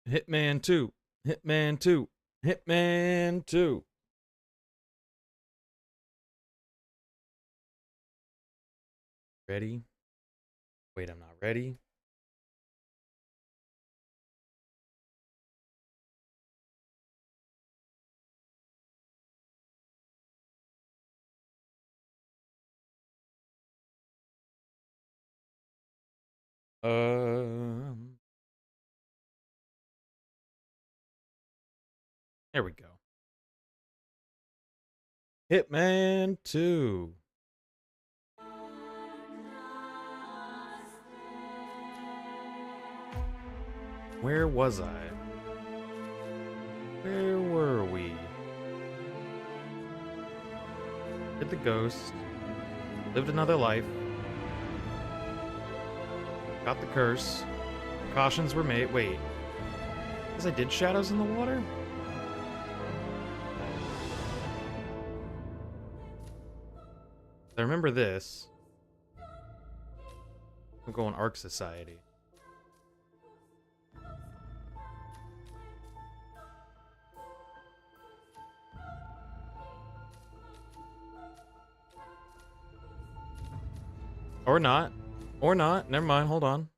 Hitman 2. Hitman 2. Hitman 2. Ready? Wait, I'm not ready. There we go. Hitman 2. Where was I? Where were we? Hit the ghost. Lived another life. Got the curse. Precautions were made. Wait. Because I did Shadows in the Water? I remember this. I'm going Ark Society. Or not. Or not. Never mind. Hold on.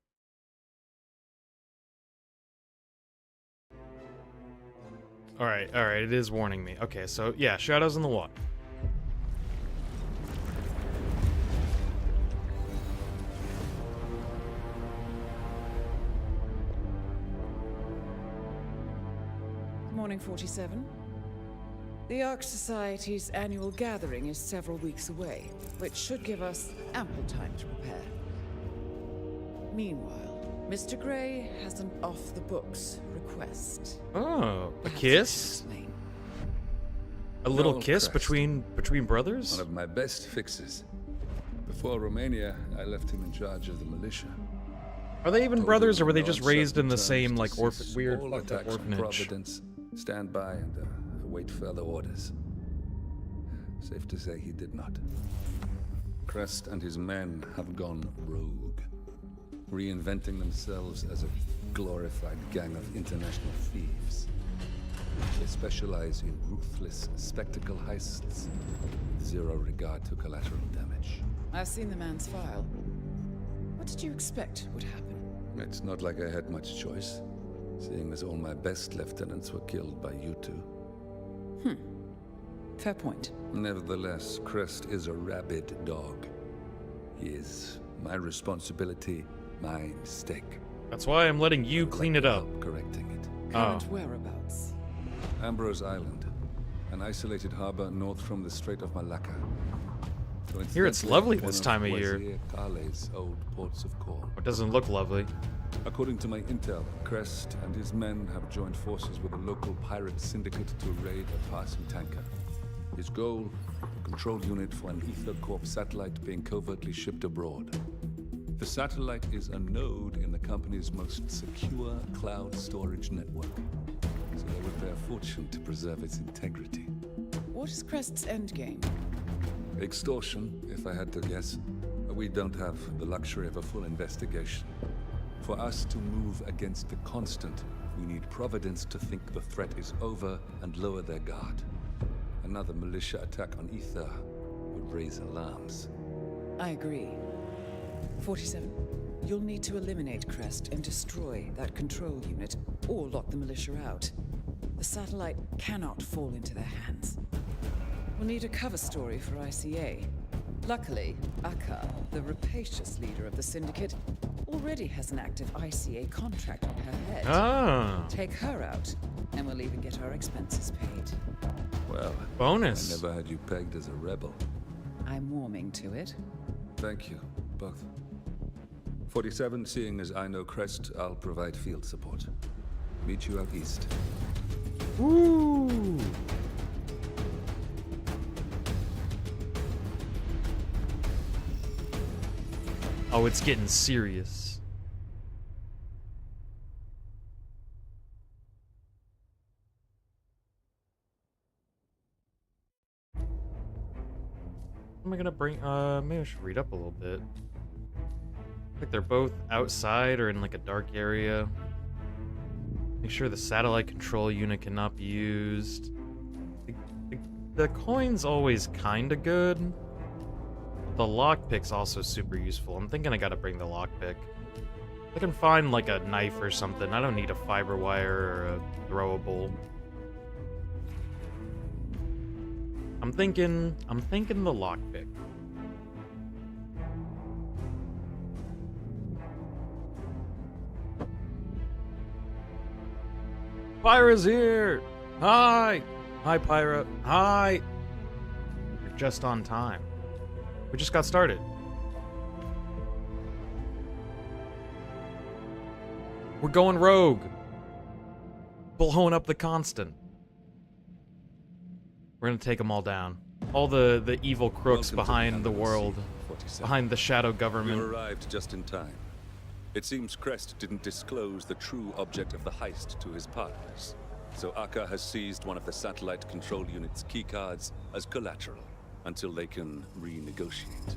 Alright, alright. It is warning me. Okay, so yeah, Shadows in the Water. Morning 47. The Ark Society's annual gathering is several weeks away, which should give us ample time to prepare. Meanwhile, Mr. Gray has an off-the-books request. Oh, a Perhaps kiss? I should explain. A little No, kiss Crest. between brothers? One of my best fixes. Before Romania, I left him in charge of the militia. Are they even Told brothers, him or were they on just raised in the certain same, terms like, to cease weird all fucked up attacks from orphanage? Providence, stand by and await further orders. Safe to say he did not. Crest and his men have gone rogue, reinventing themselves as a glorified gang of international thieves. They specialize in ruthless spectacle heists, with zero regard to collateral damage. I've seen the man's file. What did you expect would happen? It's not like I had much choice, seeing as all my best lieutenants were killed by you two. Fair point. Nevertheless, Crest is a rabid dog. He is my responsibility, my mistake. That's why I'm letting you clean it up. Help correcting it. Current whereabouts. Ambrose Island, an isolated harbor north from the Strait of Malacca. Here it's lovely this time of year. Kale's old ports of call. It doesn't look lovely. According to my intel, Crest and his men have joined forces with a local pirate syndicate to raid a passing tanker. His goal, a control unit for an Ether Corp satellite being covertly shipped abroad. The satellite is a node in the company's most secure cloud storage network, so they would pay a fortune to preserve its integrity. What is Crest's endgame? Extortion, if I had to guess. We don't have the luxury of a full investigation. For us to move against the constant, we need Providence to think the threat is over and lower their guard. Another militia attack on Ether would raise alarms. I agree. 47. You'll need to eliminate Crest and destroy that control unit, or lock the militia out. The satellite cannot fall into their hands. We'll need a cover story for ICA. Luckily, Akka, the rapacious leader of the syndicate, already has an active ICA contract on her head. Ah, Take her out, and we'll even get our expenses paid. Well, bonus. I never had you pegged as a rebel. I'm warming to it. Thank you, both. 47, seeing as I know Crest, I'll provide field support. Meet you out east. Woo! Oh, it's getting serious. Am I gonna bring, maybe I should read up a little bit. Like they're both outside or in like a dark area. Make sure the satellite control unit cannot be used. The coin's always kinda good. The lockpick's also super useful. I'm thinking I gotta bring the lockpick. I can find like a knife or something. I don't need a fiber wire or a throwable. I'm thinking the lockpick. Pyra's here! Hi! Hi, Pyra. Hi! You're just on time. We just got started. We're going rogue. Blowing up the constant. We're gonna take them all down. All the evil crooks behind the world. Behind the shadow government. You arrived just in time. It seems Crest didn't disclose the true object of the heist to his partners. So Akka has seized one of the satellite control unit's keycards as collateral until they can renegotiate.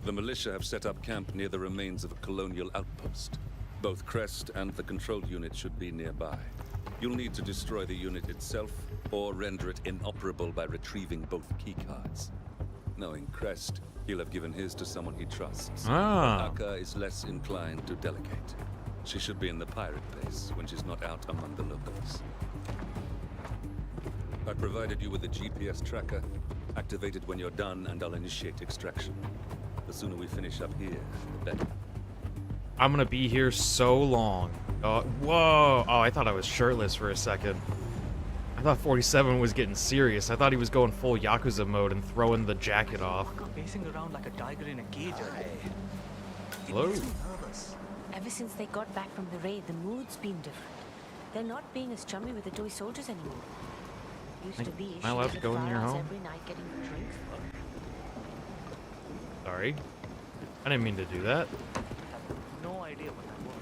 The militia have set up camp near the remains of a colonial outpost. Both Crest and the control unit should be nearby. You'll need to destroy the unit itself or render it inoperable by retrieving both keycards. Knowing Crest, he'll have given his to someone he trusts. Ah. Akka is less inclined to delegate. She should be in the pirate base when she's not out among the locals. I provided you with a GPS tracker. Activate it when you're done and I'll initiate extraction. The sooner we finish up here, the better. I'm gonna be here so long. Whoa! Oh, I thought I was shirtless for a second. I thought 47 was getting serious. I thought he was going full Yakuza mode and throwing the jacket off. Pacing around like a tiger in a cage. Hello? It makes me nervous. Ever since they got back from the raid, the mood's been different. They're not being as chummy with the toy soldiers anymore. Used to be Am I allowed to she'd go in your fire us home? every night getting drinks. Sorry. I didn't mean to do that. No idea what that was.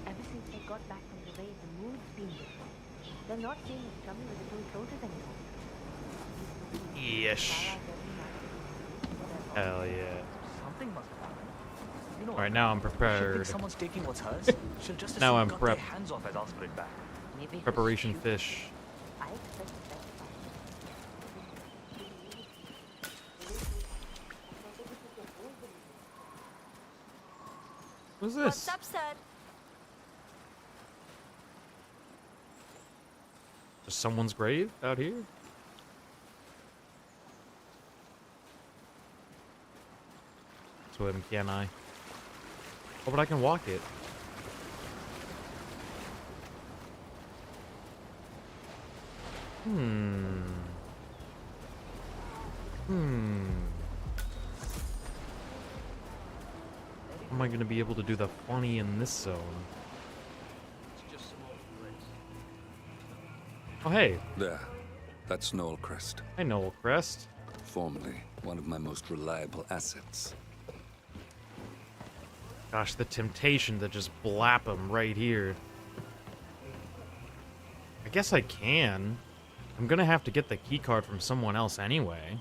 Ever since they got back from the raid, the mood's been different. They're not being as chummy with the toy soldiers anymore. Yesh. Fire us every night. Hell yeah. Something must have happened. You know, Alright, now I'm she thinks prepared. someone's taking what's hers. She'll just as Now soon I'm cut prepped. their hands off as ask for it back. Maybe Preparation just fish. I expect that. What's this? What's up, sir? Just someone's grave out here? Swim, can I? Oh, but I can walk it. How am I gonna be able to do the funny in this zone? Oh, hey. There. That's Noel Crest. Hey, Noel Crest. Formerly one of my most reliable assets. Gosh, the temptation to just blap him right here. I guess I can. I'm gonna have to get the keycard from someone else anyway. Am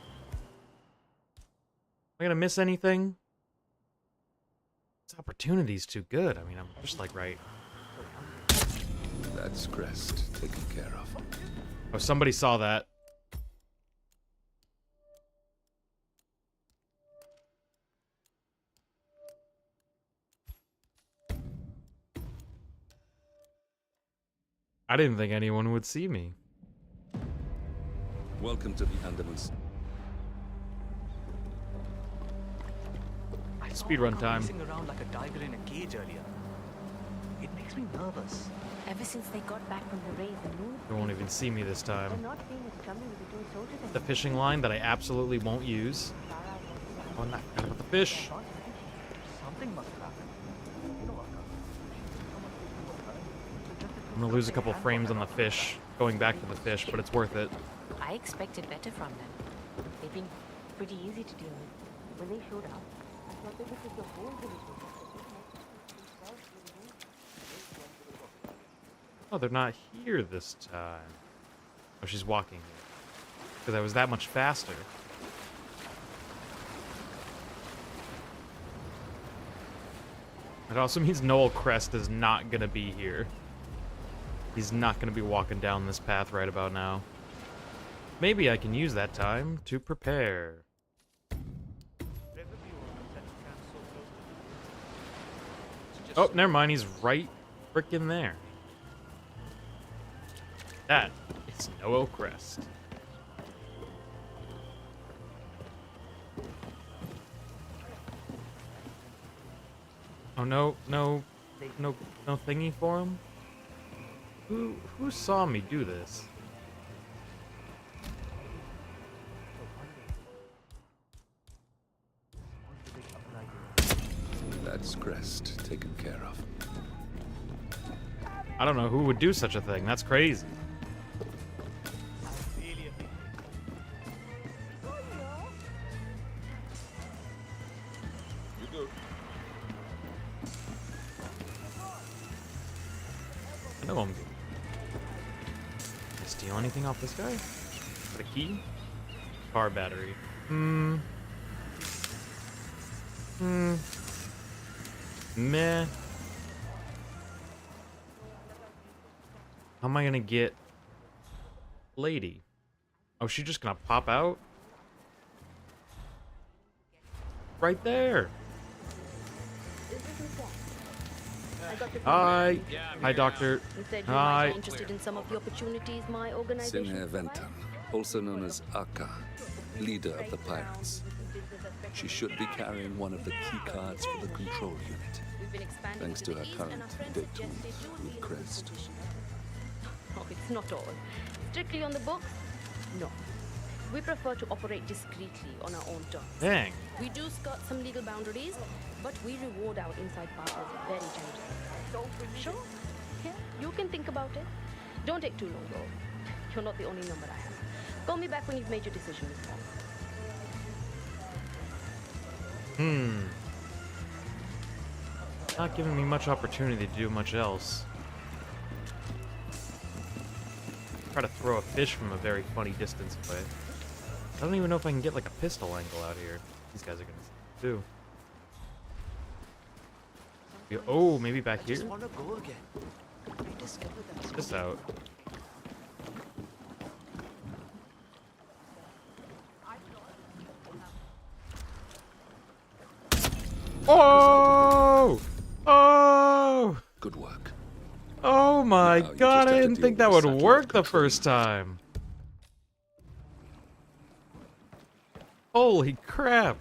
I gonna miss anything? This opportunity's too good. I mean, I'm just like right. That's Crest taken care of. Oh, somebody saw that. I didn't think anyone would see me. Welcome to the Andamans. I saw Speedrun Akka time. Pacing around like a tiger in a cage earlier. It makes me nervous. Ever since they got back from the raid, the mood. They won't even see me this They're time. not being as chummy with the toy soldiers The anymore. fishing line that I absolutely won't use. Fire us every night. Oh, not forgot about the fish. Something must have happened. You know, Akka. Someone's taking what's hers. She'll just as soon I'm gonna cut lose a their couple hands off frames as on the ask for it fish, going back to the fish, but it's worth it. I expected better from them. They've been pretty easy to deal with. When they showed up, I thought they would take the whole village with them. Oh, they're not here this time. Oh, she's walking. Because I was that much faster. It also means Noel Crest is not gonna be here. He's not gonna be walking down this path right about now. Maybe I can use that time to prepare. Oh, never mind. He's right frickin' there. That is Noel Crest. Oh no, no thingy for him? Who saw me do this? That's Crest taken care of. I don't know who would do such a thing. That's crazy. I know I'm good. Can I steal anything off this guy? Got a key? Car battery. Meh. How am I gonna get lady? Oh, she's just gonna pop out? Right there. Hi. Hi, doctor. You said you Hi. might be interested in some of the opportunities my organization Sinha Venton, also known as Akka, leader of the pirates. She should be carrying one of the key cards for the control unit, thanks to her current date with Crest. Oh, it's not all. Strictly on the books? No. We prefer to operate discreetly on our own terms. Dang. We do skirt some legal boundaries, but we reward our inside partners very generously. Sure. Yeah, you can think about it. Don't take too long, though. You're not the only number I have. Call me back when you've made your decision, Miss Bond. Not giving me much opportunity to do much else. Try to throw a fish from a very funny distance away. I don't even know if I can get like a pistol angle out here. These guys are gonna do. Oh, maybe back here? want to go again. Rediscover that. This out. Oh! Oh! Good work. Oh my Now you god, just I have to didn't deal think with that the would satellite work the control first unit. time. Holy crap.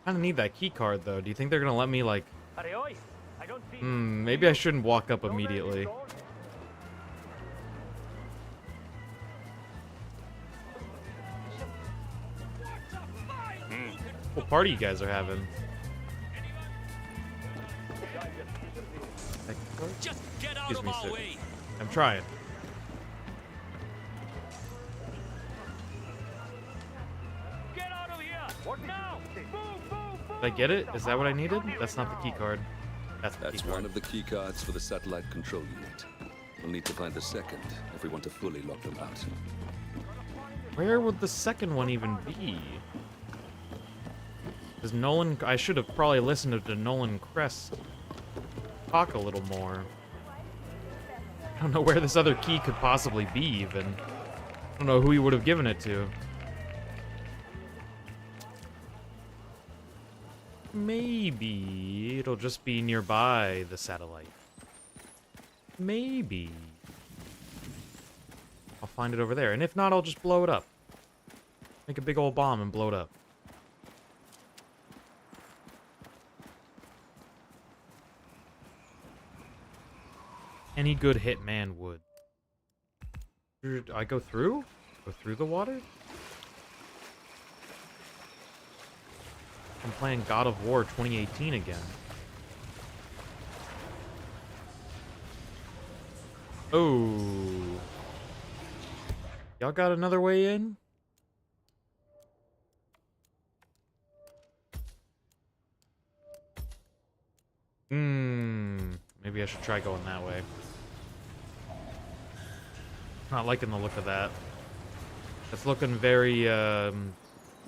I kinda need that key card though. Do you think they're gonna let me like... maybe I shouldn't walk up immediately. What party you guys are having? Just get out Excuse of me, our sir. way. I'm trying. Get out of here. What now? Did I get it? Is that what I needed? That's not the key card. That's the That's key card. one of the key cards for the satellite control unit. We'll need to find the second if we want to fully lock them out. Where would the second one even be? Because Nolan... I should have probably listened to Nolan Crest talk a little more. I don't know where this other key could possibly be, even. I don't know who he would have given it to. Maybe it'll just be nearby the satellite. Maybe. I'll find it over there. And if not, I'll just blow it up. Make a big old bomb and blow it up. Any good hitman would. Do I go through? Go through the water? I'm playing God of War 2018 again. Oh. Y'all got another way in? Maybe I should try going that way. Not liking the look of that. It's looking very,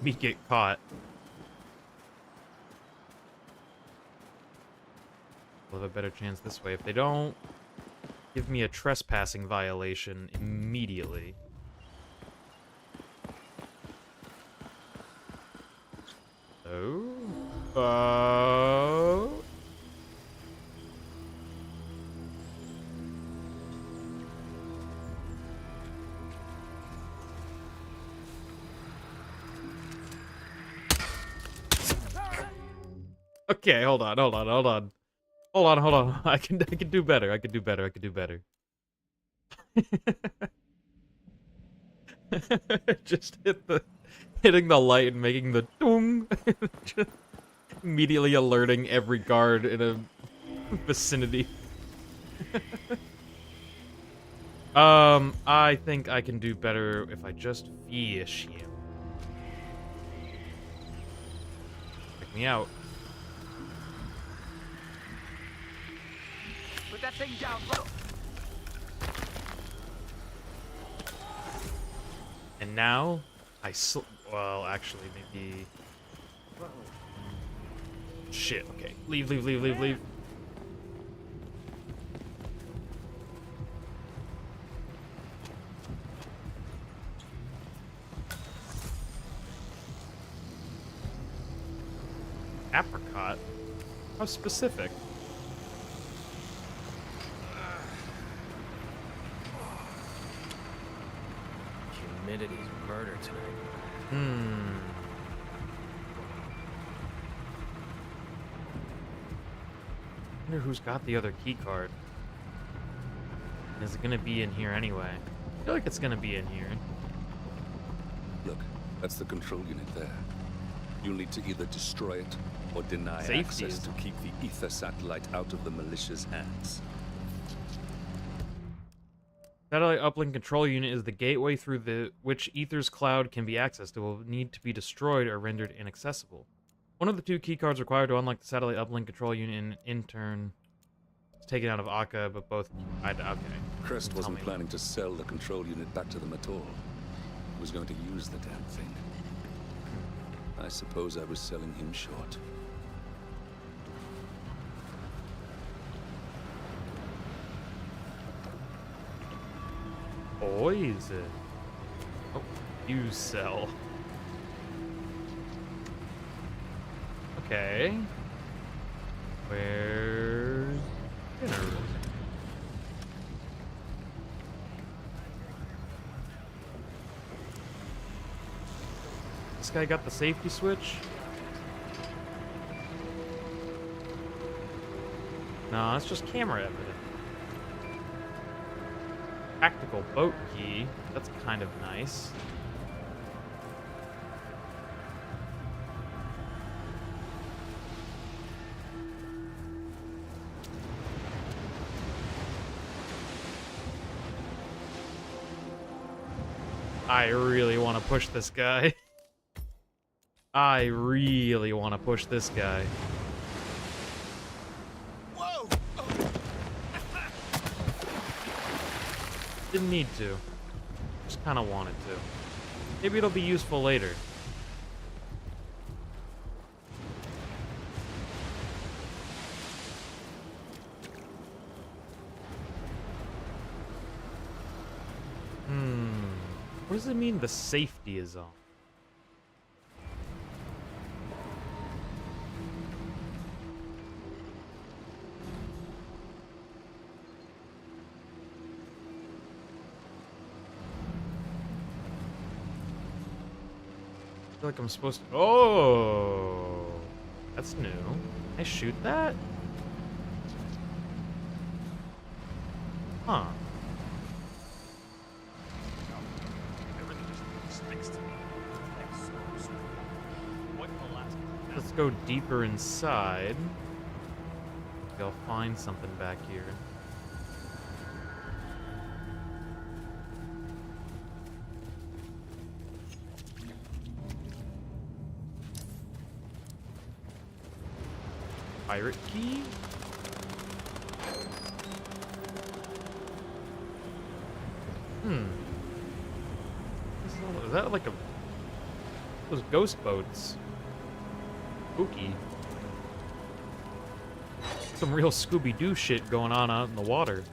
me get caught. We'll have a better chance this way. If they don't give me a trespassing violation immediately. Oh. Okay, hold on. I can do better. I can do better. Just hitting the light and making the dong. Just immediately alerting every guard in a vicinity. I think I can do better if I just fish him. Check me out. Put that thing down, bro. And now, well, actually, maybe... Shit, okay. Leave. Apricot? How specific? Humidity's murder tonight. I wonder who's got the other key card. Is it gonna be in here anyway? I feel like it's gonna be in here. Look, that's the control unit there. You'll need to either destroy it or deny Safety access is to keep the ether satellite out of the militia's hands. Satellite uplink control unit is the gateway through which Ether's cloud can be accessed. It will need to be destroyed or rendered inaccessible. One of the two keycards required to unlock the satellite uplink control unit in turn is taken out of Akka, but both... Okay. Crest Tell wasn't me. planning to sell the control unit back to them at all. He was going to use the damn thing. I suppose I was selling him short. Poison. Oh, you sell. Okay. Where's dinner? This guy got the safety switch? No, it's just camera evidence. Tactical boat key. That's kind of nice. I really want to push this guy. I really want to push this guy. Whoa! Didn't need to. Just kind of wanted to. Maybe it'll be useful later. What does it mean the safety is on? I feel like I'm supposed to... Oh! That's new. Can I shoot that? Huh. Let's go deeper inside. Maybe I'll find something back here. Pirate key? Is that like a... Those ghost boats. Spooky. Some real Scooby-Doo shit going on out in the water.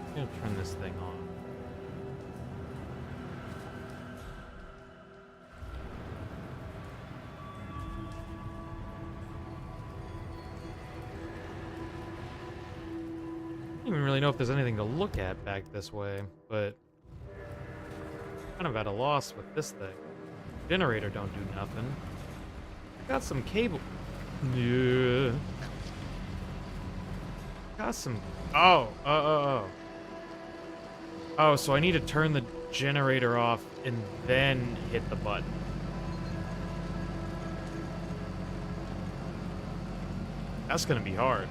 I'm gonna turn this thing on. I don't even really know if there's anything to look at back this way, but kind of at a loss with this thing. Generator don't do nothing. Got some cable. Yeah. Got some. Oh, so I need to turn the generator off and then hit the button. That's gonna be hard.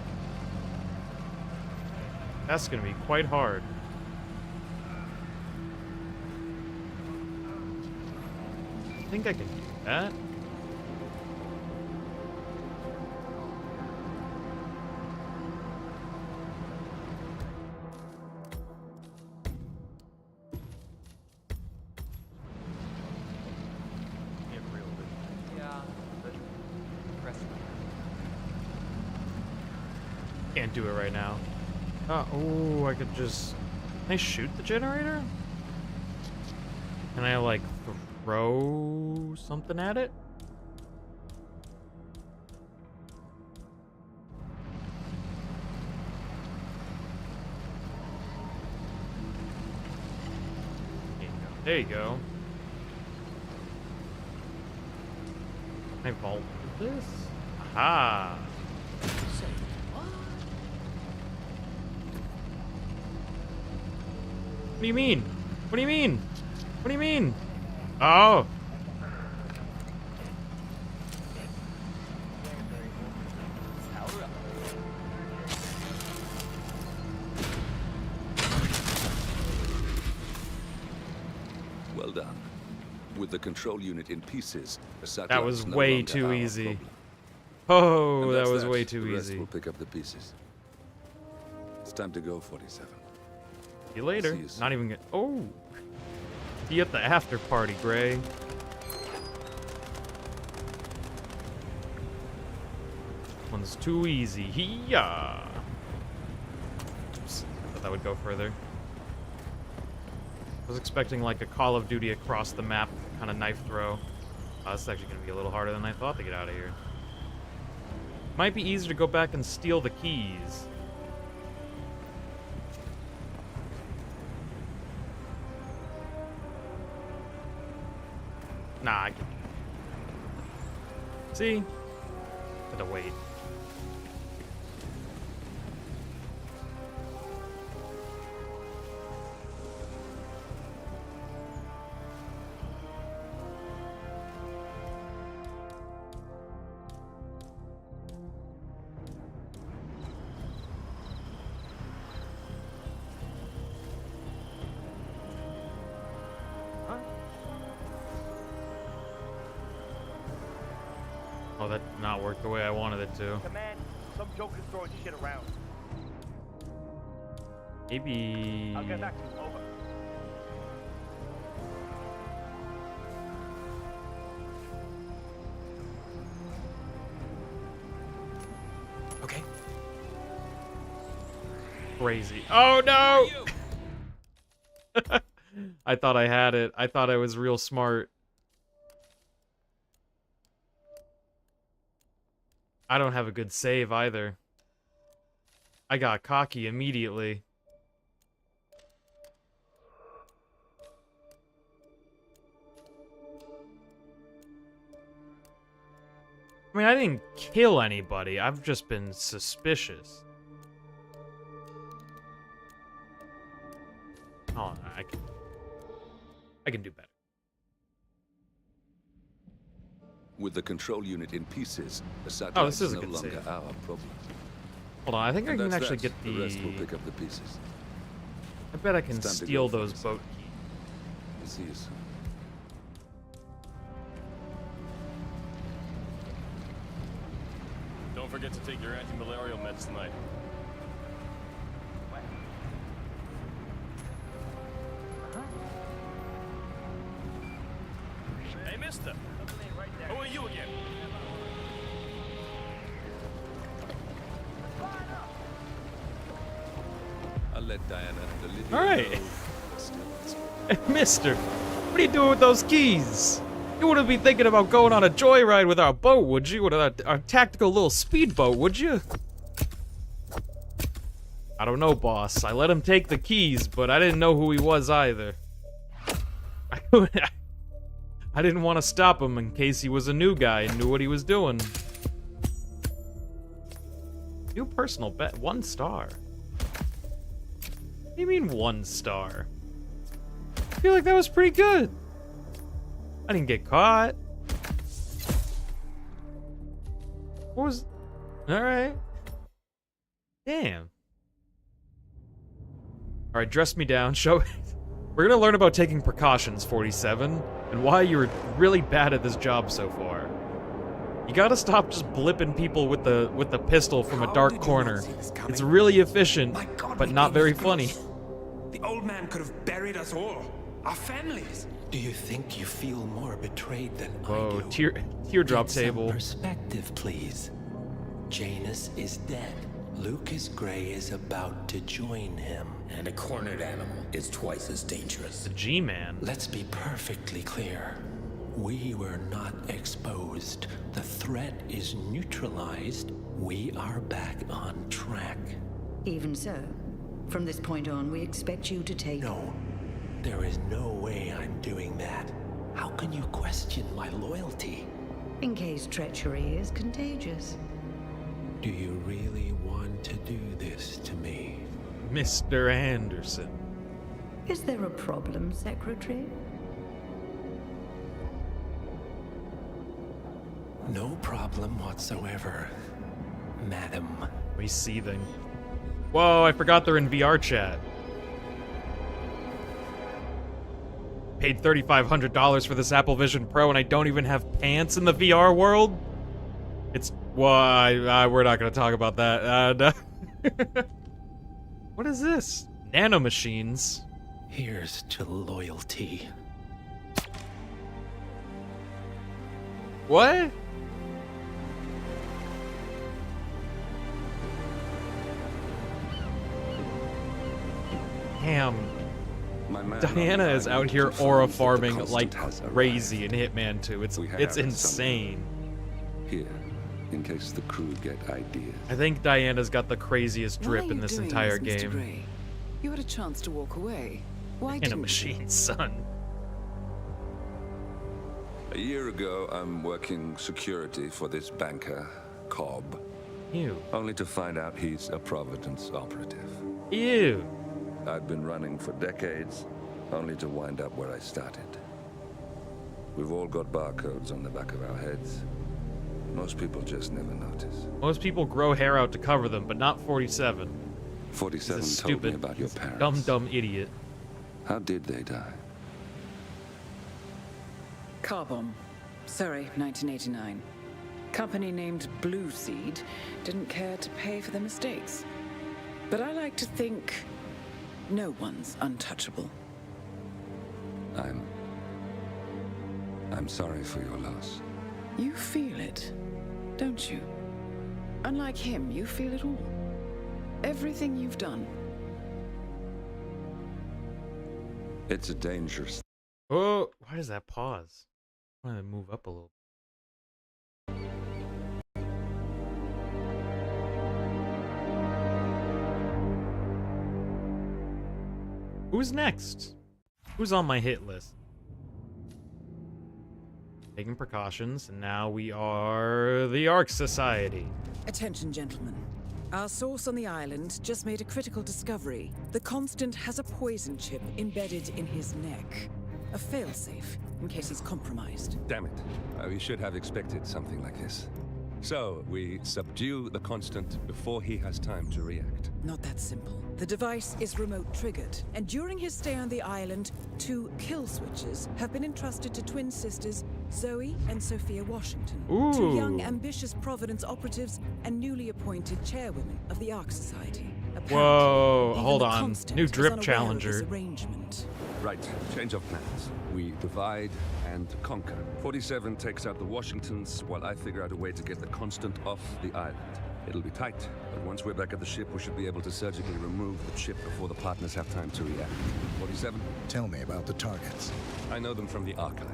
That's gonna be quite hard. I think I can do that. Yeah, but press. Can't do it right now. Oh, I could just... Can I shoot the generator? Can I, like, throw something at it? There you go. Can I vault with this? Aha! What do you mean? What do you mean? What do you mean? Oh! Well done. With the control unit in pieces, the satellite That was is no way longer too our easy. problem. Oh, And that that's was that. way too The rest easy. will pick up the pieces. It's time to go, 47. See you later. See you soon. Not even get. Oh! See you at the after party, Gray. One's too easy. Hee-yah! Oops. Thought that would go further. I was expecting like a Call of Duty across the map kind of knife throw. This is actually going to be a little harder than I thought to get out of here. Might be easier to go back and steal the keys. Nah, I can. See? Had to wait. Oh, that did not work the way I wanted it to. Command, some joker's throwing shit around. Maybe... I'll get back to you. Over. Okay. Crazy. Oh, no! I thought I had it. I thought I was real smart. I don't have a good save either. I got cocky immediately. I mean, I didn't kill anybody. I've just been suspicious. Hold on, I can do better. With the control unit in pieces, the satellite Oh, this is a no good longer save. our problem. Hold on, I think I And can that's actually that. get The rest will the... pick up the pieces. I bet I can It's time to steal go, those folks. boat keys. I'll see you soon. Don't forget to take your anti-malarial meds tonight. Hey, mister. Who are you again? I'll let Diana deliver. All right. Mister, what are you doing with those keys? You wouldn't be thinking about going on a joyride with our boat, would you? With our tactical little speedboat, would you? I don't know, boss. I let him take the keys, but I didn't know who he was either. I didn't want to stop him in case he was a new guy and knew what he was doing. New personal bet, 1 star. What do you mean 1 star? I feel like that was pretty good. I didn't get caught. What was... Alright. Damn. Alright, dress me down, show... We're gonna learn about taking precautions, 47, and why you're really bad at this job so far. You gotta stop just blipping people with the pistol from a dark corner. It's really efficient, but not very funny. The old man could have buried us all. Our families. Do you think you feel more betrayed than Whoa, I do? teardrop Get some table. perspective, please. Janus is dead. Lucas Gray is about to join him. And a cornered animal is twice as dangerous. The G-Man. Let's be perfectly clear. We were not exposed. The threat is neutralized. We are back on track. Even so, from this point on, we expect you to take... No, there is no way I'm doing that. How can you question my loyalty? In case treachery is contagious. Do you really want to do this to me? Mr. Anderson. Is there a problem, Secretary? No problem whatsoever, madam. He's seething. Whoa, I forgot they're in VR chat. Paid $3,500 for this Apple Vision Pro and I don't even have pants in the VR world? It's... Well, we're not going to talk about that. What is this? Nanomachines. Here's to loyalty. What? Damn. Diana is out here aura farming like crazy in Hitman 2. It's insane. Here, in case the crew get ideas. I think Diana's got the craziest drip in this entire Mr. game. Gray? You had a chance to walk away. Why In a didn't machine, son. A year ago, I'm working security for this banker, Cobb. Ew. Only to find out he's a Providence operative. Ew. I've been running for decades, only to wind up where I started. We've all got barcodes on the back of our heads. Most people just never notice. Most people grow hair out to cover them, but not 47. 47 He's a told me stupid, about your parents. dumb idiot. How did they die? Car bomb. Surrey, 1989. Company named Blue Seed didn't care to pay for their mistakes. But I like to think no one's untouchable. I'm sorry for your loss. You feel it, don't you? Unlike him, you feel it all. Everything you've done. It's a dangerous... Oh, why does that pause? I want to move up a little. Who's next? Who's on my hit list? Taking precautions, and now we are the Ark Society. Attention, gentlemen. Our source on the island just made a critical discovery. The Constant has a poison chip embedded in his neck. A failsafe, in case he's compromised. Damn it. We should have expected something like this. So, we subdue the Constant before he has time to react. Not that simple. The device is remote triggered, and during his stay on the island, 2 kill switches have been entrusted to twin sisters Zoe and Sophia Washington. Ooh. 2 young, ambitious Providence operatives and newly appointed chairwomen of the Ark Society. Apparently, Whoa, even hold the on. Constant New is drip unaware of challenger. this arrangement. Right, change of plans. We divide and conquer. 47 takes out the Washingtons, while I figure out a way to get the Constant off the island. It'll be tight, but once we're back at the ship, we should be able to surgically remove the chip before the partners have time to react. 47? Tell me about the targets. I know them from the archive.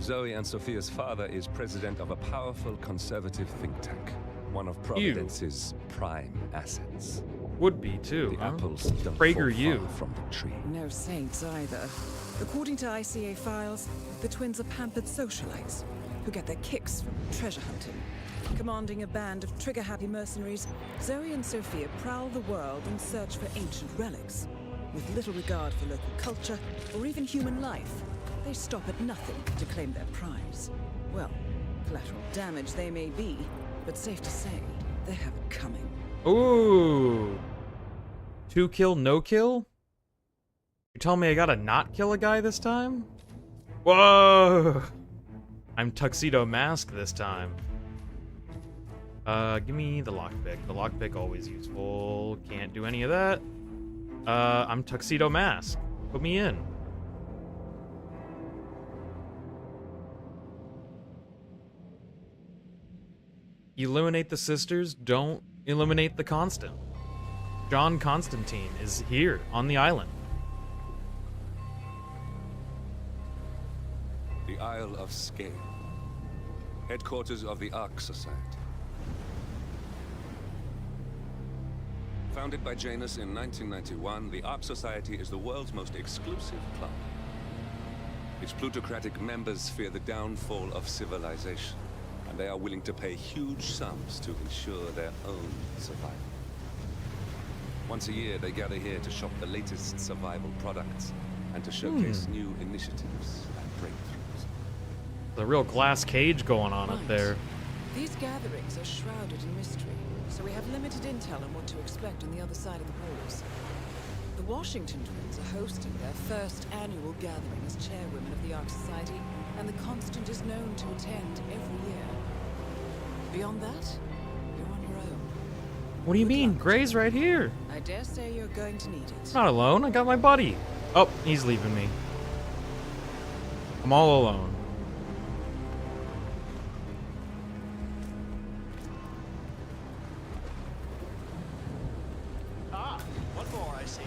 Zoe and Sophia's father is president of a powerful conservative think tank. One of Providence's prime assets. Would be too, The huh? apples don't Prager fall you. far from the tree. No saints either. According to ICA files, the twins are pampered socialites who get their kicks from treasure hunting. Commanding a band of trigger-happy mercenaries, Zoe and Sophia prowl the world in search for ancient relics. With little regard for local culture or even human life, they stop at nothing to claim their prize. Well, collateral damage they may be, but safe to say, they have it coming. Ooh. 2 kill, no kill? You telling me I gotta not kill a guy this time? Whoa! I'm Tuxedo Mask this time. Give me the lockpick. The lockpick always useful. Can't do any of that. I'm Tuxedo Mask. Put me in. Eliminate the sisters, don't eliminate the Constant. John Constantine is here on the island. The Isle of Scale. Headquarters of the Ark Society. Founded by Janus in 1991, the Ark Society is the world's most exclusive club. Its plutocratic members fear the downfall of civilization, and they are willing to pay huge sums to ensure their own survival. Once a year, they gather here to shop the latest survival products and to showcase new initiatives and breakthroughs. The real glass cage going on up there. These gatherings are shrouded in mystery, so we have limited intel on what to expect on the other side of the walls. The Washington twins are hosting their first annual gathering as chairwomen of the Ark Society, and the Constant is known to attend every year. Beyond that, you're on your own. What do you mean? Gray's right here. I dare say you're going to need it. Not alone. I got my buddy. Oh, he's leaving me. I'm all alone. One more, I see.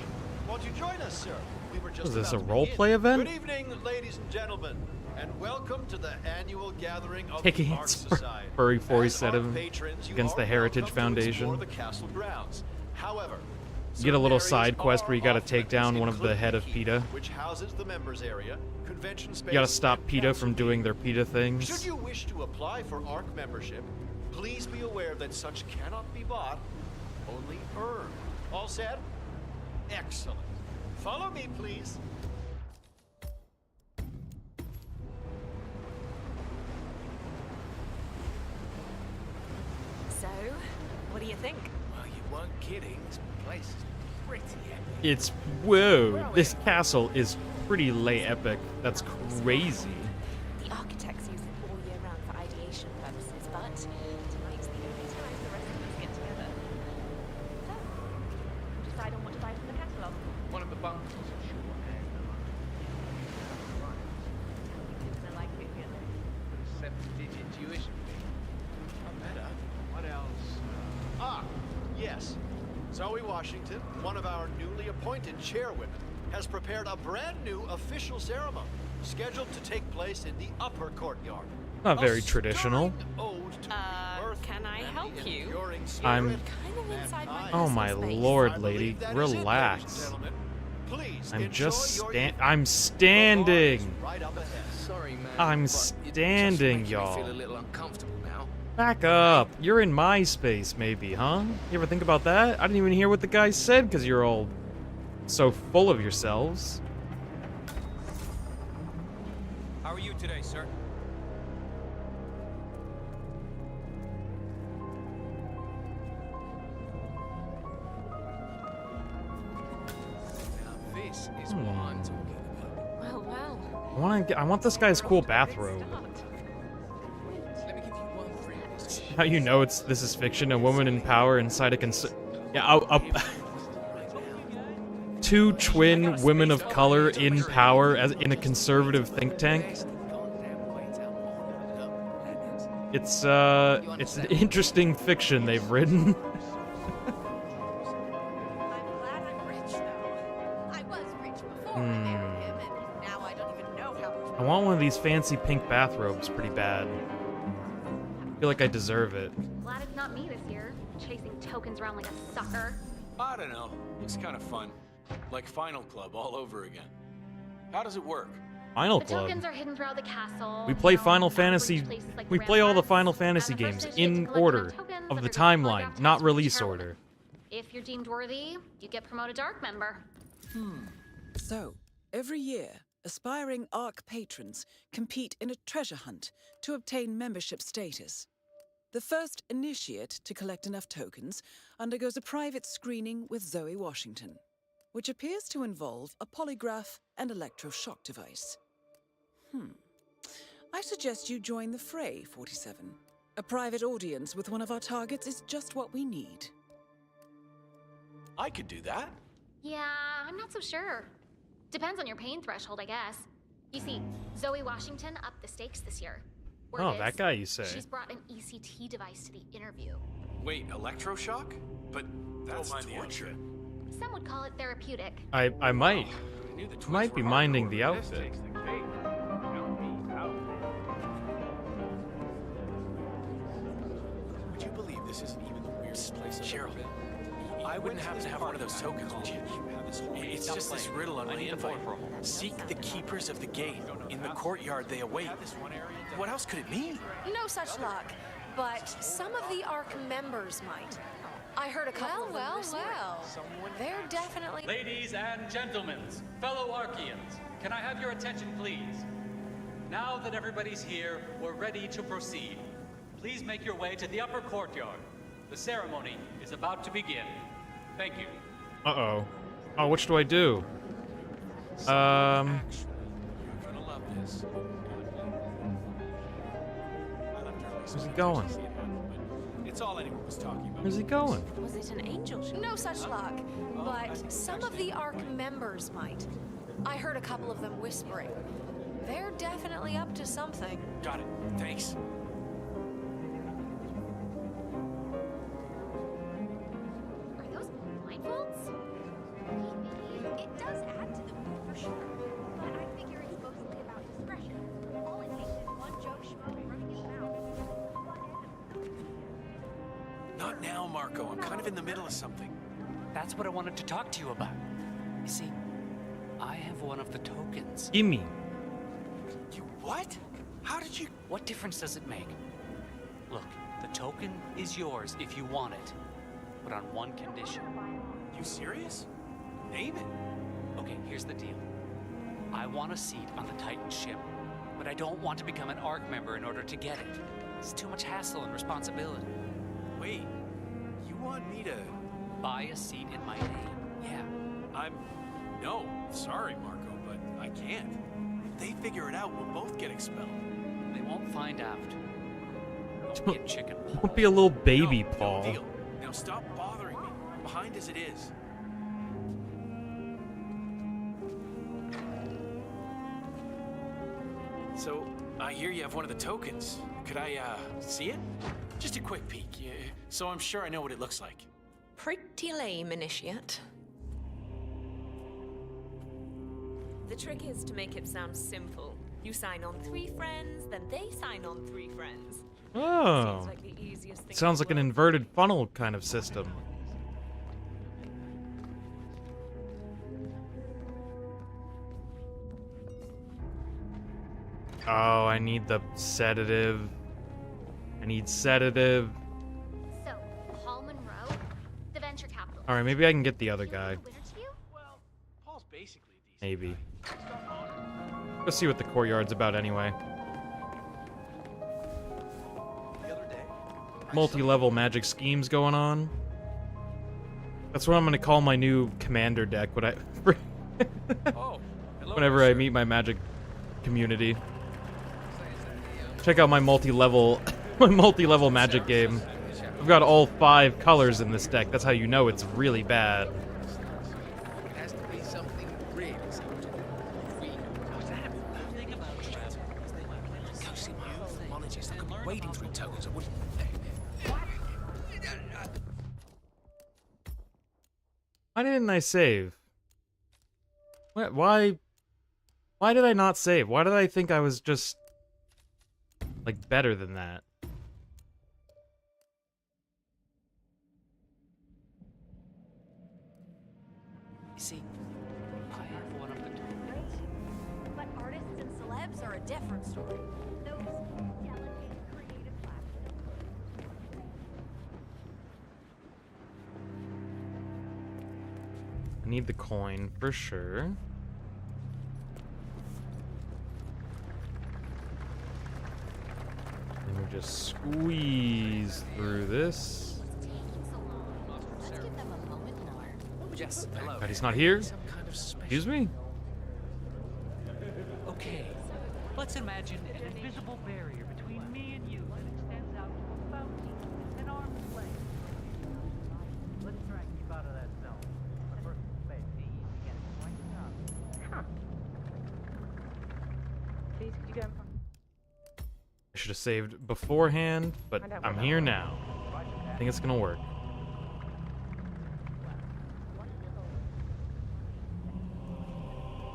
Won't you join us, sir? We were just Was this about a to role begin. play event? Good evening, ladies and gentlemen, and welcome to the annual gathering of Taking the Ark hits Society. furry for As said Ark him patrons, you against are the Heritage welcome to Foundation. explore the castle grounds. However, You get a little certain side areas quest where you gotta are take down one of the including head of keep, PETA. which houses the members area, convention space. You gotta stop and PETA council from doing their PETA things. Should you wish to apply for Ark membership, please be aware that such cannot be bought, only earned. All set? Excellent. Follow me, please. So, what do you think? Well, you weren't kidding. This place is pretty epic. It's whoa. This castle is pretty lay epic. That's crazy. The architects use it all year round for ideation purposes, but tonight's the only time the rest of us get together. So, decide on what to buy from the catalogue. One of the bunkers, sure. Kids are like it, you know. With a 7-digit tuition fee. Not better. What else? Yes. Zoe Washington, one of our newly appointed chairwomen, has prepared a brand new official ceremony scheduled to take place in the upper courtyard. Not very A traditional. stirring ode to rebirth can I and help the you? enduring I'm- spirit Kind of inside my Oh my personal space. lord, I lady. believe that is it, ladies and Relax. gentlemen. Please I'm enjoy just your stand. evening. I'm The bar is standing. right up ahead. Sorry, man. I'm but it just standing, makes me y'all. feel a little uncomfortable now. Back up. You're in my space, maybe, huh? You ever think about that? I didn't even hear what the guy said because you're all so full of yourselves. How are you today, sir? Now this is what I'm talking about. Well, well. I want this guy's cool bathrobe. Let me give you one free piece of How you know this is fiction? A woman in power inside a yeah. two twin women of color in power as in a conservative think tank. It's an interesting fiction they've written. I want one of these fancy pink bathrobes pretty bad. I feel like I deserve it. Glad it's not me this year, chasing tokens around like a sucker. I don't know. Looks kind of fun. Like Final Club all over again. How does it work? Final The Club. tokens are hidden throughout the castle. We play you know, Final backwards Fantasy. places like We the play all the ramparts, Final and Fantasy the games first stage in is to collect order enough tokens of that the they're gonna collect timeline, after not each release chairwoman. order. If you're deemed worthy, you get promoted to Arc member. So, every year, aspiring Arc patrons compete in a treasure hunt to obtain membership status. The first initiate to collect enough tokens undergoes a private screening with Zoe Washington, which appears to involve a polygraph and electroshock device. I suggest you join the fray, 47. A private audience with one of our targets is just what we need. I could do that. Yeah, I'm not so sure. Depends on your pain threshold, I guess. You see, Zoe Washington upped the stakes this year. Word Oh, is, that guy you say. She's brought an ECT device to the interview. Wait, electroshock? But that's torture. Some would call it therapeutic. I might. I knew the twins Might be were minding hardcore. the This outfit. takes the cake. Count me out. Would you believe this isn't even the weirdest place Cheryl, I wouldn't happen to have one of those tokens, would you? It's just this riddle on my invite. Seek the keepers of the gate. In the courtyard they await. What else could it mean? No such luck, but some of the Ark members might. I heard a couple of them whisper. They're definitely... Ladies and gentlemen, fellow Archeans, can I have your attention, please? Now that everybody's here, we're ready to proceed. Please make your way to the upper courtyard. The ceremony is about to begin. Thank you. Uh-oh. Oh, which do I do? You're gonna love this. Where's he going? It's all anyone was talking about. Where's he going? Was it an angel? No such luck, but some of the Ark members might. I heard a couple of them whispering. They're definitely up to something. Got it. Thanks. Are those blindfolds? Maybe. It does add to the mood for sure. But I figure it's mostly about discretion. All it takes is one joke schmo running his mouth. Not now, Marco. I'm kind of in the middle of something. That's what I wanted to talk to you about. You see, I have one of the tokens. Gimme. You what? How did you... What difference does it make? Look, the token is yours if you want it, but on one condition. You serious? Name it. Okay, here's the deal. I want a seat on the Titan ship, but I don't want to become an Ark member in order to get it. It's too much hassle and responsibility. Wait, you want me to... Buy a seat in my name. Yeah. No, sorry, Marco, but I can't. If they figure it out, we'll both get expelled. They won't find out. Don't be a chicken, Paul. Don't be a little baby, No, Paul. No deal. Now stop bothering me. I'm behind as it is. So, I hear you have one of the tokens. Could I, see it? Just a quick peek, yeah, so I'm sure I know what it looks like. Pretty lame, initiate. The trick is to make it sound simple. You sign on 3 friends, then they sign on 3 friends. Oh. Seems like the easiest thing Sounds in like the an world. inverted funnel kind of system. Oh, I need the sedative. I need sedative. So, Paul Monroe, the venture capital. Alright, maybe I can get the other guy. Winner to you? Well, Paul's basically a decent Maybe. guy. Let's see what the courtyard's about anyway. The other day, Multi-level magic schemes going on. That's what I'm gonna call my new commander deck when I Oh, hello, whenever there, I sir. meet my magic community. Check out my multi-level my multi-level magic game. I've got all 5 colors in this deck. That's how you know it's really bad. has to be something really something. What's that? Think about travel. Go see my ophthalmologist. I could be wading through tokens. I wouldn't. Why didn't I save? Why did I not save? Why did I think I was just like better than that? You see, I have one of the two. But artists and celebs are a different story. Those delicate, creative classes. I need the coin for sure. Let me just squeeze through this. Let's give them a moment more. Yes, hello. God, he's not here? Some kind of special. Excuse me? Okay, let's imagine an invisible barrier between me and you that extends out to about an arm's length. Let's try and keep out of that zone. The first space, you get it quite enough. Please, could you go in front? I should have saved beforehand, but I'm here now. I think it's gonna work.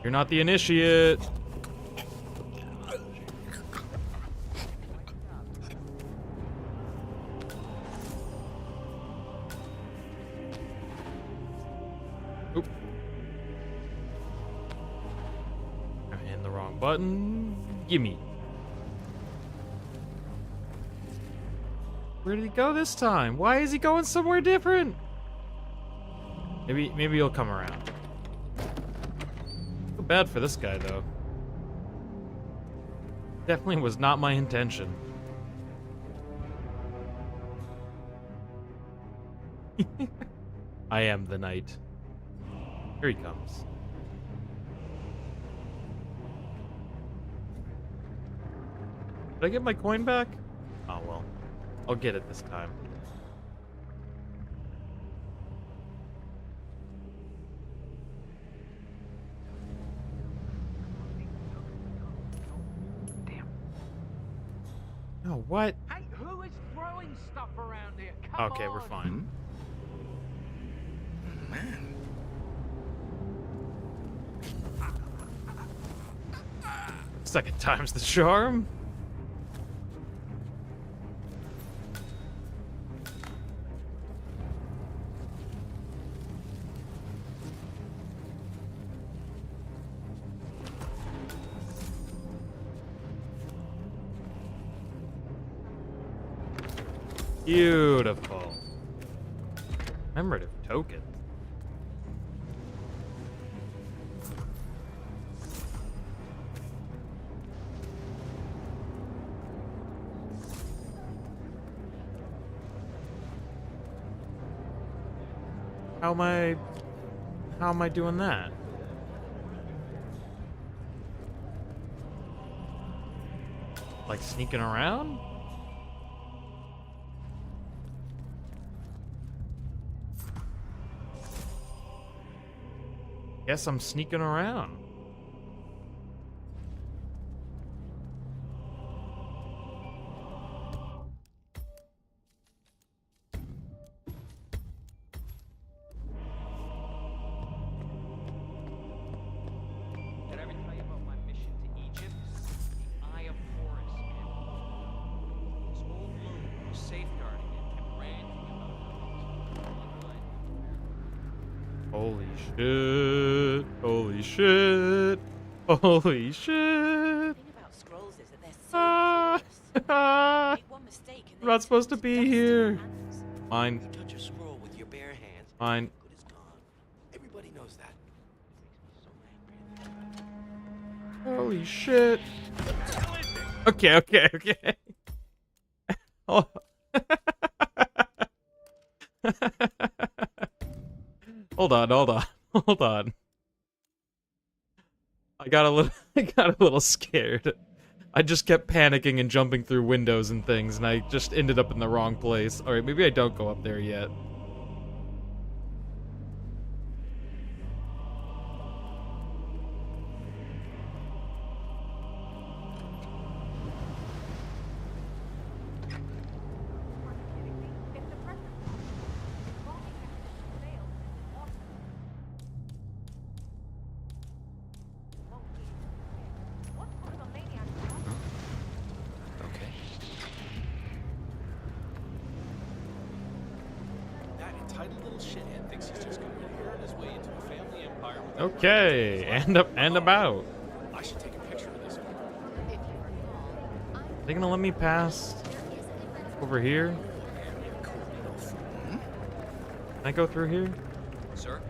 You're not the initiate. Oop. I'm hitting the wrong button. Gimme. Where did he go this time? Why is he going somewhere different? Maybe he'll come around. Feel bad for this guy though. Definitely was not my intention. I am the knight. Here he comes. Did I get my coin back? Oh well. I'll get it this time. Damn. No, what? Hey, who is throwing stuff around here? Come Okay, on. we're fine. Man. Second time's the charm. Beautiful. Commemorative token. How am I doing that? Like sneaking around? Guess I'm sneaking around. Did I ever tell you about my mission to Egypt? The Eye of Horus, man. This old moon was safeguarding it and ranting about Holy shit. Holy shit. Holy shit. The thing about scrolls is that they're so porous. Make one mistake and I'm not supposed to be here. Mine. you touch a scroll with your bare hands. Mine. Good is gone. Everybody knows that. Holy shit. Okay, okay, okay. Oh. Hold on, hold on, hold on. I got a little scared. I just kept panicking and jumping through windows and things, and I just ended up in the wrong place. Alright, maybe I don't go up there yet. tiny little shithead thinks he's just going to inherit his way into a family empire without Okay, and about. I should take a picture of this one. They gonna let me pass over here? Can I go through here? Sir?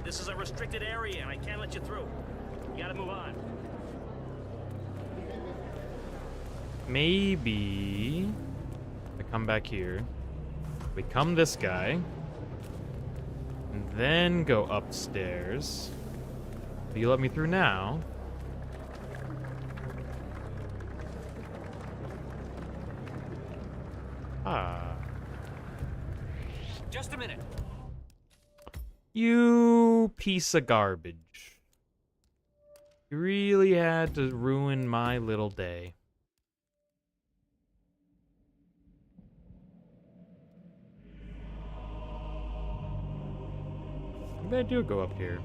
This is a restricted area, and I can't let you through. You gotta move on. Maybe I come back here. We come this guy. And then go upstairs. Will you let me through now? Ah. Just a minute. You piece of garbage. You really had to ruin my little day. Maybe I do go up here.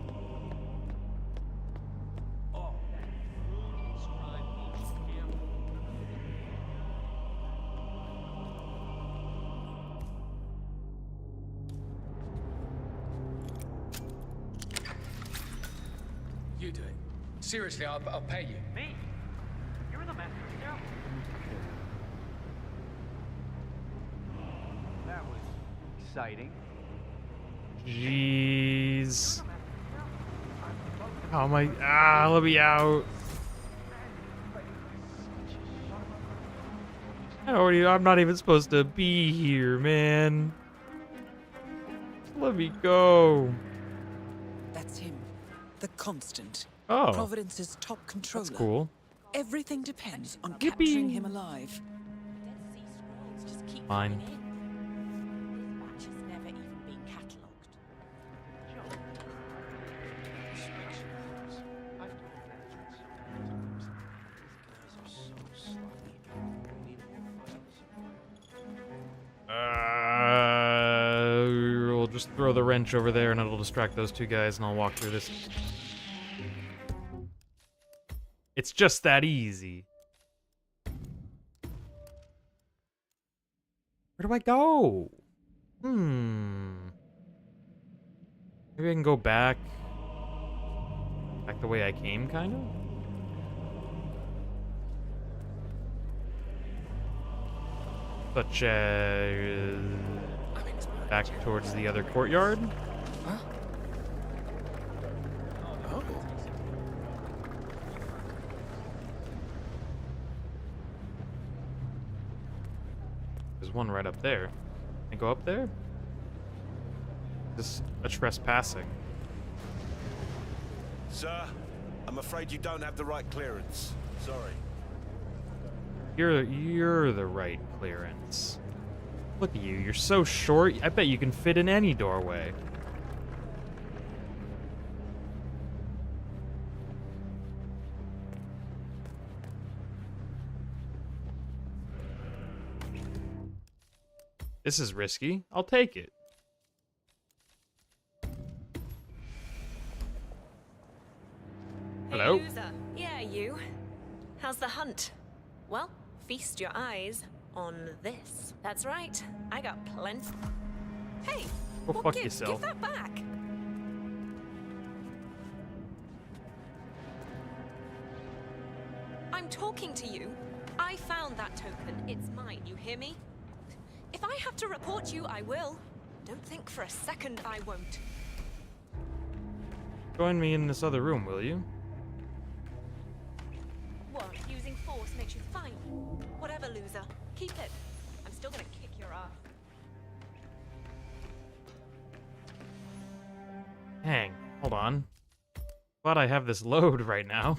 You do it. Seriously, I'll pay you. Me? You're the master of ceremony. That was exciting. Jeez. How am I? Ah, let me out. I'm not even supposed to be here, man. Let me go. That's him. The Constant. Oh. Providence's top controller. That's cool. Everything depends on capturing him alive. Fine. This batch has never even been catalogued. We'll just throw the wrench over there and it'll distract those two guys and I'll walk through this. It's just that easy. Where do I go? Maybe I can go back. Back the way I came, kind of? Such as... back towards the other courtyard? Huh? Oh. There's one right up there. Can I go up there? This a trespassing. Sir, I'm afraid you don't have the right clearance. Sorry. You're the right clearance. Look at you, you're so short, I bet you can fit in any doorway. This is risky. I'll take it. Hello? Hey, loser. Yeah, you. How's the hunt? Well, feast your eyes on this. That's right. I got plenty. Hey, Go what fuck gives? yourself. Give that back. I'm talking to you. I found that token. It's mine. You hear me? If I have to report you, I will. Don't think for a second I won't. Join me in this other room, will you? What? Using force makes you fine. Whatever, loser. Keep it. I'm still gonna kick your ass. Hang. Hold on. Glad I have this load right now.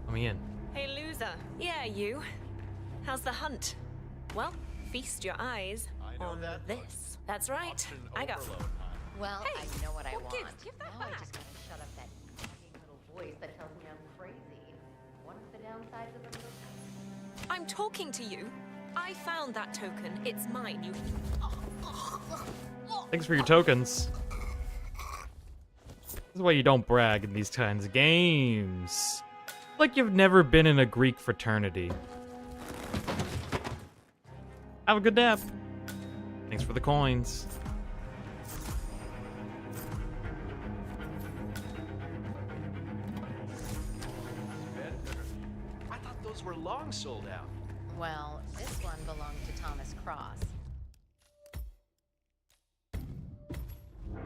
Let me in. Hey, loser. Yeah, you. How's the hunt? Well, feast your eyes on this. That's right. I got. Well, Hey, I know what I what want. gives? Give that Now I back. just gotta shut up that nagging little voice that tells me I'm crazy. One of the downsides of a little... I'm talking to you. I found that token. It's mine. You. Thanks for your tokens. This is why you don't brag in these kinds of games. like you've never been in a Greek fraternity. Have a good nap. Thanks for the coins. I thought those were long sold out. Well, this one belonged to Thomas Cross.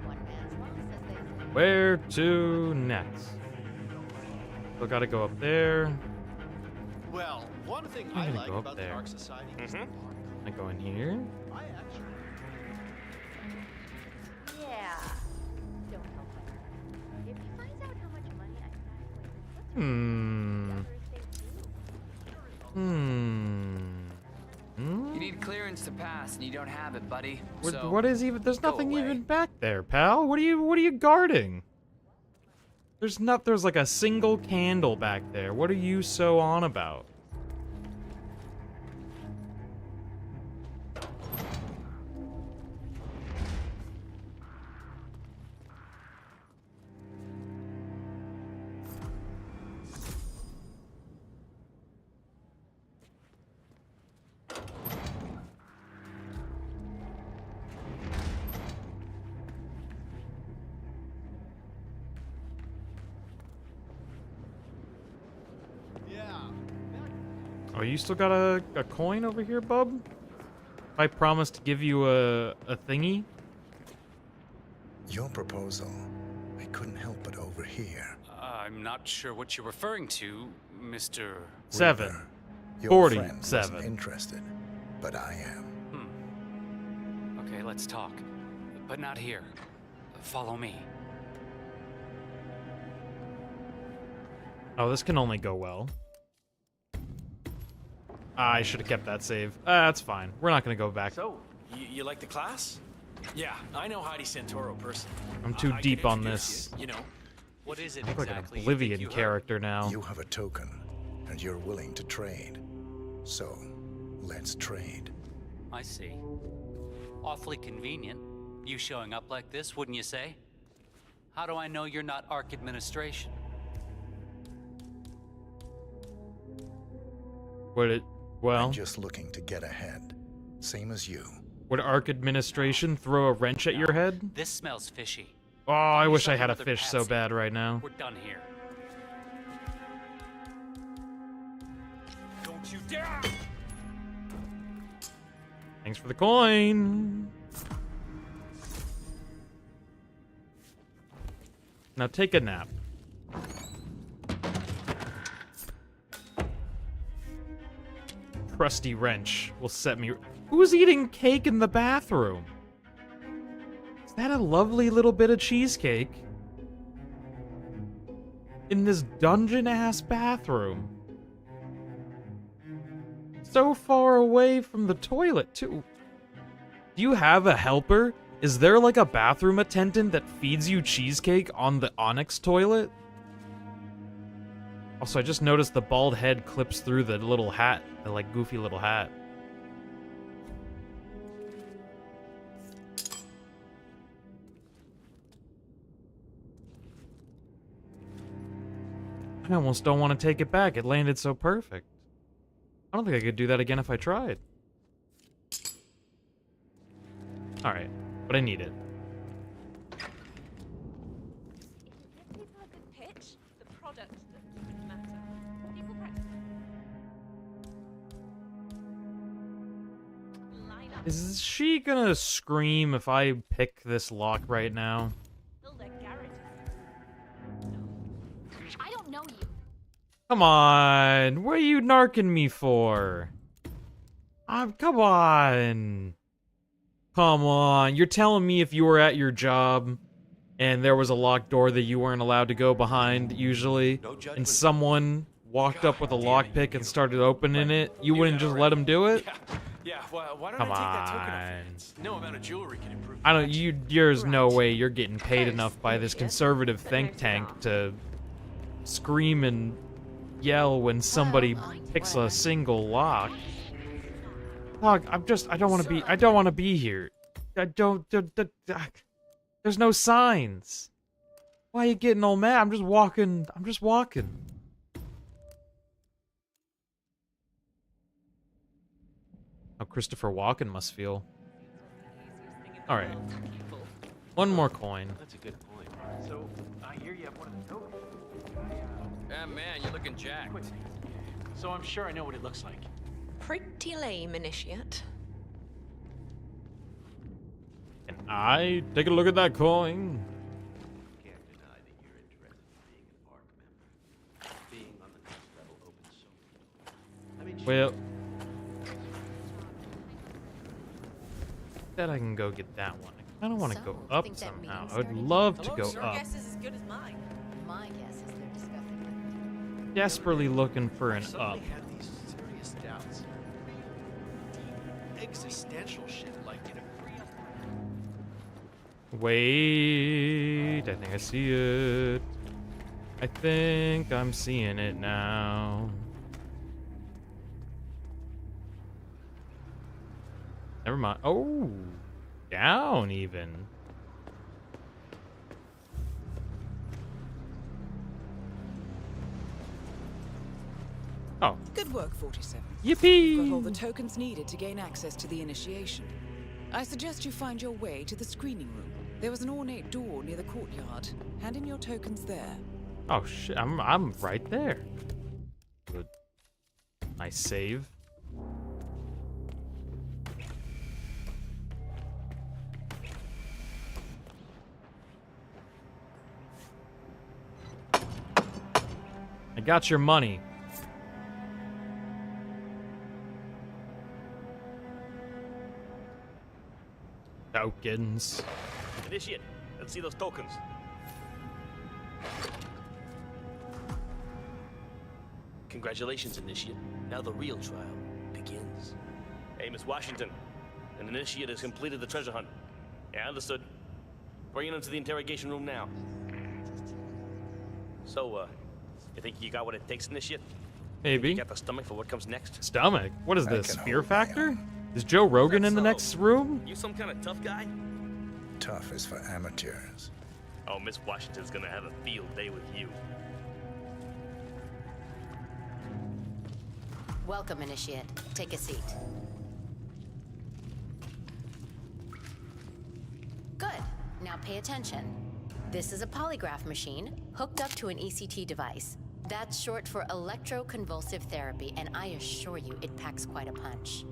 One man's loss, as they say. Where to next? Still gotta go up there. Well, one thing I'm I gonna like go up about there. the Dark Society is the I go in here. I actually Yeah. Don't help her. If he finds out how much money I stashed away, You need clearance to pass, and you don't have it, buddy. So What is even? There's go nothing away. even back there, pal. What are you guarding? There's like a single candle back there. What are you so on about? Oh, you still got a coin over here, bub? I promised to give you a thingy. Your proposal, I couldn't help but overhear. I'm not sure what you're referring to, Mr. 7. Your friend 47. wasn't interested, but I am. Okay, let's talk. But not here. Follow me. Oh, this can only go well. I should have kept that save. That's fine. We're not gonna go back. So, you like the class? Yeah, I know Heidi Santoro personally. I'm too I deep can on introduce this. You know, what is it I look like an exactly? Oblivion character now. You have a token, and you're willing to trade. So, let's trade. I see. Awfully convenient. You showing up like this, wouldn't you say? How do I know you're not ARC administration? Well, I'm just looking to get ahead, same as you. Would ARC administration throw a wrench at your head? This smells fishy. Oh, I You wish I shot had a another fish so patsy. bad right now. We're done here. Don't you dare! Thanks for the coin. Now take a nap. Crusty wrench will set me... Who's eating cake in the bathroom? Is that a lovely little bit of cheesecake? In this dungeon-ass bathroom. So far away from the toilet, too. Do you have a helper? Is there like a bathroom attendant that feeds you cheesecake on the Onyx toilet? Also, I just noticed the bald head clips through the little hat, the like goofy little hat. I almost don't want to take it back. It landed so perfect. I don't think I could do that again if I tried. Alright, but I need it. Give people a good pitch, the product doesn't matter. People practice. Line up. Is she gonna scream if I pick this lock right now? Build a garage. I don't know you. Come on, what are you narking me for? Come on. Come on, you're telling me if you were at your job and there was a locked door that you weren't allowed to go behind usually, and someone walked up with a lockpick and started opening it, you wouldn't just let him do it? Yeah, why don't Come I take that token on. off your hands? No amount of jewelry can improve. I don't. There's no way you're getting paid enough by this conservative think tank to scream and yell when somebody picks a single lock. Dog, I don't want to be here. There's no signs. Why are you getting all mad? I'm just walking. How Christopher Walken must feel. All right. One more coin. That's a good point. So, I hear you have one of the tokens. Man, you're looking jacked. So I'm sure I know what it looks like. Pretty lame, initiate. Can I take a look at that coin? Can't deny that you're interested in being an ARC member. Being on the next level opens so. I mean, Well, bet I can go get that one. I kind of want to go up somehow. I would love to go Your up. guess is as good as mine. My guess is they're discussing. Desperately looking for I an up. suddenly had these serious doubts. Deep, existential shit, like in a Wait, I think I see it. I think I'm seeing it now. Never mind. Oh, down even. Oh. Good work, 47. Yippee! Got all the tokens needed to gain access to the initiation. I suggest you find your way to the screening room. There was an ornate door near the courtyard. Hand in your tokens there. Oh shit! I'm right there. Good. Nice save. I got your money. Tokens. Initiate. Let's see those tokens. Congratulations, Initiate. Now the real trial begins. Hey, Miss Washington. An Initiate has completed the treasure hunt. Yeah, understood. Bring him to the interrogation room now. So, you think you got what it takes, Initiate? Maybe. You got the stomach for what comes next? Stomach? What is I this? can Fear hold my factor? Is Joe Rogan in the next room? You some kind of tough guy? Tough is for amateurs. Oh, Miss Washington's gonna have a field day with you. Welcome, Initiate. Take a seat. Good. Now pay attention. This is a polygraph machine hooked up to an ECT device. That's short for electroconvulsive therapy, and I assure you it packs quite a punch.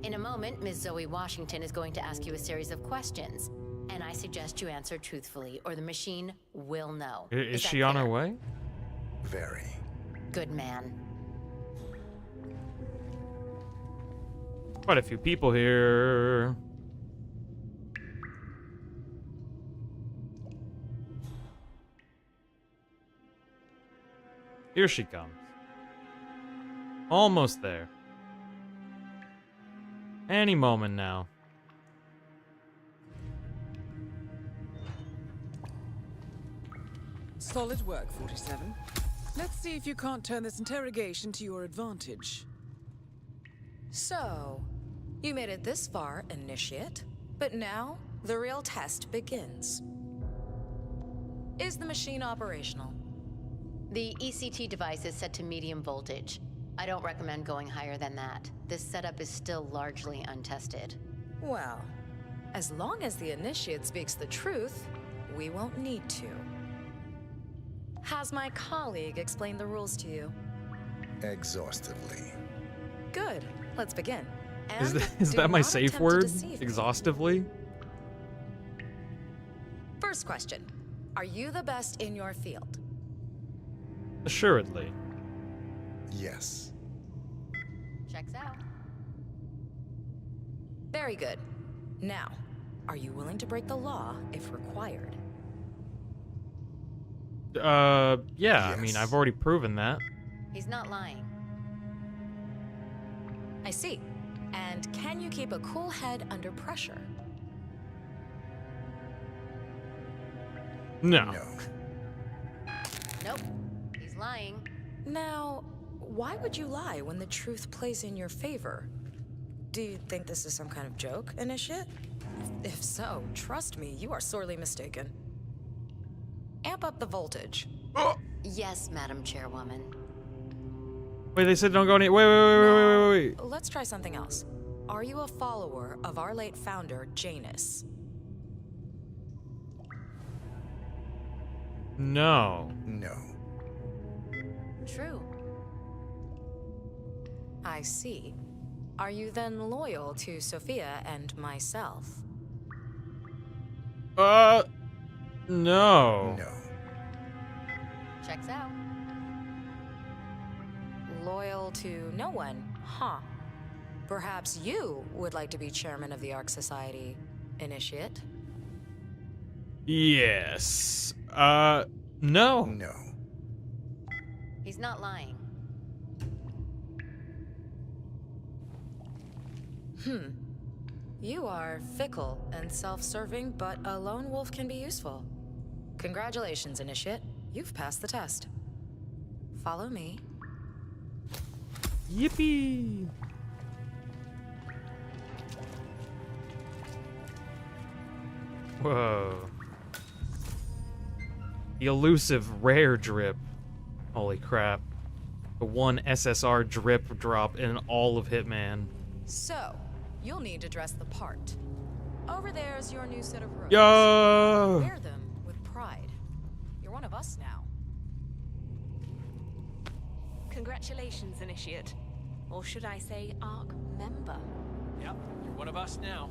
In a moment, Ms. Zoe Washington is going to ask you a series of questions, and I suggest you answer truthfully, or the machine will know. Is that she on her clear? way? Very. Good man. Quite a few people here. Here she comes. Almost there. Any moment now. Solid work, 47. Let's see if you can't turn this interrogation to your advantage. So, you made it this far, Initiate, but now the real test begins. Is the machine operational? The ECT device is set to medium voltage. I don't recommend going higher than that. This setup is still largely untested. Well, as long as the Initiate speaks the truth, we won't need to. Has my colleague explained the rules to you? Exhaustively. Good. Let's begin. Is And is do that my not safe attempt to word? deceive me. Exhaustively? First question. Are you the best in your field? Assuredly. Yes. Checks out. Very good. Now, are you willing to break the law if required? Yeah, I mean, I've already proven that. He's not lying. I see. And can you keep a cool head under pressure? No. Nope. He's lying. Now, why would you lie when the truth plays in your favor? Do you think this is some kind of joke, Initiate? If so, trust me, you are sorely mistaken. Amp up the voltage. Yes, Madam Chairwoman. Wait, they said don't go any. Wait. Let's try something else. are you a follower of our late founder, Janus? No. No. True. I see. Are you then loyal to Sophia and myself? No. No. Checks out. Loyal to no one, huh? Perhaps you would like to be chairman of the Ark Society, Initiate? Yes. No. No. He's not lying. You are fickle and self-serving, but a lone wolf can be useful. Congratulations, Initiate. You've passed the test. Follow me. Yippee! Whoa. The elusive rare drip. Holy crap. The one SSR drip drop in all of Hitman. So, you'll need to dress the part. Over there's your new set of robes. Yo! Wear them with pride. You're one of us now. Congratulations, Initiate. Or should I say, ARC member? Yep, you're one of us now.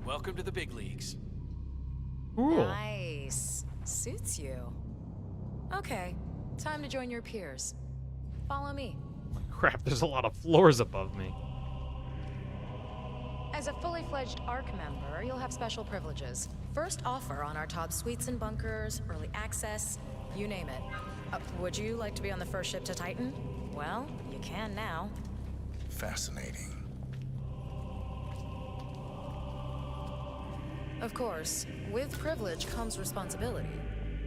Welcome to the big leagues. Cool. Nice. Suits you. Okay, time to join your peers. Follow me. Crap, there's a lot of floors above me. As a fully fledged ARC member, you'll have special privileges. First offer on our top suites and bunkers, early access, you name it. Would you like to be on the first ship to Titan? Well, you can now. Fascinating. Of course, with privilege comes responsibility.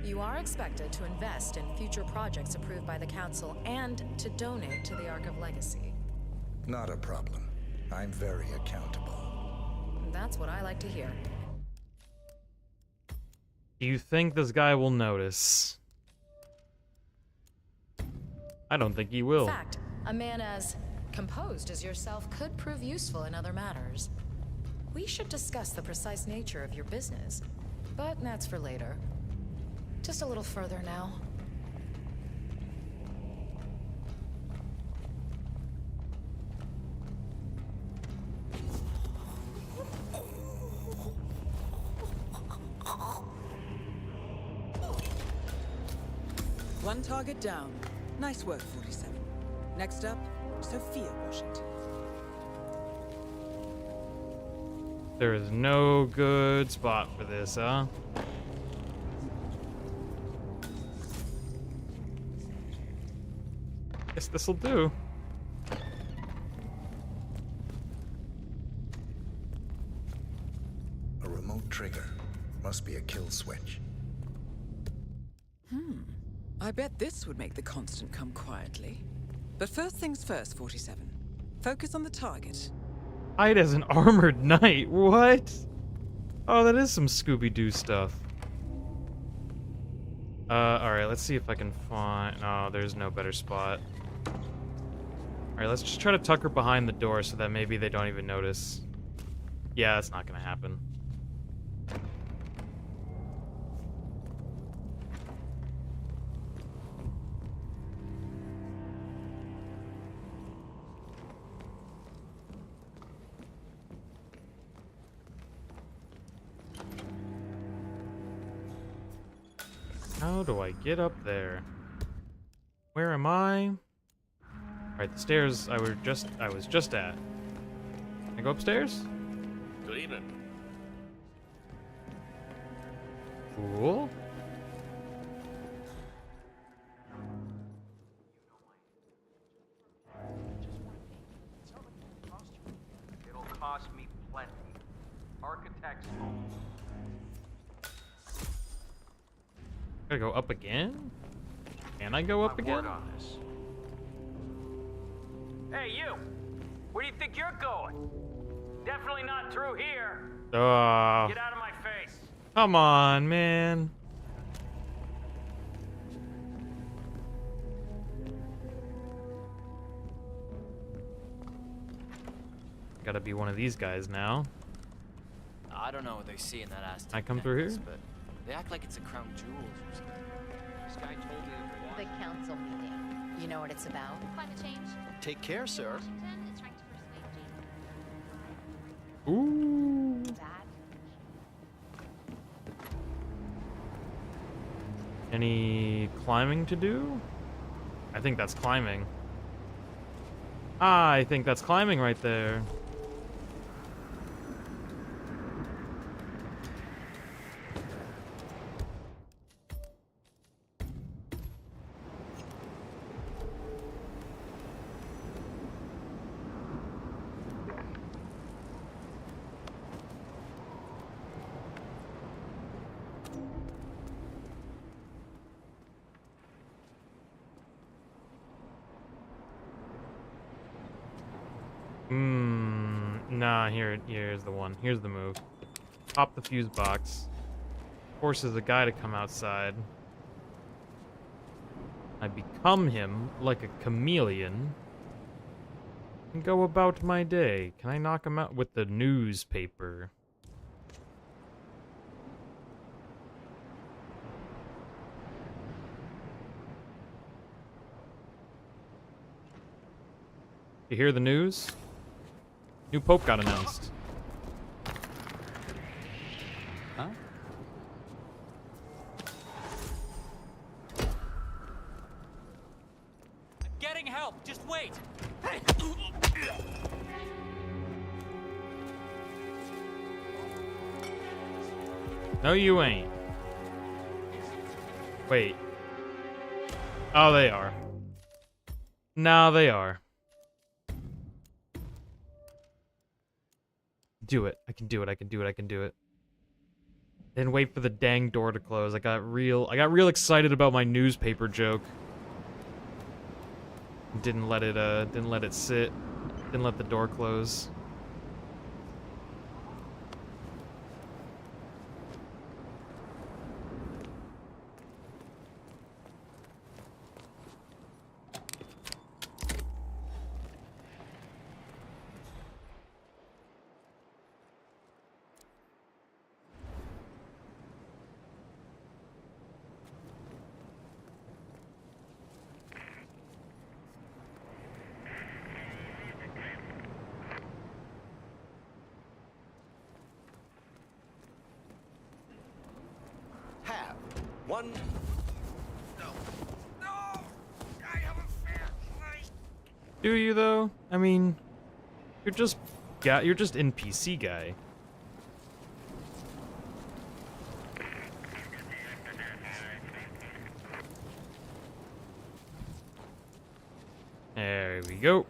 You are expected to invest in future projects approved by the Council and to donate to the Ark of Legacy. Not a problem. I'm very accountable. That's what I like to hear. Do you think this guy will notice? I don't think he will. In fact, a man as composed as yourself could prove useful in other matters. We should discuss the precise nature of your business, but that's for later. Just a little further now. One target down. Nice work, 47. Next up, Sophia Washington. There is no good spot for this, huh? Guess this'll do. A remote trigger. Must be a kill switch. I bet this would make the Constant come quietly. But first things first, 47. Focus on the target. Hide as an armored knight. What? Oh, that is some Scooby-Doo stuff. Alright, let's see if I can find... Oh, there's no better spot. Alright, let's just try to tuck her behind the door so that maybe they don't even notice. Yeah, that's not gonna happen. How do I get up there? Where am I? Alright, the stairs I was just at. Can I go upstairs? Good evening. Cool. It'll cost me plenty. Architect's home. Gotta go up again? Can I go up again? On this. Hey, you! Where do you think you're going? Definitely not through here. Get out of my face. Come on, man. Gotta be one of these guys now. I don't know what they see in that Aztec I come through necklace, here? but they act like it's a crown jewels or something. This guy told me that The council meeting. You know what it's about? Climate change. Take care, sir. Washington is trying to persuade Ooh. that. Any climbing to do? I think that's climbing. Ah, I think that's climbing right there. Nah, here's the one. Here's the move. Pop the fuse box. Forces a guy to come outside. I become him like a chameleon. And go about my day. Can I knock him out with the newspaper? You hear the news? New pope got announced. Huh? I'm getting help. Just wait. Hey. No, you ain't. Wait. Oh, they are. No, they are. Do it. I can do it. I can do it. I can do it. Then wait for the dang door to close. I got real excited about my newspaper joke. Didn't let it sit. Didn't let the door close. One. Do you though? I mean, you're just NPC guy. There we go.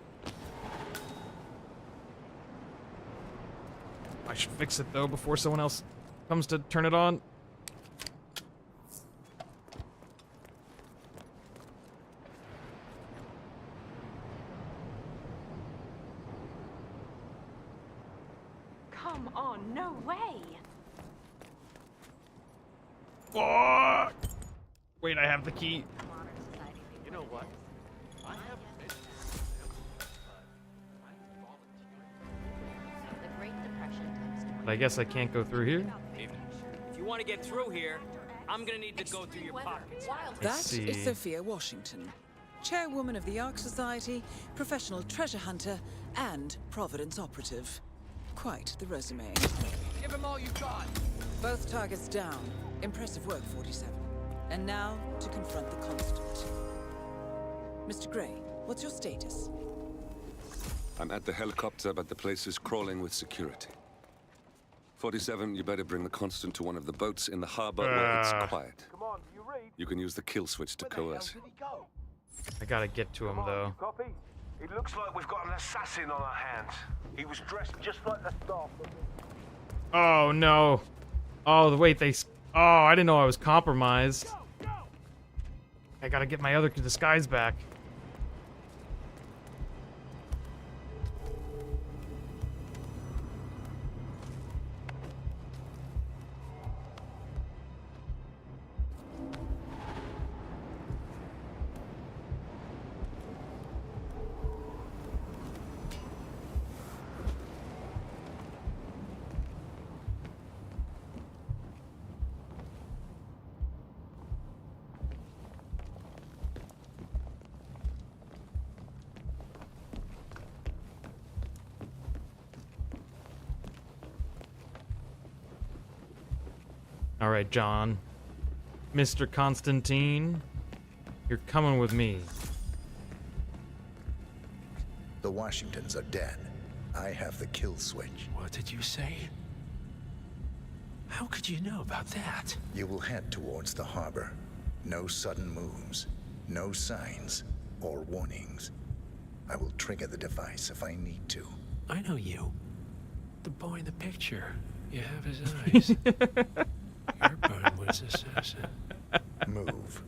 I should fix it though before someone else comes to turn it on. Come on, no way. Fuck! Wait, I have the key. You know what? I have But I guess I can't go through here. If you want to get through here, I'm gonna need to go through your pockets. That is Sophia Washington, chairwoman of the Ark Society, professional treasure hunter, and Providence operative. Quite the resume. Give him all you got. Both targets down. Impressive work, 47. And now to confront the constant. Mr. Gray, what's your status? I'm at the helicopter, but the place is crawling with security. 47, you better bring the Constant to one of the boats in the harbor where it's quiet. Come on, you read? You can use the kill switch to coerce. Where did he go? I gotta get to him though. Copy? It looks like we've got an assassin on our hands. He was dressed just like the staff. Oh no. Oh wait, oh, I didn't know I was compromised. I gotta get my other disguise back. All right, John. Mr. Constantine, you're coming with me. The Washingtons are dead. I have the kill switch. What did you say? How could you know about that? You will head towards the harbor. No sudden moves, no signs or warnings. I will trigger the device if I need to. I know you. The boy in the picture. You have his eyes. You're Burnwood's assassin. Move.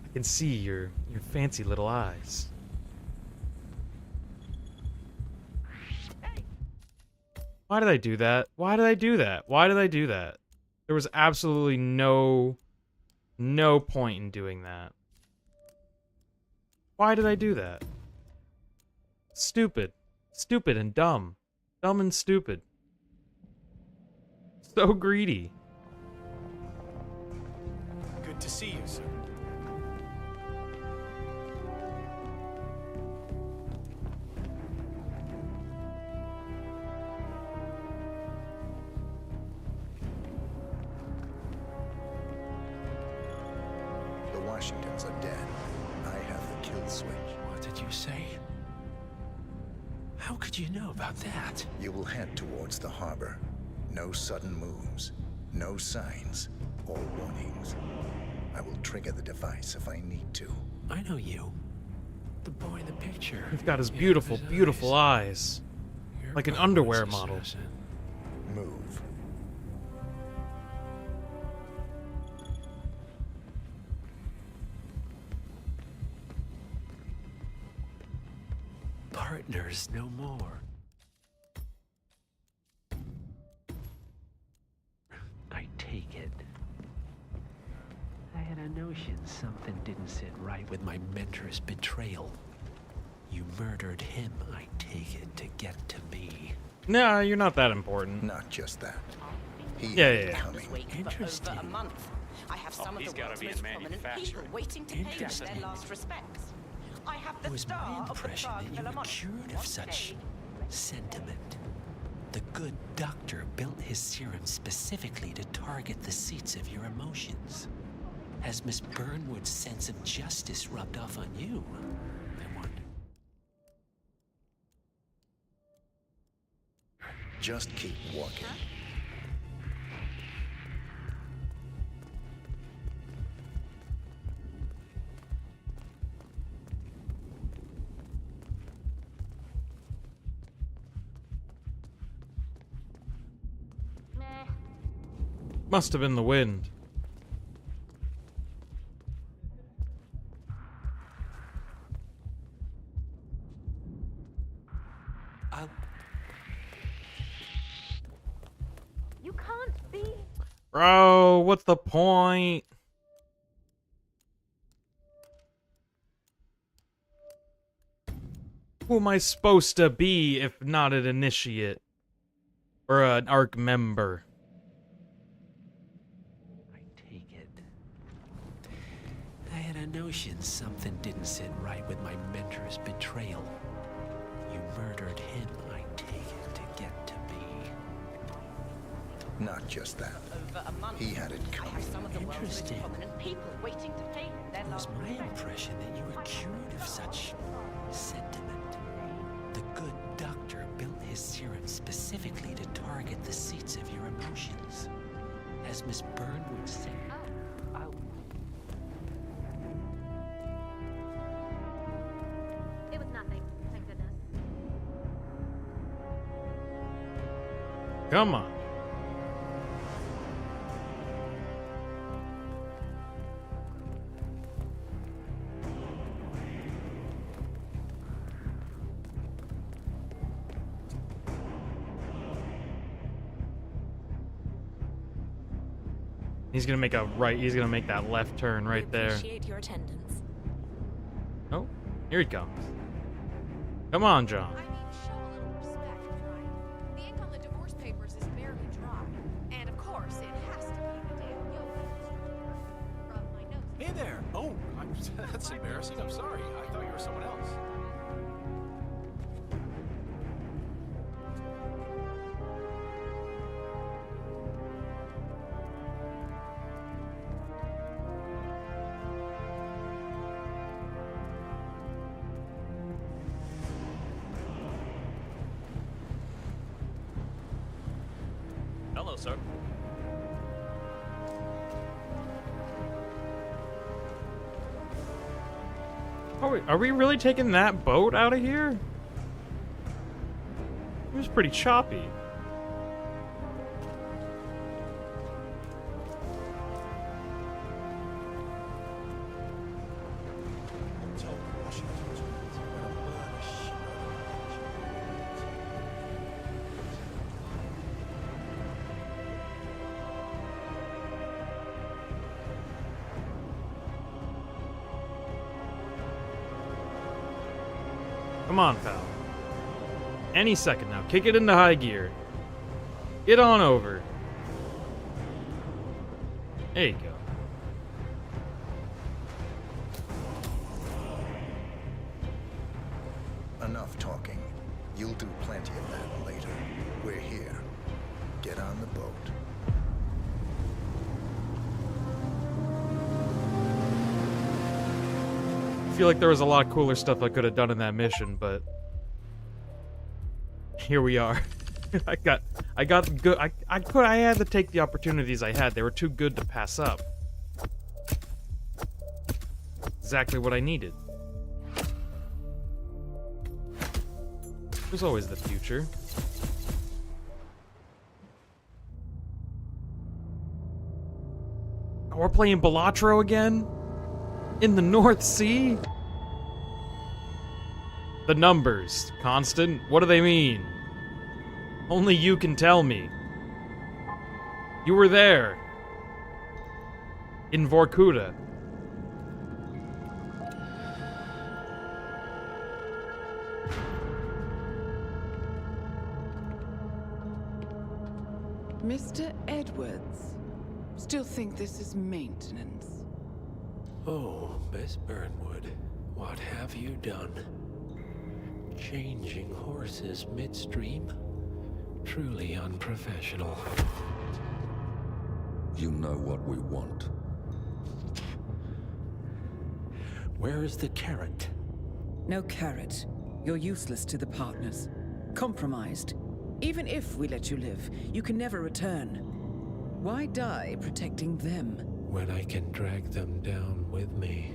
I can see your fancy little eyes. Why did I do that? Why did I do that? Why did I do that? There was absolutely no point in doing that. Why did I do that? Stupid. Stupid and dumb. Dumb and stupid. So greedy. Good to see you, sir. The Washingtons are dead. I have the kill switch. What did you say? How could you know about that? You will head towards the harbor. No sudden moves, no signs or warnings. I will trigger the device if I need to. I know you. The boy in the picture. He's got his beautiful, beautiful eyes. Like an underwear model. Move. Partners no more. I take it. I had a notion something didn't sit right with my mentor's betrayal. You murdered him, I take it, to get to me. Nah, you're not that important. Not just that. Yeah. Interesting. For a month. I have some of the world's most prominent people waiting to pay me their last respects. I have the It was my star of the impression Prague that you were Philharmonic. cured of such sentiment. The good doctor built his serum specifically to target the seats of your emotions. Has Miss Burnwood's sense of justice rubbed off on you? I wonder. Just keep walking. Must have been the wind. You can't be. Bro, what's the point? Who am I supposed to be if not an initiate? Or an ARC member? I had a notion something didn't sit right with my mentor's betrayal. You murdered him, I take it, to get to me. Not just that. Over a month. He had it I coming. have some of the world's most Interesting. prominent people waiting to pay me their It was last my respects. impression that you were cured of such sentiment. The good doctor built his serum specifically to target the seats of your emotions. As Miss Burnwood said, It was nothing, thank goodness. Come on. He's gonna make a right. He's gonna make that left turn right there. Appreciate your attendance. Oh, here he comes. Come on, John. I mean, show a little respect, right? The ink on the divorce papers is barely dry. And of course, it has to be the damn yoga instructor. Rub my nose. Hey there. Oh, that's embarrassing. I'm sorry. I thought you were someone else. sir. Are we really taking that boat out of here? It was pretty choppy. Come on, pal. Any second now. Kick it into high gear. Get on over. There you go. Enough talking. You'll do plenty of that later. We're here. Get on the boat. I feel like there was a lot cooler stuff I could have done in that mission, but here we are. I got good. I had to take the opportunities I had. They were too good to pass up. Exactly what I needed. There's always the future. Oh, we're playing Balatro again? In the North Sea? The numbers, Constant, what do they mean? Only you can tell me. You were there. In Vorkuta. Mr. Edwards, still think this is maintenance? Oh, Miss Burnwood, what have you done? Changing horses midstream? Truly unprofessional. You know what we want. Where is the carrot? No carrot. You're useless to the partners. Compromised. Even if we let you live, you can never return. Why die protecting them? When I can drag them down with me.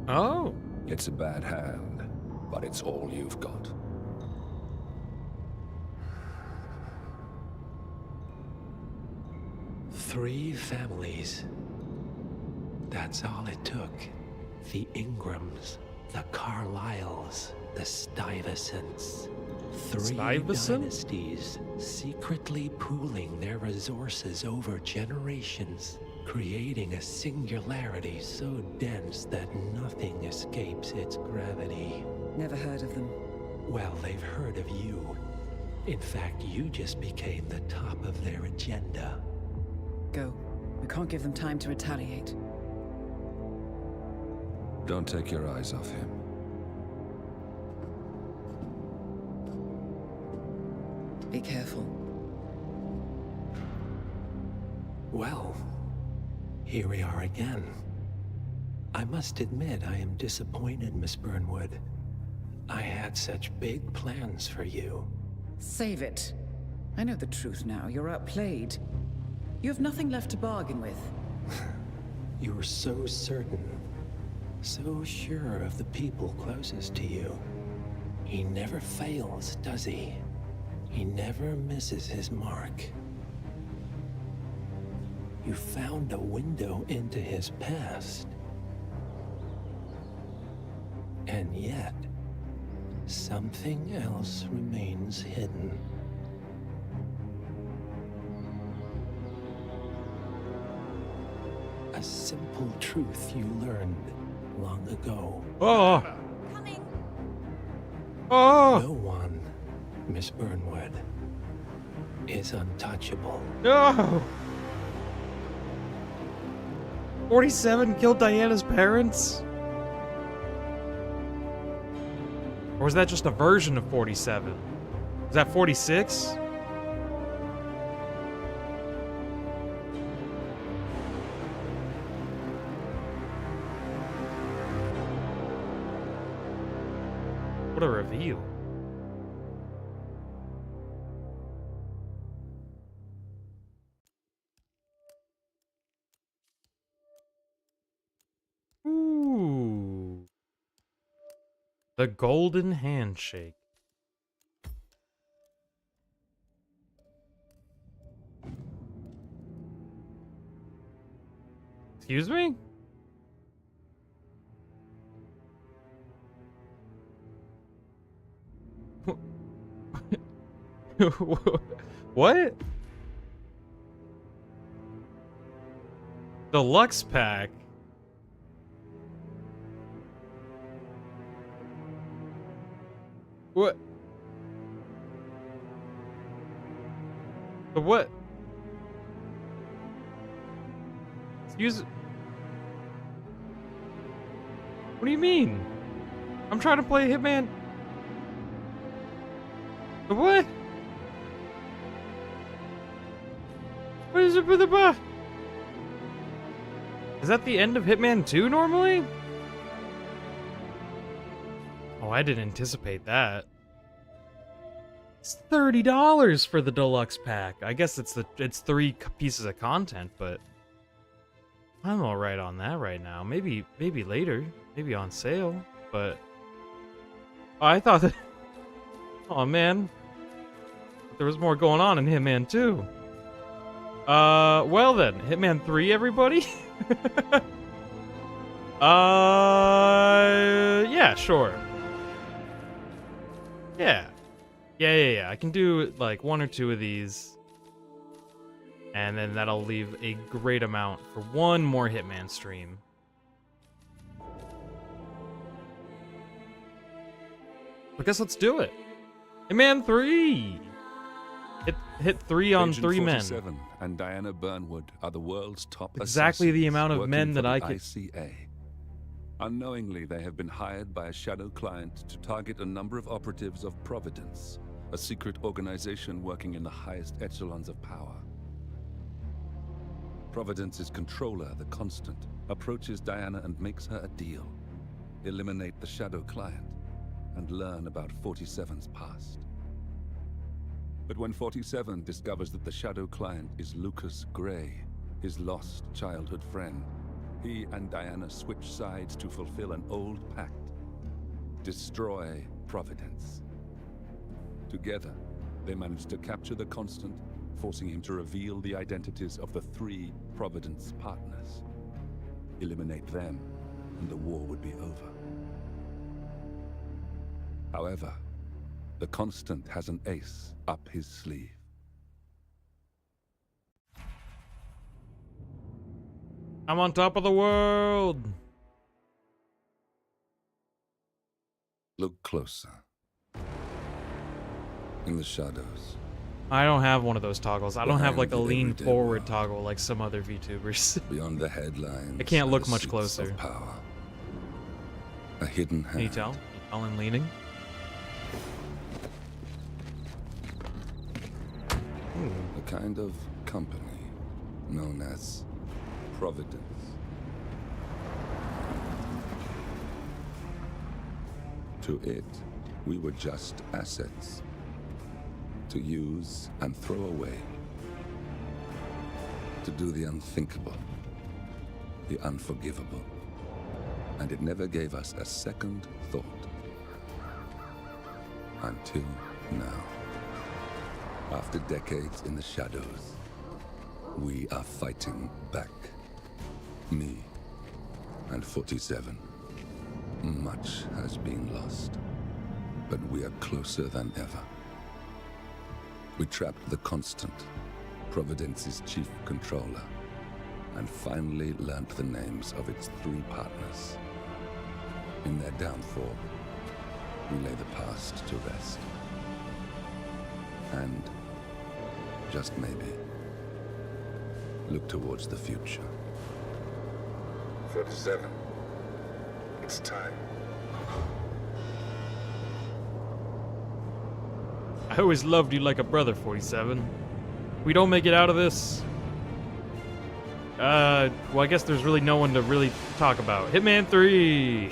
Oh. It's a bad hand, but it's all you've got. Three families. That's all it took. The Ingrams, the Carlyles, the Stuyvesants. Three dynasties, secretly pooling their resources over generations, creating a singularity so dense that nothing escapes its gravity. Never heard of them. Well, they've heard of you. In fact, you just became the top of their agenda. Go. We can't give them time to retaliate. Don't take your eyes off him. Be careful. Well, here we are again. I must admit I am disappointed, Miss Burnwood. I had such big plans for you. Save it. I know the truth now. You're outplayed. You have nothing left to bargain with. You were so certain. So sure of the people closest to you. He never fails, does he? He never misses his mark. You found a window into his past. And yet, something else remains hidden. A simple truth you learned long ago. Oh! Oh! No one, Miss Burnwood, is untouchable. No! 47 killed Diana's parents? Or was that just a version of 47? Was that 46? What a reveal. The Golden Handshake. Excuse me? What? Deluxe pack? What? The what? Excuse... What do you mean? I'm trying to play Hitman... The what? What is it for the buff? Is that the end of Hitman 2 normally? Oh, I didn't anticipate that. It's $30 for the deluxe pack. I guess it's 3 pieces of content, but I'm all right on that right now. Maybe later, maybe on sale, but oh, I thought that. Oh man, there was more going on in Hitman 2. Well then, Hitman 3, everybody. Yeah, sure. Yeah. I can do like 1 or 2 of these. And then that'll leave a great amount for 1 more Hitman stream. I guess let's do it. Hitman 3! Hit 3 on 3 men. 47 and Diana Burnwood are the world's top exactly the amount of men that I could. can. Unknowingly, they have been hired by a shadow client to target a number of operatives of Providence, a secret organization working in the highest echelons of power. Providence's controller, the Constant, approaches Diana and makes her a deal. Eliminate the shadow client and learn about 47's past. But when 47 discovers that the shadow client is Lucas Gray, his lost childhood friend, he and Diana switch sides to fulfill an old pact. Destroy Providence. Together, they manage to capture the Constant, forcing him to reveal the identities of the 3 Providence partners. Eliminate them, and the war would be over. However, the Constant has an ace up his sleeve. I'm on top of the world! Look closer. In the shadows. I don't have one of those toggles. I don't have like a lean forward toggle like some other VTubers. Beyond the headlines. I can't look much closer. Power. A hidden hand. Can you tell? Can you tell I'm leaning? A kind of company known as Providence. To it, we were just assets. To use and throw away. To do the unthinkable. The unforgivable. And it never gave us a second thought. Until now. After decades in the shadows, we are fighting back. Me and 47. Much has been lost, but we are closer than ever. We trapped the Constant, Providence's chief controller, and finally learnt the names of its 3 partners. In their downfall, we lay the past to rest. And, just maybe, look towards the future. 47. It's time. I always loved you like a brother, 47. We don't make it out of this. Well, I guess there's really no one to really talk about. Hitman 3!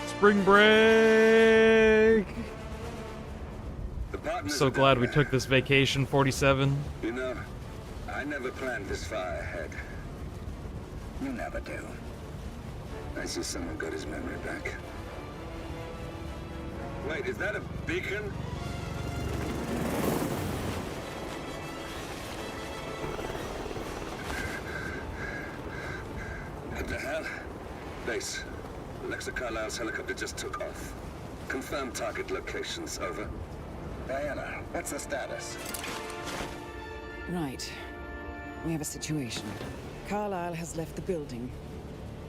Spring break! The partners So are glad down we there. took this vacation, 47. You know, I never planned this far ahead. You never do. I see someone got his memory back. Wait, is that a beacon? What the hell? Base. Alexa Carlisle's helicopter just took off. Confirm target locations, over. Diana, what's the status? Right. We have a situation. Carlisle has left the building.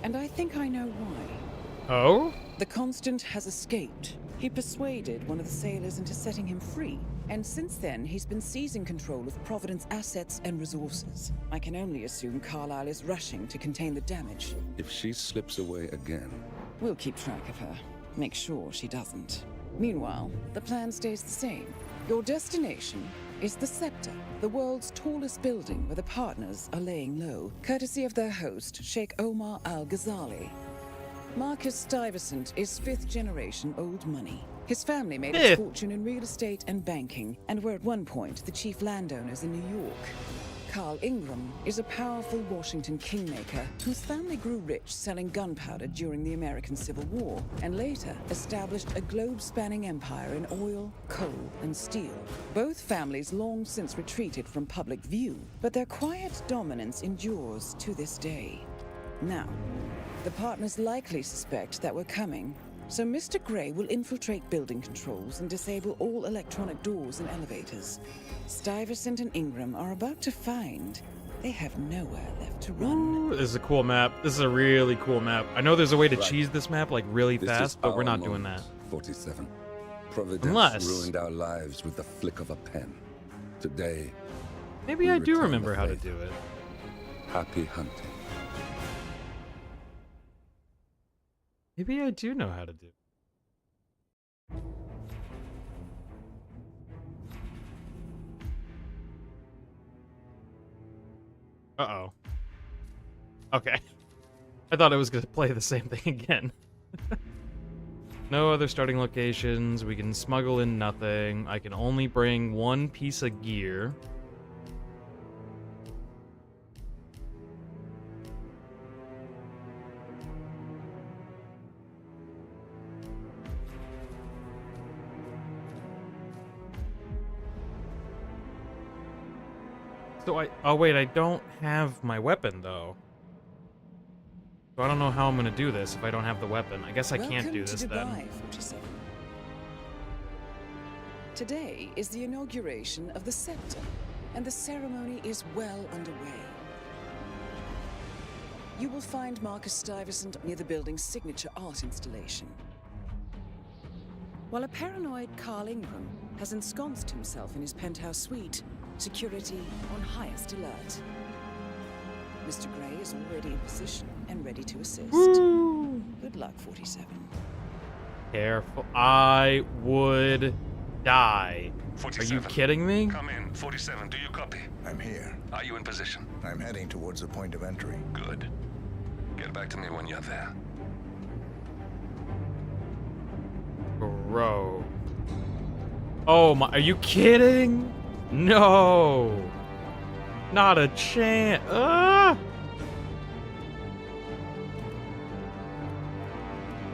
And I think I know why. Oh? The Constant has escaped. He persuaded one of the sailors into setting him free. And since then, he's been seizing control of Providence assets and resources. I can only assume Carlisle is rushing to contain the damage. If she slips away again... We'll keep track of her. Make sure she doesn't. Meanwhile, the plan stays the same. Your destination is the Scepter, the world's tallest building where the partners are laying low, courtesy of their host, Sheikh Omar Al-Ghazali. Marcus Stuyvesant is fifth-generation old money. His family made its fortune in real estate and banking, and were at one point the chief landowners in New York. Carl Ingram is a powerful Washington kingmaker whose family grew rich selling gunpowder during the American Civil War, and later established a globe-spanning empire in oil, coal, and steel. Both families long since retreated from public view, but their quiet dominance endures to this day. Now, the partners likely suspect that we're coming, so Mr. Gray will infiltrate building controls and disable all electronic doors and elevators. Stuyvesant and Ingram are about to find they have nowhere left to run. Ooh, this is a cool map. This is a really cool map. I know there's a way to cheese this map like really fast, but we're not doing that. 47. Providence Unless... ruined our lives with the flick of a pen. Today... Maybe I do remember how to do it. Happy hunting. Maybe I do know how to do it. Uh-oh. Okay. I thought I was going to play the same thing again. No other starting locations. We can smuggle in nothing. I can only bring one piece of gear. So oh wait, I don't have my weapon though. So I don't know how I'm gonna do this if I don't have the weapon. I guess I can't do this then. Welcome to Dubai, 47. Today is the inauguration of the Scepter, and the ceremony is well underway. You will find Marcus Stuyvesant near the building's signature art installation. While a paranoid Carl Ingram has ensconced himself in his penthouse suite, security on highest alert. Mr. Gray is already in position and ready to assist. Woo! Good luck, 47. Careful. I would die. 47. Are you kidding me? Come in. 47, do you copy? I'm here. Are you in position? I'm heading towards the point of entry. Good. Get back to me when you're there. Bro. Oh my, are you kidding? No. Not a chance.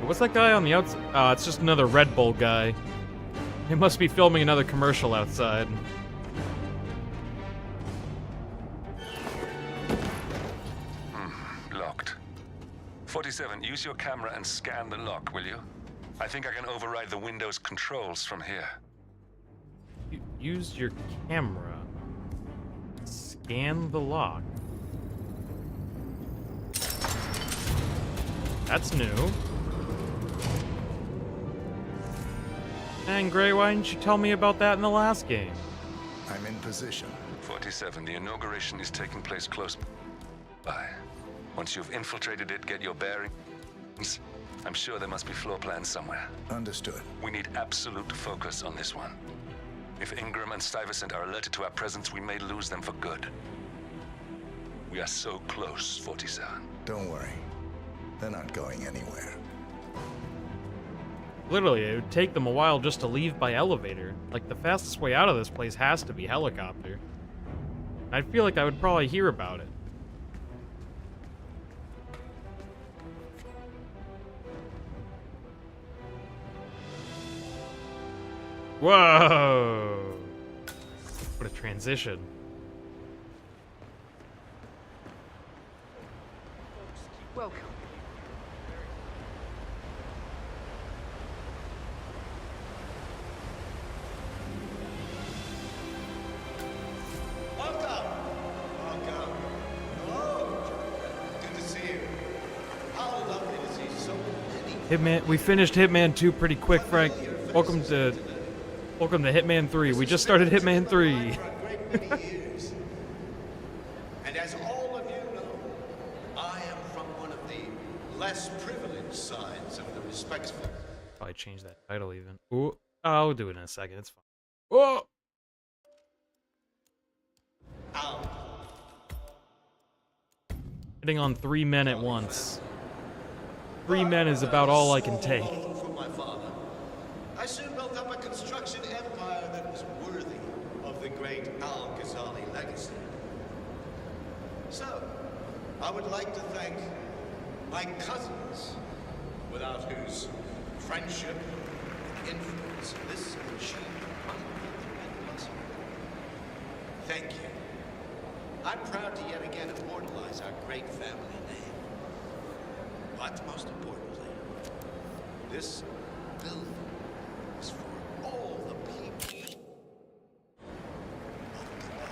What's that guy on the outside? It's just another Red Bull guy. He must be filming another commercial outside. Locked. 47, use your camera and scan the lock, will you? I think I can override the Windows controls from here. Use your camera. Scan the lock. That's new. Dang, Gray, why didn't you tell me about that in the last game? I'm in position. 47, the inauguration is taking place close by. Once you've infiltrated it, get your bearings. I'm sure there must be floor plans somewhere. Understood. We need absolute focus on this one. If Ingram and Stuyvesant are alerted to our presence, we may lose them for good. We are so close, 47. Don't worry. They're not going anywhere. Literally, it would take them a while just to leave by elevator. Like, the fastest way out of this place has to be helicopter. I feel like I would probably hear about it. Whoa! What a transition. Welcome. Welcome. Hello. Good to see you. How lovely to see so many. Hitman, we finished Hitman 2 pretty quick, Frank. Welcome to Hitman 3. We just started Hitman 3. And as all of you know, I am from one of the less privileged sides of the respectful. Probably change that title even. Ooh, I'll do it in a second. It's fine. Whoa! Hitting on 3 men at once. 3 men is about all I can take. From my father, I soon built up a construction empire that was worthy of the great Al-Ghazali legacy. So, I would like to thank my cousins, without whose friendship and influence this machine might have been possible. Thank you. I'm proud to yet again immortalize our great family name. But most importantly, this building is for all the people of Dubai,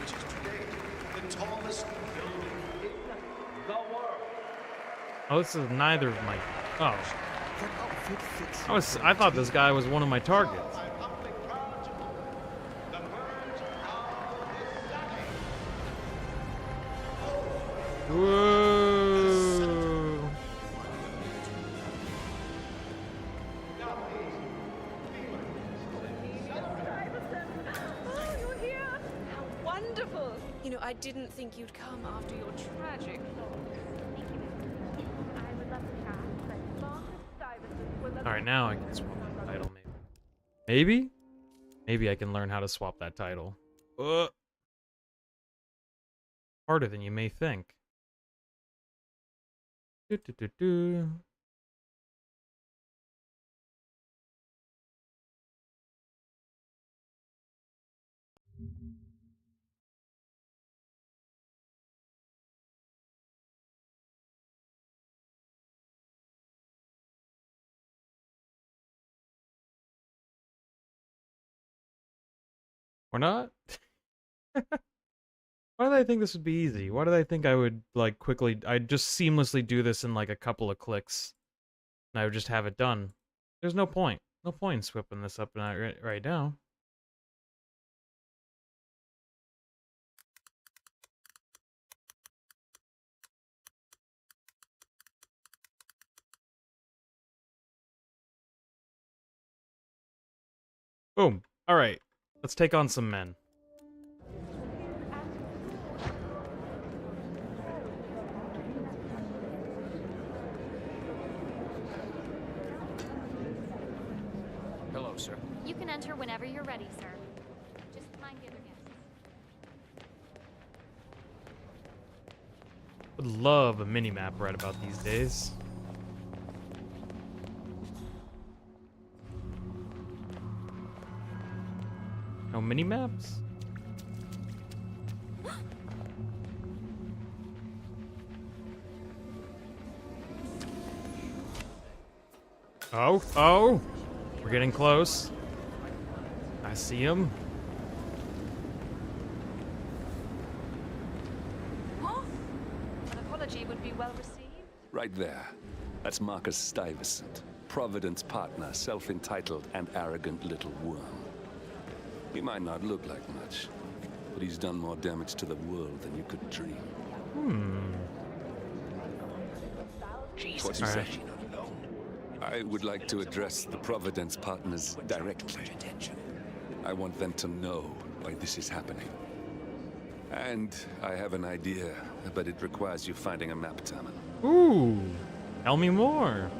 which is today the tallest building in the world. Oh, this is neither of my. Oh. I thought this guy was one of my targets. Whoa. Oh, you're here! How wonderful! You know, I didn't think you'd come after your tragic Alright, now I can swap the title, maybe. Maybe I can learn how to swap that title. Harder than you may think. Do. Or not? Why did I think this would be easy? Why did I think I would, like, quickly... I'd just seamlessly do this in, like, a couple of clicks. And I would just have it done. There's no point. No point in swapping this up right now. Boom. Alright. Let's take on some men. Hello, sir. You can enter whenever you're ready, sir. Just mind the other guests. Would love a mini-map right about these days. No mini-maps? Oh! We're getting close. I see him. Huh? An apology would be well received. Right there. That's Marcus Stuyvesant, Providence partner, self-entitled and arrogant little worm. He might not look like much, but he's done more damage to the world than you could dream. What you say? I would like to address the Providence partners directly. I want them to know why this is happening. And I have an idea, but it requires you finding a map terminal. Ooh, tell me more.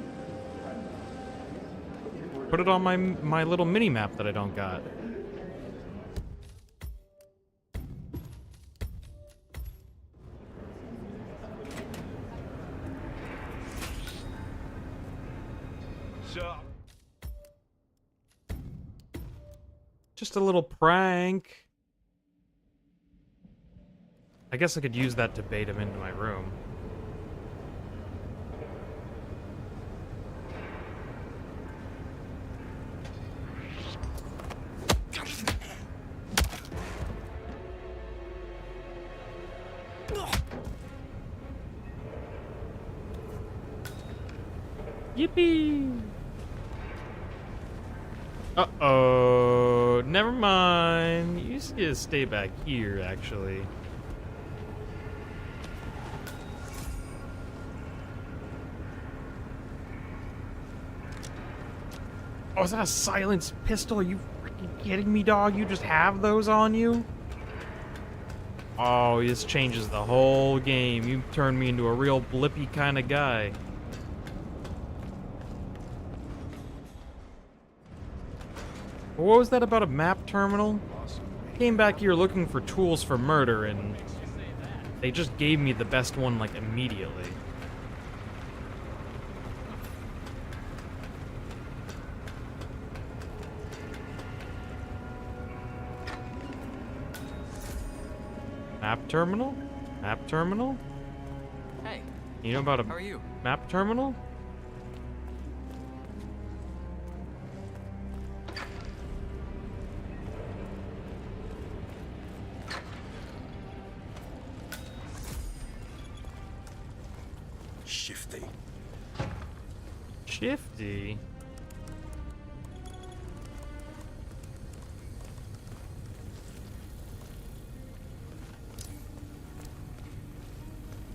Put it on my little mini map that I don't got. So, Just a little prank. I guess I could use that to bait him into my room. Yippee! Uh-oh. Never mind. You just get to stay back here, actually. Oh, is that a silenced pistol? Are you freaking kidding me, dog? You just have those on you? Oh, this changes the whole game. You turned me into a real blippy kind of guy. What was that about a map terminal? I came back here looking for tools for murder, and they just gave me the best one, like, immediately. Map terminal? Map terminal? Hey. You know about a How are you? map terminal? Shifty. Shifty?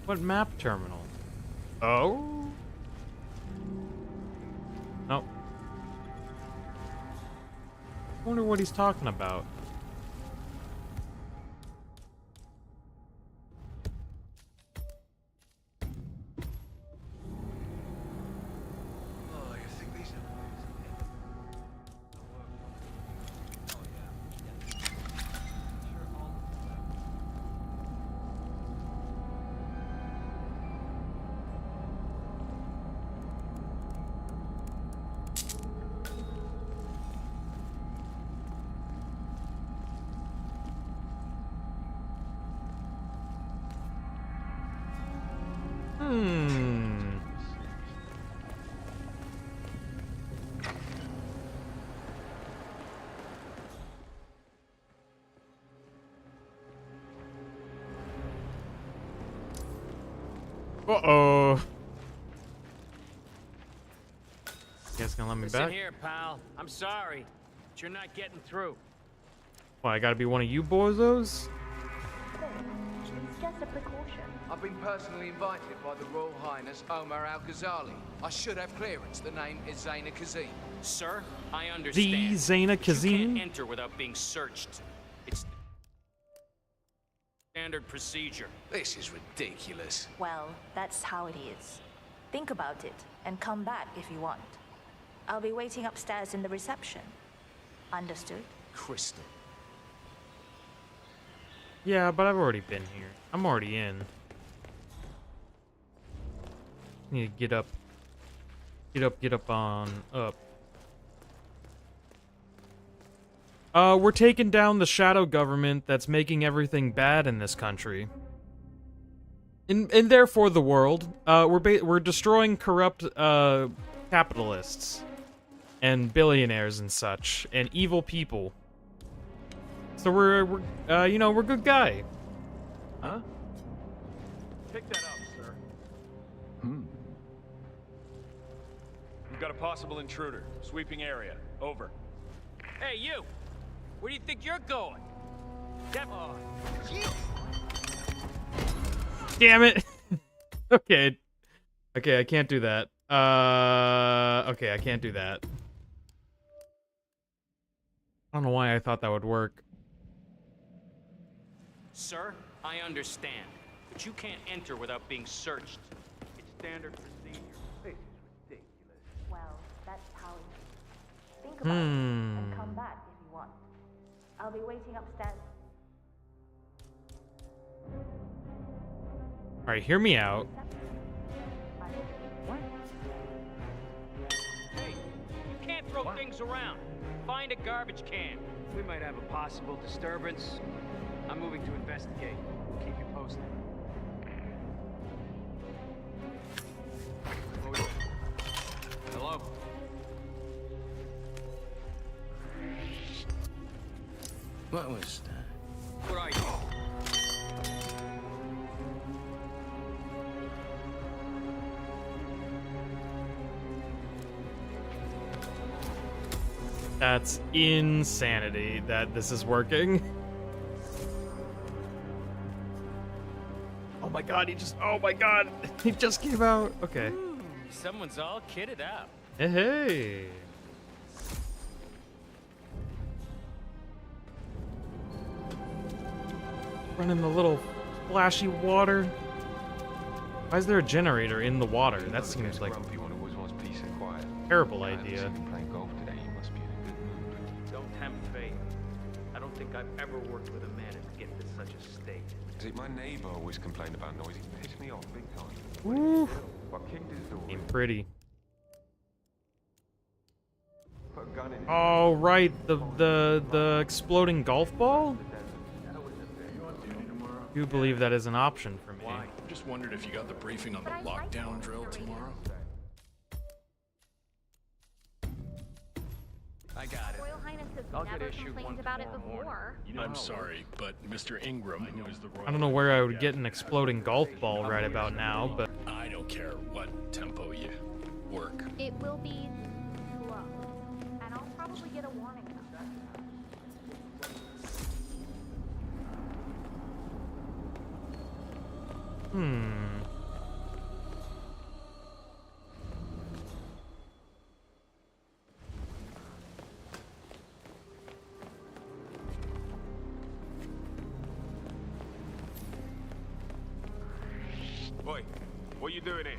What map terminal? Oh? Nope. I wonder what he's talking about. oh, you think these are... Uh-oh. You guys gonna let me Listen back? here, pal. I'm sorry, but you're not getting through. Why, I gotta be one of you bozos? It's just a precaution. I've been personally invited by the Royal Highness Omar Al-Ghazali. I should have clearance. The name is Zaina Kazim. Sir, I understand. The Zaina but you Kazim? can't enter without being searched. It's standard procedure. This is ridiculous. Well, that's how it is. Think about it and come back if you want. I'll be waiting upstairs in the reception. Understood? Crystal. Yeah, but I've already been here. I'm already in. Need to get up. Get up on up. We're taking down the shadow government that's making everything bad in this country. And therefore the world. We're destroying corrupt capitalists and billionaires and such and evil people. So we're good guy. Huh? Pick that up, sir. We've got a possible intruder. Sweeping area. Over. Hey, you! Where do you think you're going? Damn it. Okay, I can't do that. Okay, I can't do that. I don't know why I thought that would work. Sir, I understand, but you can't enter without being searched. It's standard procedure. Well, that's how it is. Think about it and come back if you want. I'll be waiting upstairs. All right, hear me out. Hey, you can't throw things around. Find a garbage can. We might have a possible disturbance. I'm moving to investigate. We'll keep you posted. Hello? What was that? What are you? That's insanity that this is working. Oh my god, oh my god, he just came out. Okay. Ooh, someone's all kitted out. Hey, hey. Running the little splashy water. Why is there a generator in the water? That seems like a terrible idea. Don't tempt fate. I don't think I've ever worked with a man who get to such a state. See, my neighbor always complained about noise. It pissed me off big time. Woo. What kicked his door? Ain't pretty. Put a gun in. Oh right, the exploding golf ball? I do believe that is an option for me. Why? Just wondered if you got the briefing on the lockdown drill tomorrow. I got it. Royal Highness has I'll get never issued one complained about it tomorrow before. morning. You know I'm how it sorry, but Mr. Ingram, who is the royal... I don't know where I would get an exploding golf ball right about now, but I don't care what tempo you work. It will be slow, and I'll probably get a warning about that. Boy, what you doing here?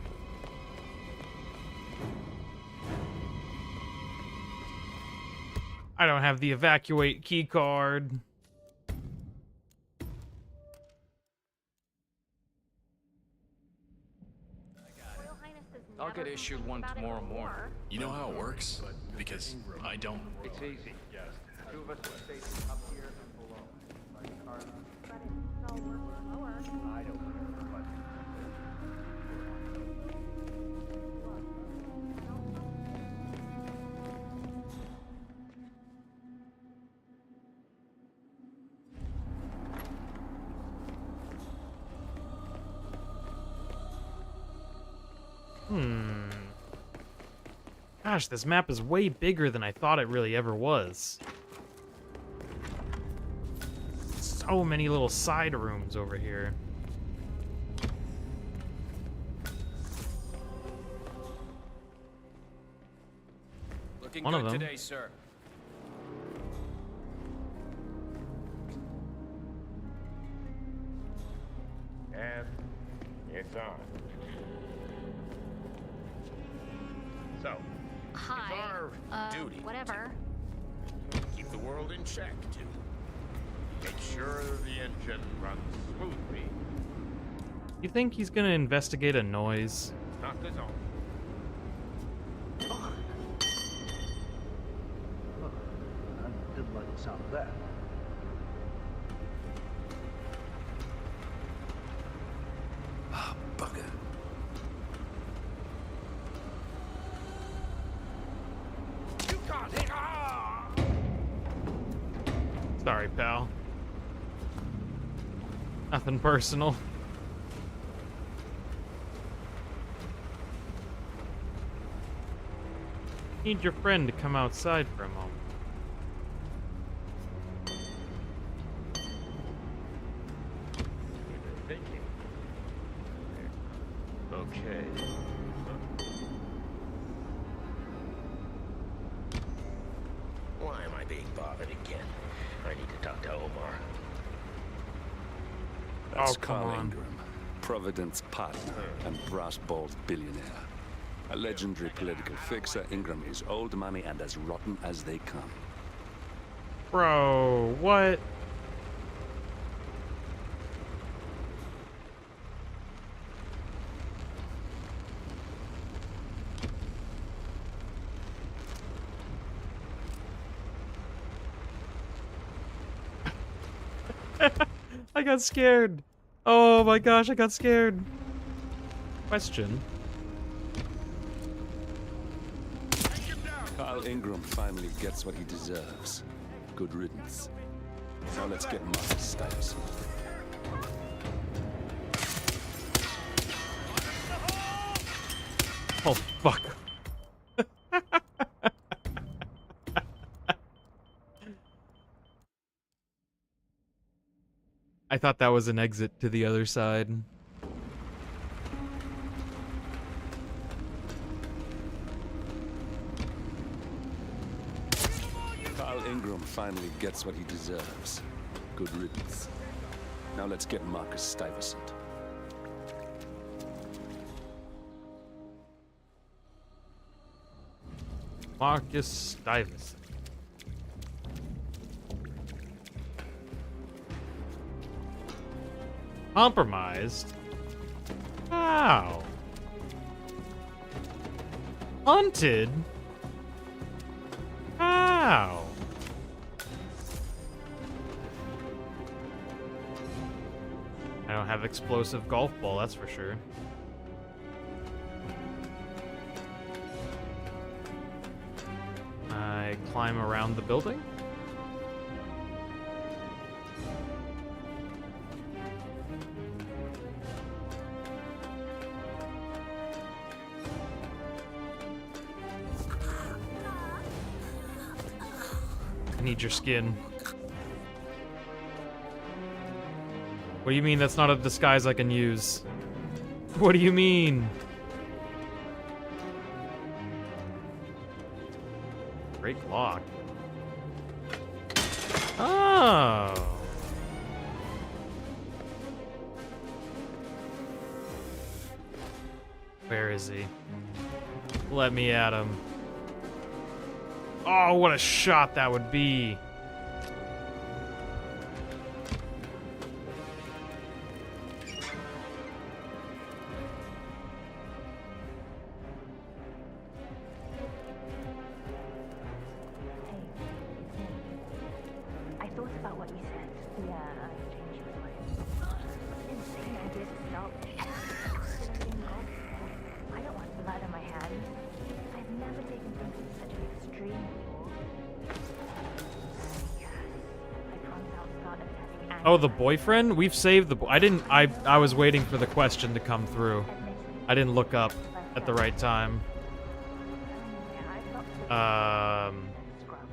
I don't have the evacuate key card. I'll get issued one tomorrow morning. You know how it works? Because I don't. It's easy. Two of us will stay up here and below. But it's so lower. I don't care. Gosh, this map is way bigger than I thought it really ever was. So many little side rooms over here. Looking One of good them. today, sir. And it's on. So, Hi. it's our duty Whatever. to keep the world in check, to make sure the engine runs smoothly. You think he's gonna investigate a noise? Not the zone. I didn't like the sound of that. Ah, bugger. You can't hit. Ah! Sorry, pal. Nothing personal. Need your friend to come outside for a moment. Okay. Why am I being bothered again? I need to talk to Omar. That's Oh, come Carl on. Ingram, Providence partner and brass-balled billionaire. A legendary political fixer, Ingram is old money and as rotten as they come. Bro, what? I got scared. Oh my gosh, I got scared. Question. Carl Ingram finally gets what he deserves. Good riddance. Now let's get Marcus Stuyvesant. Oh, fuck. I thought that was an exit to the other side. Carl Ingram finally gets what he deserves. Good riddance. Now let's get Marcus Stuyvesant. Marcus Stuyvesant. Compromised? How? Hunted? How? I don't have explosive golf ball, that's for sure. I climb around the building. I need your skin. What do you mean that's not a disguise I can use? What do you mean? Break lock. Oh. Where is he? Let me at him. Oh, what a shot that would be. I thought about what you said. Yeah, I changed my mind. Insane idea to stop. I don't want blood on my hands. I've never taken something to such an extreme before. Yes, I promise I'll start attacking. Oh, the boyfriend? We've saved the I was waiting for the question to come through. I didn't look up at the right time.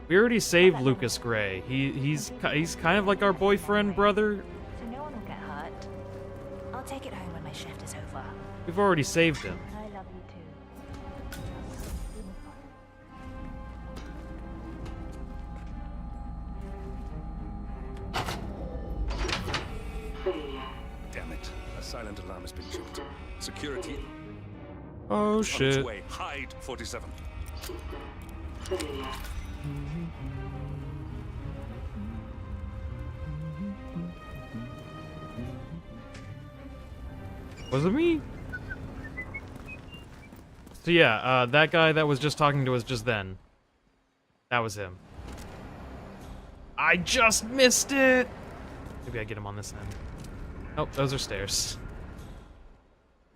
We already saved Lucas Gray. He's kind of like our boyfriend brother. So no one will get hurt. I'll take it home when my shift is over. We've already saved him. I love you too. Damn it. A silent alarm has been tripped. Security. Oh On shit. its way. Hide 47. Was it me? So yeah, that guy that was just talking to us just then. That was him. I just missed it! Maybe I get him on this end. Oh, those are stairs.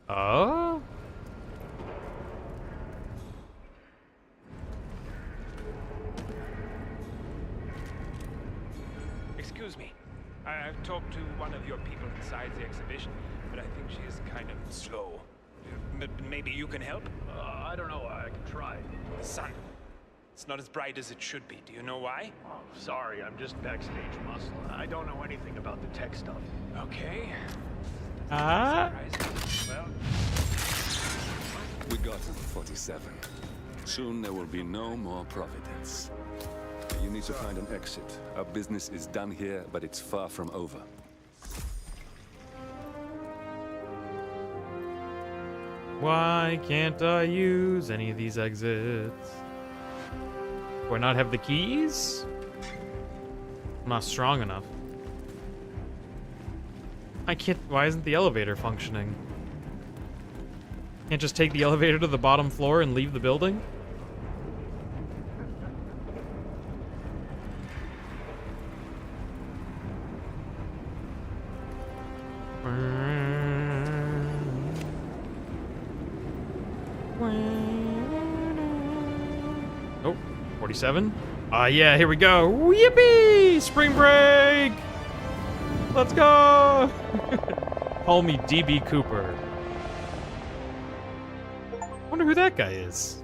Oh? Excuse me. I've talked to one of your people inside the exhibition, but I think she is kind of slow. Maybe you can help? I don't know. I can try. The sun. It's not as bright as it should be. Do you know why? Oh, sorry. I'm just backstage muscle. I don't know anything about the tech stuff. Okay. Ah? Well, We got him, 47. Soon there will be no more Providence. You need to find an exit. Our business is done here, but it's far from over. Why can't I use any of these exits? Do I not have the keys? I'm not strong enough. I can't. Why isn't the elevator functioning? Can't just take the elevator to the bottom floor and leave the building? Oh, 47? Yeah, here we go. Yippee! Spring break! Let's go! Call me DB Cooper. Wonder who that guy is.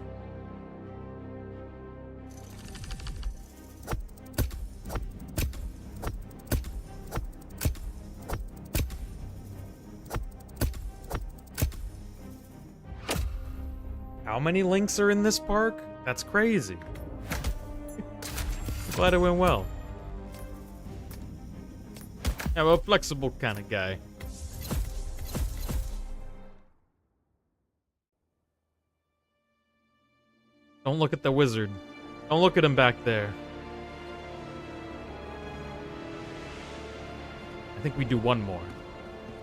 How many links are in this park? That's crazy. Glad it went well. I'm a flexible kind of guy. Don't look at the wizard. Don't look at him back there. I think we do one more.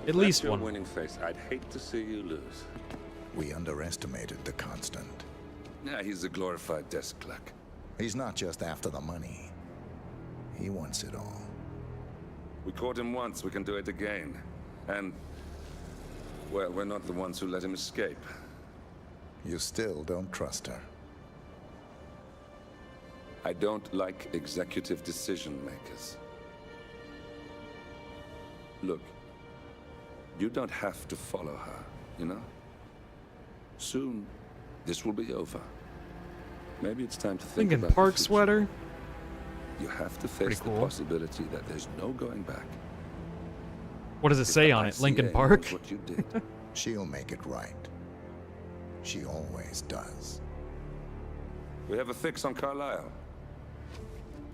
At least one. Winning face. I'd hate to see you lose. We underestimated the Constant. Yeah, he's a glorified desk clerk. He's not just after the money. He wants it all. We caught him once, we can do it again. And, well, we're not the ones who let him escape. You still don't trust her. I don't like executive decision makers. Look, you don't have to follow her, you know? Soon, this will be over. Maybe it's time to think Lincoln about Park the future. sweater. You have to face the possibility that there's no going back. What does it say on it? Lincoln Park? What you did. She'll make it right. She always does. We have a fix on Carlisle.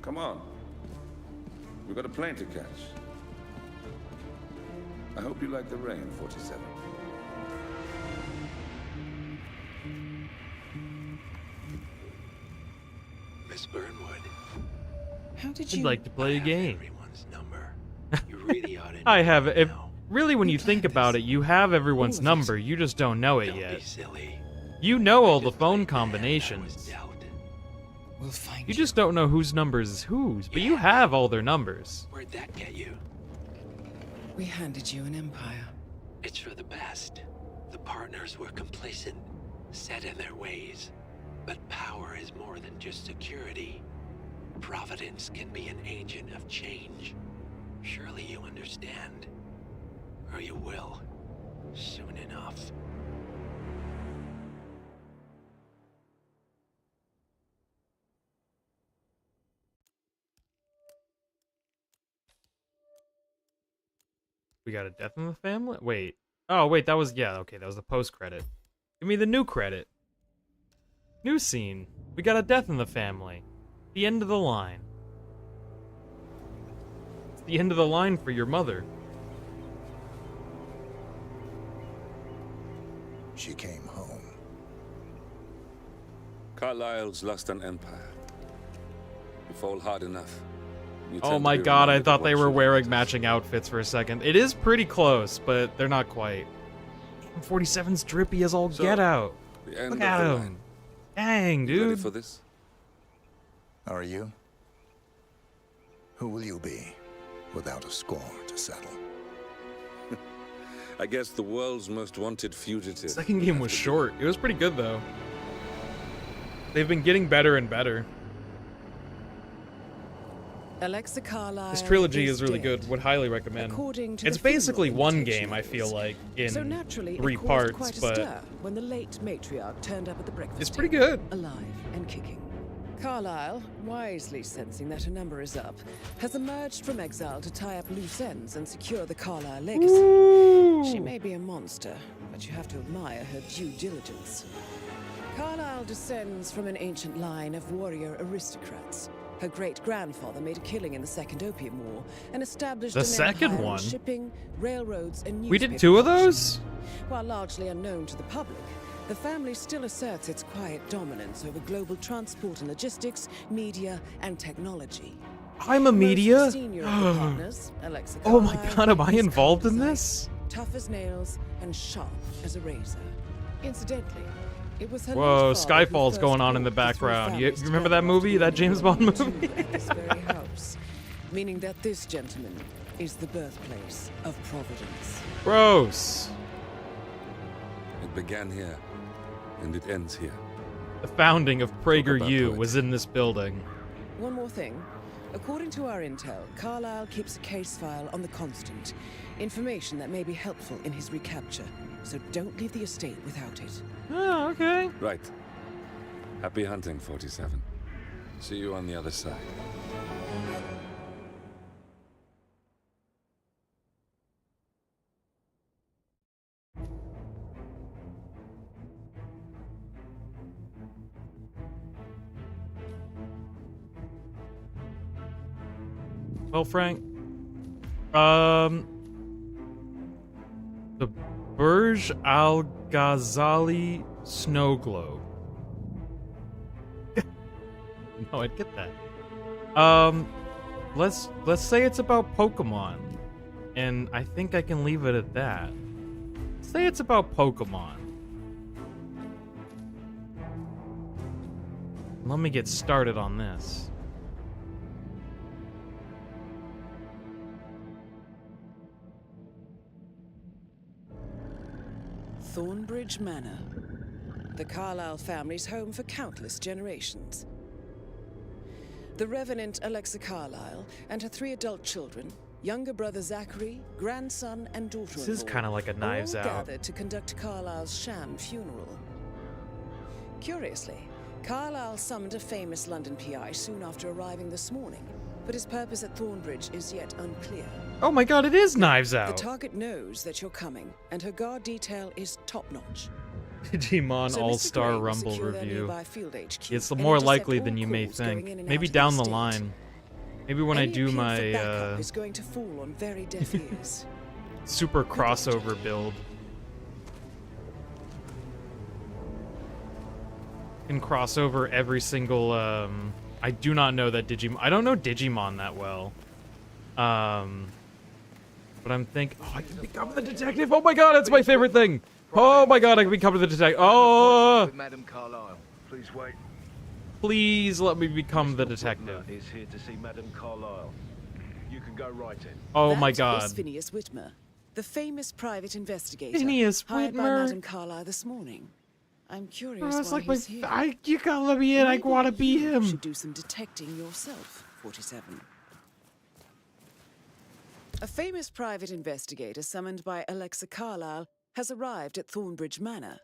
Come on. We've got a plane to catch. I hope you like the rain, 47. Miss Burnwood. How did I'd like to play a game. Everyone's number. You really ought to I have. If really, when you think about it, you have everyone's number. You just don't know it yet. Silly. You know all the phone combinations. We'll find You just don't know whose numbers is whose, but you have all their numbers. Where'd that get you? We handed you an empire. It's for the best. The partners were complacent, set in their ways. But power is more than just security. Providence can be an agent of change. Surely you understand. Or you will. Soon enough. We got a death in the family? Wait. Oh, wait, that was... Yeah, okay, that was the post-credit. Give me the new credit. New scene. We got a death in the family. The end of the line. It's the end of the line for your mother. She came home. Carlisle's lost an empire. You fall hard enough. Oh my god, I thought they were wearing matching outfits for a second. It is pretty close, but they're not quite. 47's drippy as all get out. Look at him. Dang, dude. You ready for this? Are you? Who will you be without a score to settle? I guess the world's most wanted fugitive. Second game was short. It was pretty good, though. They've been getting better and better. Alexa Carlisle. This trilogy is really dead. good. Would highly recommend. According to It's the basically funeral one invitation game, I feel notice. like, in So naturally, 3 it caused parts, quite a but stir when the late matriarch turned up at the breakfast it's pretty table, good. alive and kicking. Carlisle, wisely sensing that her number is up, has emerged from exile to tie up loose ends and secure the Carlisle legacy. She may be a monster, but you have to admire her due diligence. Carlisle descends from an ancient line of warrior aristocrats. Her great-grandfather made a killing in the Second Opium War and established The an second empire in one? shipping, railroads, and We did newspaper 2 of production. those? While largely unknown to the public, the family still asserts its quiet dominance over global transport and logistics, media, and technology. I'm a media? Most senior of the partners, Alexa Oh my Carlyle, god, am I is involved in calm as this? ice, tough as nails and sharp as a razor. Incidentally, it was her Whoa, late father who Skyfall's first going on in brought the the three background. You families remember that together movie? after That being James Bond married movie? at this very house, meaning that this gentleman is the birthplace of Providence. Gross. It began here, and it ends here. The founding of PragerU poetry. was in this building. One more thing. According to our intel, Carlyle keeps a case file on the Constant. Information that may be helpful in his recapture. So don't leave the estate without it. Oh, okay. Right. Happy hunting, 47. See you on the other side. Well, Frank, the Burj Al Ghazali snow globe. No, I'd get that. Let's say it's about Pokemon, and I think I can leave it at that. Say it's about Pokemon. Let me get started on this. Thornbridge Manor. The Carlyle family's home for countless generations. The Revenant Alexa Carlyle and her 3 adult children, younger brother Zachary, grandson, and daughter-in-law, This is kind of like a Knives all Out. gathered to conduct Carlyle's sham funeral. Curiously, Carlyle summoned a famous London PI soon after arriving this morning, but his purpose at Thornbridge is yet unclear. Oh my god, it is Knives Out! The target knows that you're coming, and her guard detail is top-notch. Digimon So Mr. All-Star Gray will Rumble secure their review. nearby field HQ It's and more intercept likely all than you may calls going think. in and Maybe out of down the the estate. line. Maybe when I Any do appeal for my backup is going to fall on very deaf ears. super crossover build. Can cross over every single I do not know that Digimon. I don't know Digimon that well. But I'm thinking, oh, I can become the detective. Oh my god, it's my favorite thing. Oh my god, I can become the detective. Oh, With Madam Carlyle. Please wait. please let me become the detective. Is here to see Madam Carlyle. You can go right in. Oh my That god. is Phineas Whitmer, the famous private investigator Phineas hired by Whitmer. Madam Carlyle this morning. I'm curious Oh, it's why like my. he's here. You gotta let me in. I Maybe want to be you him. should do some detecting yourself, 47. A famous private investigator summoned by Alexa Carlyle has arrived at Thornbridge Manor.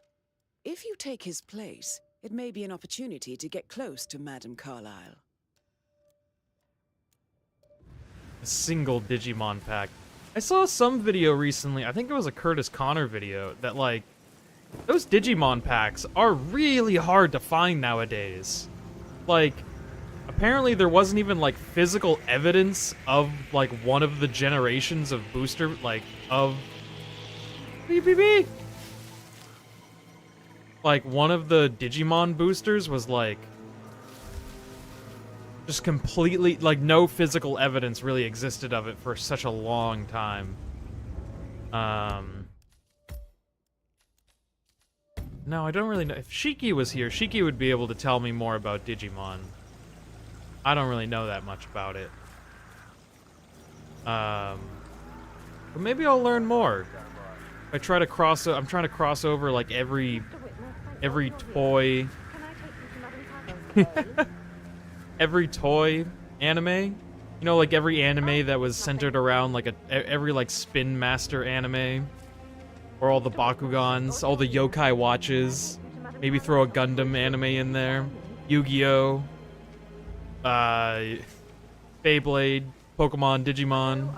If you take his place, it may be an opportunity to get close to Madam Carlyle. A single Digimon pack. I saw some video recently. I think it was a Curtis Connor video that like those Digimon packs are really hard to find nowadays. Like, apparently there wasn't even like physical evidence of like one of the generations of booster of BBB. Like one of the Digimon boosters was like just completely like no physical evidence really existed of it for such a long time. No, I don't really know. If Shiki was here, Shiki would be able to tell me more about Digimon. I don't really know that much about it. But maybe I'll learn more. I try to cross. I'm trying to cross over like every toy, every toy anime. You know, like every anime that was centered around like every like Spin Master anime. Or all the Bakugans, all the yokai watches. Maybe throw a Gundam anime in there. Yu-Gi-Oh! Beyblade, Pokemon, Digimon.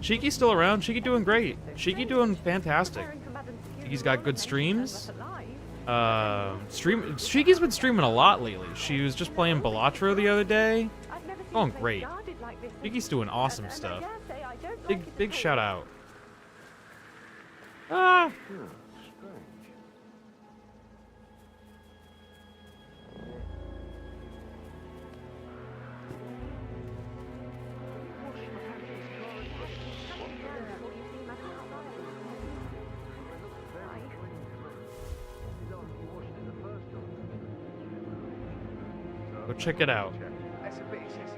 Shiki's still around. Shiki doing great. Shiki doing fantastic. He's got good streams. Streaky's been streaming a lot lately. She was just playing Balatro the other day. Going great. Streaky's doing awesome stuff. Big shout out. Ah. Go check it out. That's a bit excessive,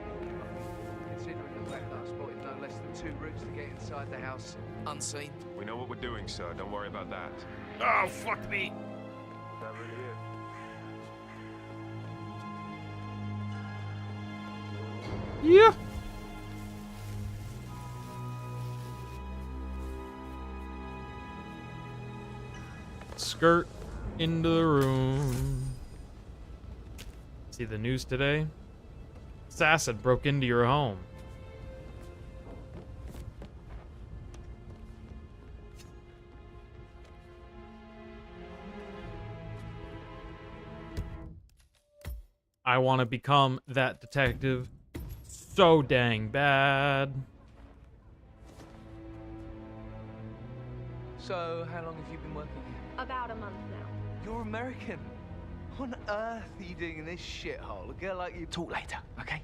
considering the fact that I spotted no less than 2 routes to get inside the house unseen. We know what we're doing, sir. Don't worry about that. Oh, fuck me. That really is. Yeah. Skirt into the room. See the news today? Assassin broke into your home. I want to become that detective so dang bad. So, how long have you been working here? About a month now. You're American. What on earth are you doing in this shithole? A girl like you... Talk later, okay?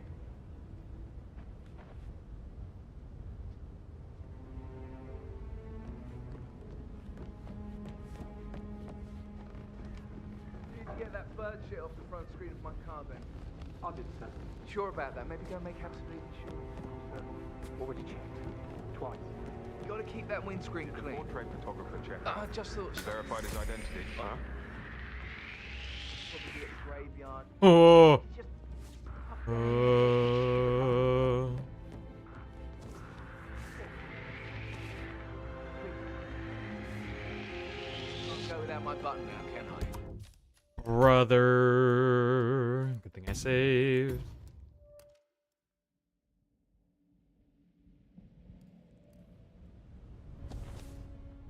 Did you get that bird shit off the front screen of my car then? I did, sir. Sure about that? Maybe go make absolutely sure. Already checked. Twice. You gotta keep that windscreen clean. Portrait photographer check. I just thought... You verified his identity. Huh? Probably at the graveyard. Oh. Can't go without my button now, can I? Brother. Good thing I saved.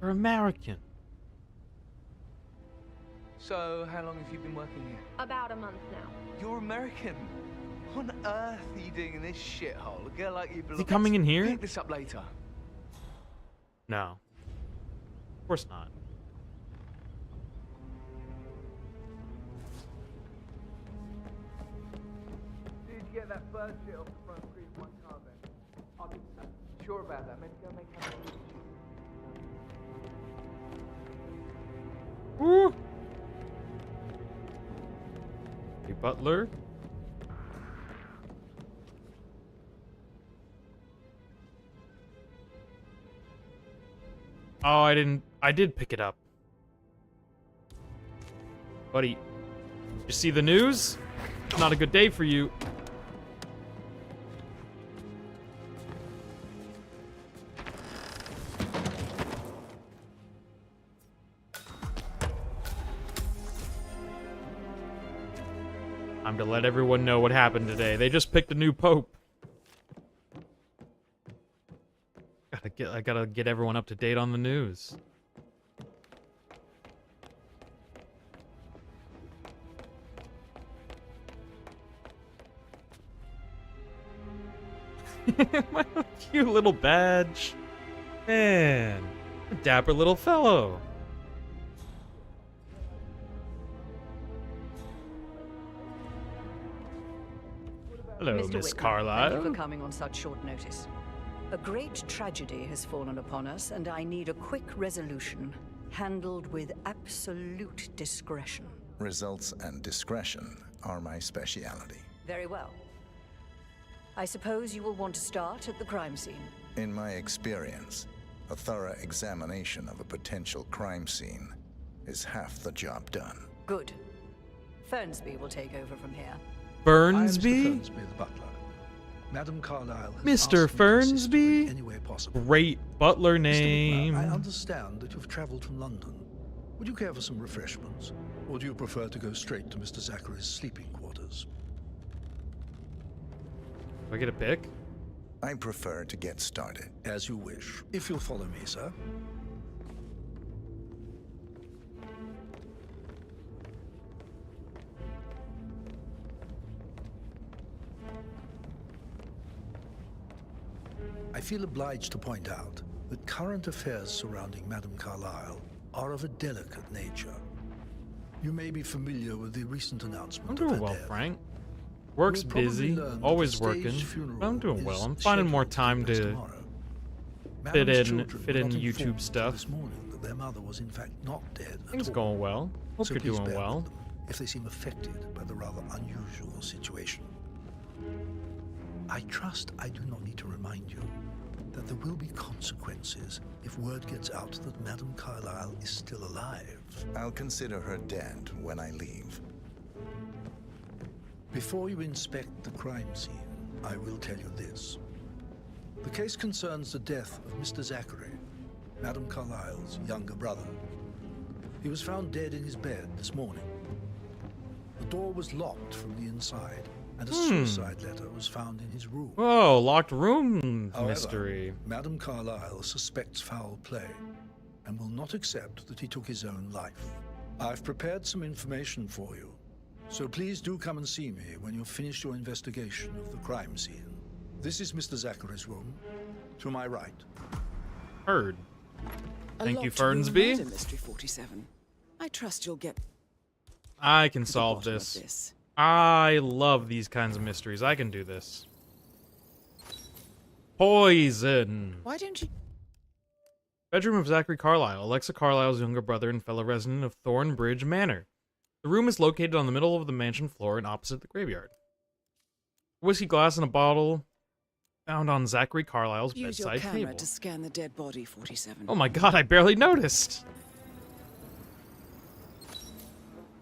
You're American. So, how long have you been working here? About a month now. You're American. What on earth are you doing in this shithole? A girl like you belongs... Is he coming in here? Pick this up later. No. Of course not. Did you get that bird shit off the front screen of my car then? I did, sir. Sure about that? Maybe go make absolutely sure. Woo! Hey, Butler. Oh, I did pick it up. Buddy, you see the news? Not a good day for you. I'm to let everyone know what happened today. They just picked a new pope. I gotta get everyone up to date on the news. My cute little badge. Man, a dapper little fellow. Hello, Mr. Miss Whitman, Carlyle. thank you for coming on such short notice. A great tragedy has fallen upon us, and I need a quick resolution, handled with absolute discretion. Results and discretion are my speciality. Very well. I suppose you will want to start at the crime scene. In my experience, a thorough examination of a potential crime scene is half the job done. Good. Fernsby will take over from here. Fernsby? I am Mr. Fernsby, the butler. Madam Carlyle has Mr. asked me to assist you in Fernsby? any way possible. Great butler Mr. name. Whitmer, I understand that you've traveled from London. Would you care for some refreshments? Or do you prefer to go straight to Mr. Zachary's sleeping quarters? Do I get a pick? I prefer to get started. As you wish. If you'll follow me, sir. I feel obliged to point out that current affairs surrounding Madame Carlyle are of a delicate nature. You may be familiar with the recent announcement I'm of doing her well, death. Frank. Work's You'll probably busy, learn that always the staged working. funeral But I'm doing well. is I'm finding more scheduled time for to tomorrow. fit Madame's in children were not YouTube informed stuff. This morning that their mother was in fact not dead at Things all. going well. Hope So you're please doing bear well. with them if they seem affected by the rather unusual situation. I trust I do not need to remind you that there will be consequences if word gets out that Madame Carlyle is still alive. I'll consider her dead when I leave. Before you inspect the crime scene, I will tell you this. The case concerns the death of Mr. Zachary, Madame Carlyle's younger brother. He was found dead in his bed this morning. The door was locked from the inside, and a suicide letter was found in his room. Whoa, locked room However, mystery. Madame Carlyle suspects foul play and will not accept that he took his own life. I've prepared some information for you, so please do come and see me when you've finished your investigation of the crime scene. This is Mr. Zachary's room, to my right. Heard. Thank you, A lot to be Fernsby. murder, Mystery 47. I trust you'll get I can to the solve bottom of this. this. I love these kinds of mysteries. I can do this. Poison. Why don't you? Bedroom of Zachary Carlyle, Alexa Carlyle's younger brother and fellow resident of Thornbridge Manor. The room is located on the middle of the mansion floor and opposite the graveyard. Whiskey glass and a bottle found on Zachary Carlyle's Use your bedside camera table. to scan the dead body, 47. Oh my god, I barely noticed.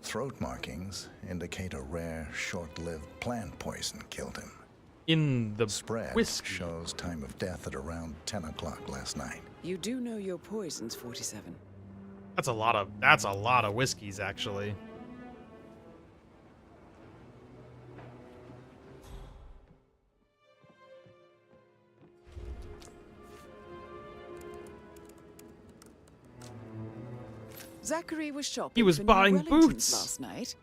Throat markings indicate a rare, short-lived plant poison killed him. In the spread whiskey shows time of death at around 10 o'clock last night. You do know your poisons, 47. That's a lot of whiskeys, actually. Zachary was shopping. He was for new buying Wellingtons boots last night.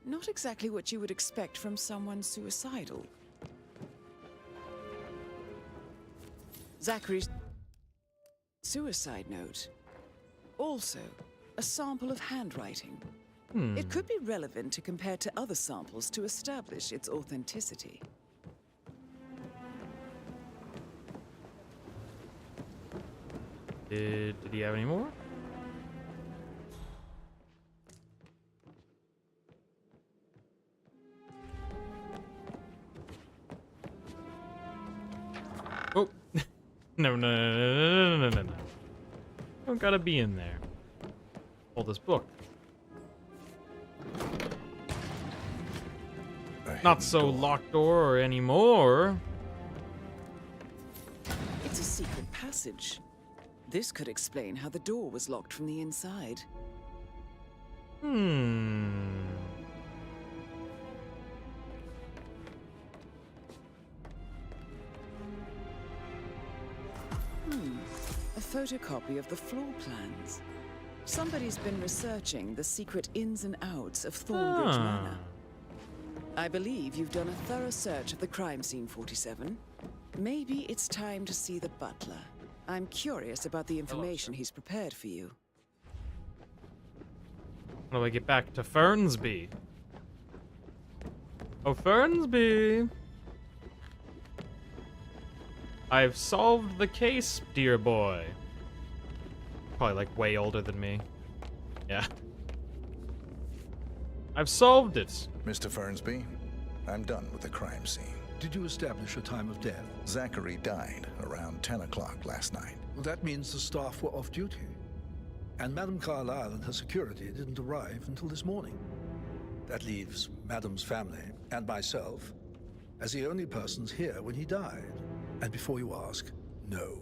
Not exactly what you would expect from someone suicidal. Zachary's suicide note. Also, a sample of handwriting. It could be relevant to compare to other samples to establish its authenticity. Did he have any more? Oh. No. Don't gotta be in there. Hold this book. Not so locked door anymore. It's a secret passage. This could explain how the door was locked from the inside. A photocopy of the floor plans. Somebody's been researching the secret ins and outs of Thornbridge Manor. I believe you've done a thorough search of the crime scene, 47. Maybe it's time to see the butler. I'm curious about the information he's prepared for you. How do I get back to Fernsby? Oh, Fernsby! I've solved the case, dear boy. Probably like way older than me. Yeah. I've solved it. Mr. Fernsby, I'm done with the crime scene. Did you establish a time of death? Zachary died around 10 o'clock last night. Well, that means the staff were off duty. And Madame Carlyle and her security didn't arrive until this morning. That leaves Madame's family and myself as the only persons here when he died. And before you ask, no,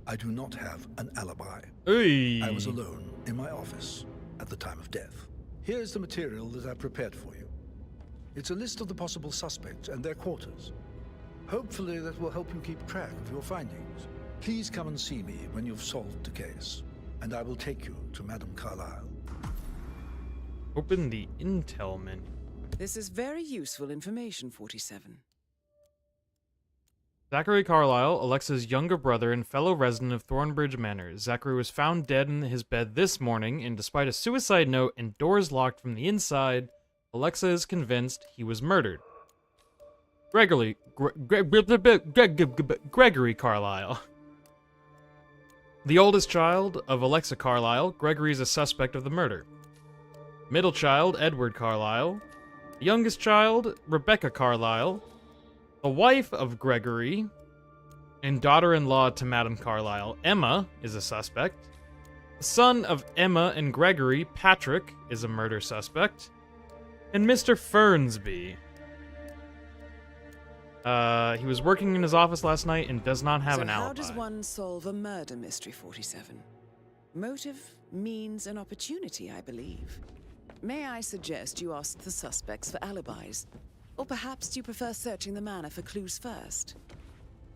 I do not have an alibi. Hey. I was alone in my office at the time of death. Here's the material that I prepared for you. It's a list of the possible suspects and their quarters. Hopefully that will help you keep track of your findings. Please come and see me when you've solved the case, and I will take you to Madame Carlyle. Open the intel menu. This is very useful information, 47. Zachary Carlyle, Alexa's younger brother and fellow resident of Thornbridge Manor. Zachary was found dead in his bed this morning, and despite a suicide note and doors locked from the inside, Alexa is convinced he was murdered. Gregory Carlyle. The oldest child of Alexa Carlyle, Gregory is a suspect of the murder. Middle child, Edward Carlyle. Youngest child, Rebecca Carlyle. The wife of Gregory and daughter-in-law to Madame Carlyle, Emma, is a suspect. The son of Emma and Gregory, Patrick, is a murder suspect. And Mr. Fernsby. He was working in his office last night and does not have an alibi. How does one solve a murder mystery, 47? Motive, means, and opportunity, I believe. May I suggest you ask the suspects for alibis? Or perhaps you prefer searching the manor for clues first?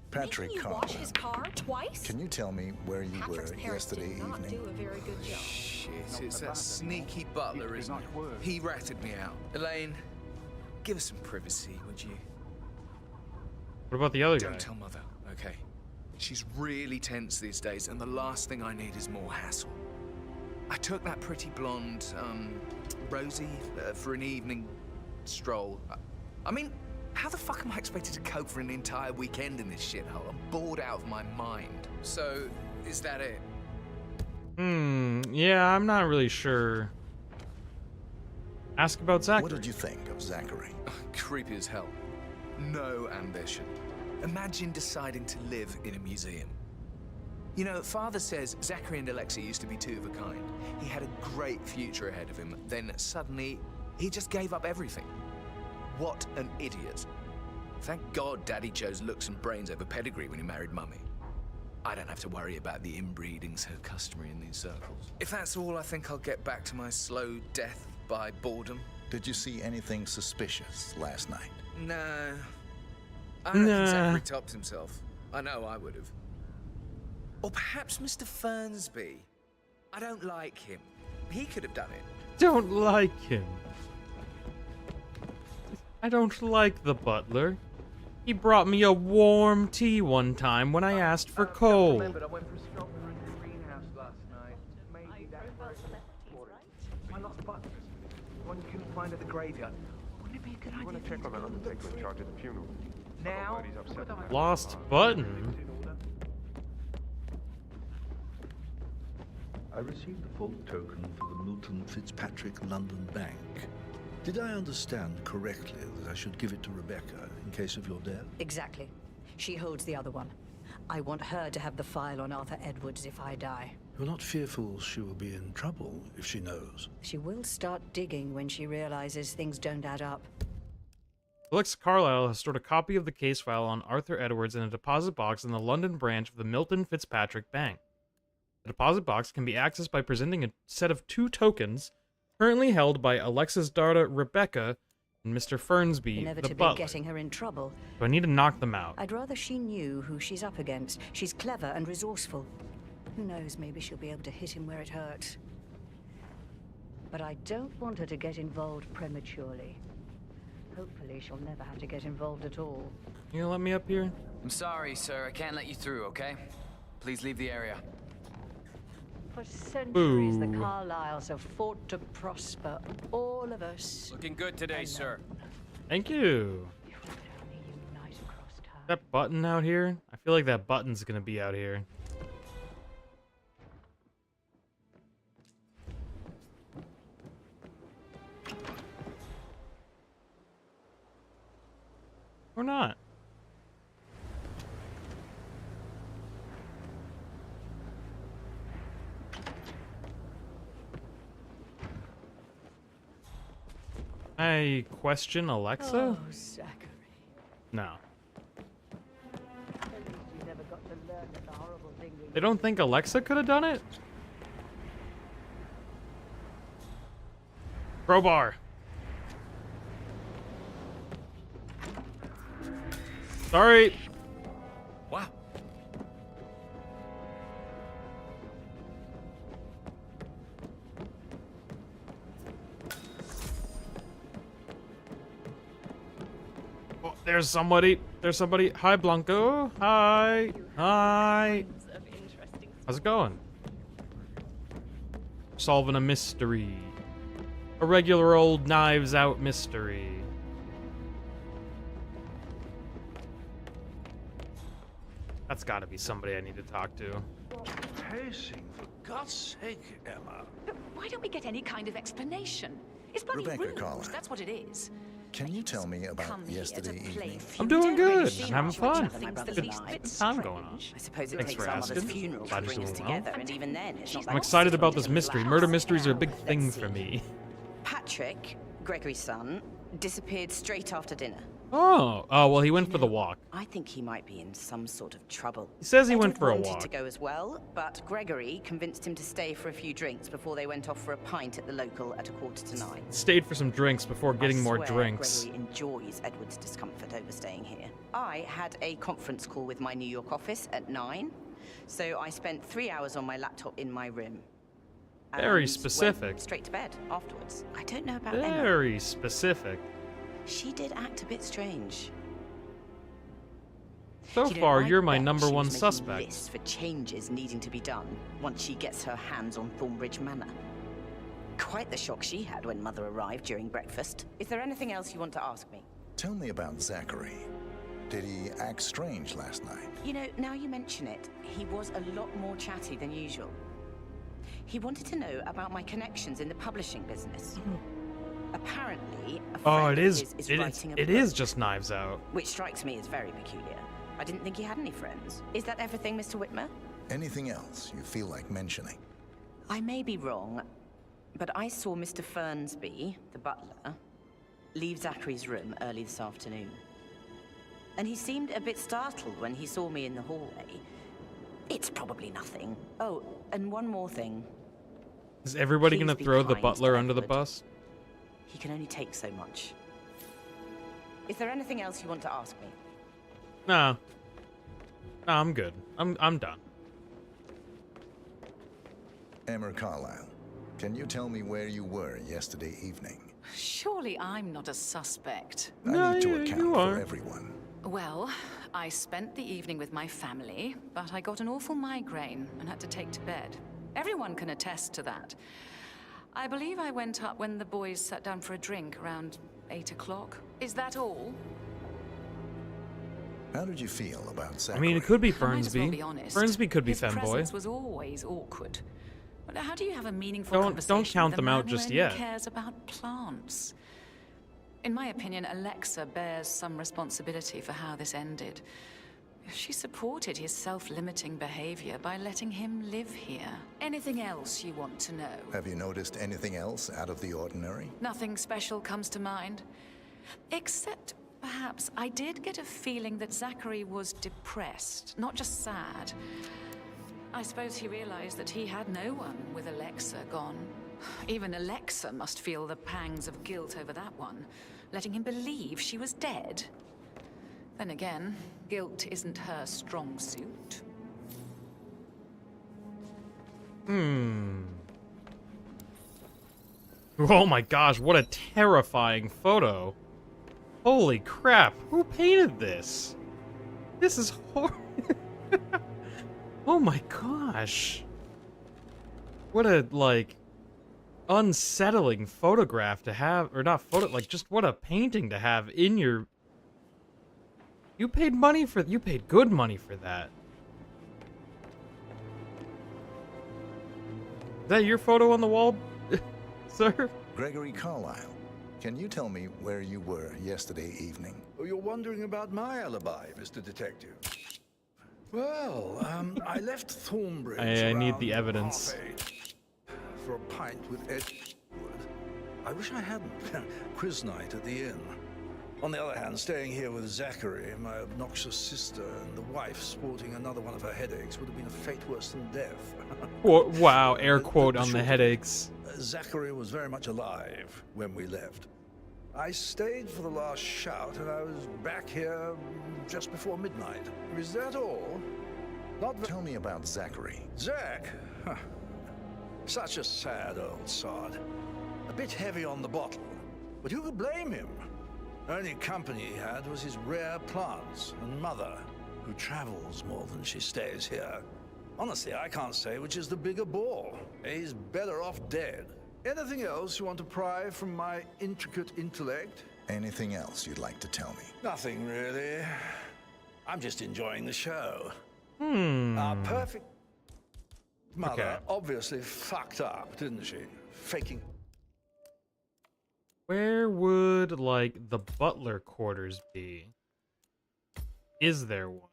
Patrick Making you wash his car twice? Can you tell me where you Patrick's were parents yesterday did not evening? do a very good job. Shit, it's that sneaky butler, isn't it? He ratted me out. Elaine, give us some privacy, would you? What about the other guy? Don't tell Mother, okay? She's really tense these days, and the last thing I need is more hassle. I took that pretty blonde, Rosie, for an evening stroll. I mean, how the fuck am I expected to cope for an entire weekend in this shithole? I'm bored out of my mind. So, is that it? Yeah, I'm not really sure. Ask about Zachary. What did you think of Zachary? Creepy as hell. No ambition. Imagine deciding to live in a museum. You know, Father says Zachary and Alexa used to be two of a kind. He had a great future ahead of him. Then suddenly, he just gave up everything. What an idiot. Thank God Daddy chose looks and brains over pedigree when he married Mummy. I don't have to worry about the inbreeding so customary in these circles. If that's all, I think I'll get back to my slow death by boredom. Did you see anything suspicious last night? No. I reckon Zachary topped himself. I know I would have. Or perhaps Mr. Fernsby. I don't like him. He could have done it. Don't like him. I don't like the butler. He brought me a warm tea one time when I asked for cold. Remembered I went for a stroll around the greenhouse last night. Maybe that's where it's my lost button. One you couldn't find at the graveyard. Wouldn't it be a good idea? I want to check on that undertaker in charge of the funeral. Now? Lost button? I received the full token for the Milton Fitzpatrick London Bank. Did I understand correctly that I should give it to Rebecca in case of your death? Exactly. She holds the other one. I want her to have the file on Arthur Edwards if I die. You're not fearful she will be in trouble if she knows? She will start digging when she realizes things don't add up. Alexa Carlyle has stored a copy of the case file on Arthur Edwards in a deposit box in the London branch of the Milton Fitzpatrick Bank. The deposit box can be accessed by presenting a set of 2 tokens currently held by Alexa's daughter Rebecca and Mr. Fernsby, the Inevitably butler. getting her in trouble. So I need to knock them out. I'd rather she knew who she's up against. She's clever and resourceful. Who knows, maybe she'll be able to hit him where it hurts. But I don't want her to get involved prematurely. Hopefully she'll never have to get involved at all. You gonna let me up here? I'm sorry, sir. I can't let you through, okay? Please leave the area. For centuries, the Boo. Carlyles have fought to prosper all of us. Looking good today, sir. Thank you. That button out here? I feel like that button's gonna be out here. Or not. I question Alexa? Oh, Zachary. No. At least you never got to learn that the horrible thing we They don't think Alexa could have done it? Crowbar. Sorry. Wow. There's somebody. There's somebody. Hi, Blanco. Hi. Hi. How's it going? Solving a mystery. A regular old Knives Out mystery. That's gotta be somebody I need to talk to. Pacing, for God's sake, Emma. But why don't we get any kind of explanation? It's bloody Rebecca rude, Carlyle. that's what it is. Can you tell me about yesterday evening? I'm doing good. See I'm having much fun. of my brother's Good life. time going on. I suppose it Thanks takes for our mother's asking. funeral to Glad bring you're us doing well. together, and even then, it's not I'm like excited about sitting this in mystery. the Murder house mysteries are a now. big thing Let's for see. me. Patrick, Gregory's son, disappeared straight after dinner. Oh, well, he went for the walk. I think he might be in some sort of trouble. He says he went Edward for a wanted walk. to go as well, but Gregory convinced him to stay for a few drinks before they went off for a pint at the local at 9:15. Stayed for some drinks before getting I more swear drinks. Gregory enjoys Edward's discomfort over staying here. I had a conference call with my New York office at 9, so I spent 3 hours on my laptop in my room. Very and specific. went straight to bed afterwards. I don't know about Emma. Very specific. She did act a bit strange. So You know, far, I you're my bet number she one was making suspect. lists for changes needing to be done once she gets her hands on Thornbridge Manor. Quite the shock she had when Mother arrived during breakfast. Is there anything else you want to ask me? Tell me about Zachary. Did he act strange last night? You know, now you mention it, he was a lot more chatty than usual. He wanted to know about my connections in the publishing business. Apparently, a Oh, friend it of is. his It writing a is book, just Knives Out. which strikes me as very peculiar. I didn't think he had any friends. Is that everything, Mr. Whitmer? Anything else you feel like mentioning? I may be wrong, but I saw Mr. Fernsby, the butler, leave Zachary's room early this afternoon. And he seemed a bit startled when he saw me in the hallway. It's probably nothing. Oh, and one more thing. Is everybody Please gonna be throw the kind butler to under the Edward. bus? He can only take so much. Is there anything else you want to ask me? Nah. Nah, I'm good. I'm done. Emma Carlyle, can you tell me where you were yesterday evening? Surely I'm not a suspect. I need to account for everyone. Well, I spent the evening with my family, but I got an awful migraine and had to take to bed. Everyone can attest to that. I believe I went up when the boys sat down for a drink around 8 o'clock. Is that all? How did you feel about Zachary? I mean, it could be I might as well Fernsby. be honest. Fernsby could be His presence femboy. was always awkward. But how do you have a meaningful Don't conversation count with a them man out who just only yet. cares about plants? In my opinion, Alexa bears some responsibility for how this ended. She supported his self-limiting behavior by letting him live here. Anything else you want to know? Have you noticed anything else out of the ordinary? Nothing special comes to mind. Except, perhaps, I did get a feeling that Zachary was depressed, not just sad. I suppose he realized that he had no one with Alexa gone. Even Alexa must feel the pangs of guilt over that one, letting him believe she was dead. Then again, guilt isn't her strong suit. Oh my gosh, what a terrifying photo. Holy crap, who painted this? This is horrible. Oh my gosh. What a, like, unsettling photograph to have, or not photo, like, just what a painting to have in your... You paid good money for that. Is that your photo on the wall, sir? Gregory Carlyle, can you tell me where you were yesterday evening? Oh, you're wondering about my alibi, Mr. Detective. Well, I left Thornbridge I need around the evidence. 8:30 for a pint with Edward. I wish I hadn't. Quiz night at the inn. On the other hand, staying here with Zachary, my obnoxious sister, and the wife sporting another one of her headaches would have been a fate worse than death. Wow, air quote on the headaches. Zachary was very much alive when we left. I stayed for the last shout, and I was back here just before midnight. Is that all? Tell me about Zachary. Zach? Huh. Such a sad old sod. A bit heavy on the bottle, but who could blame him? Only company he had was his rare plants and mother, who travels more than she stays here. Honestly, I can't say which is the bigger bore. He's better off dead. Anything else you want to pry from my intricate intellect? Anything else you'd like to tell me? Nothing really. I'm just enjoying the show. Our perfect mother Okay. obviously fucked up, didn't she? Faking. Where would, like, the butler quarters be? Is there one?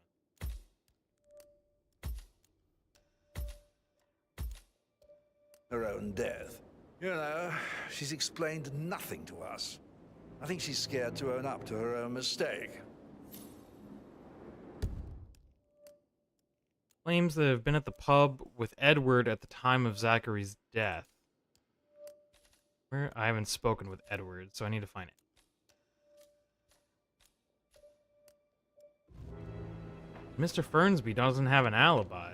Her own death. You know, she's explained nothing to us. I think she's scared to own up to her own mistake. Claims that have been at the pub with Edward at the time of Zachary's death. Where? I haven't spoken with Edward, so I need to find it. Mr. Fernsby doesn't have an alibi.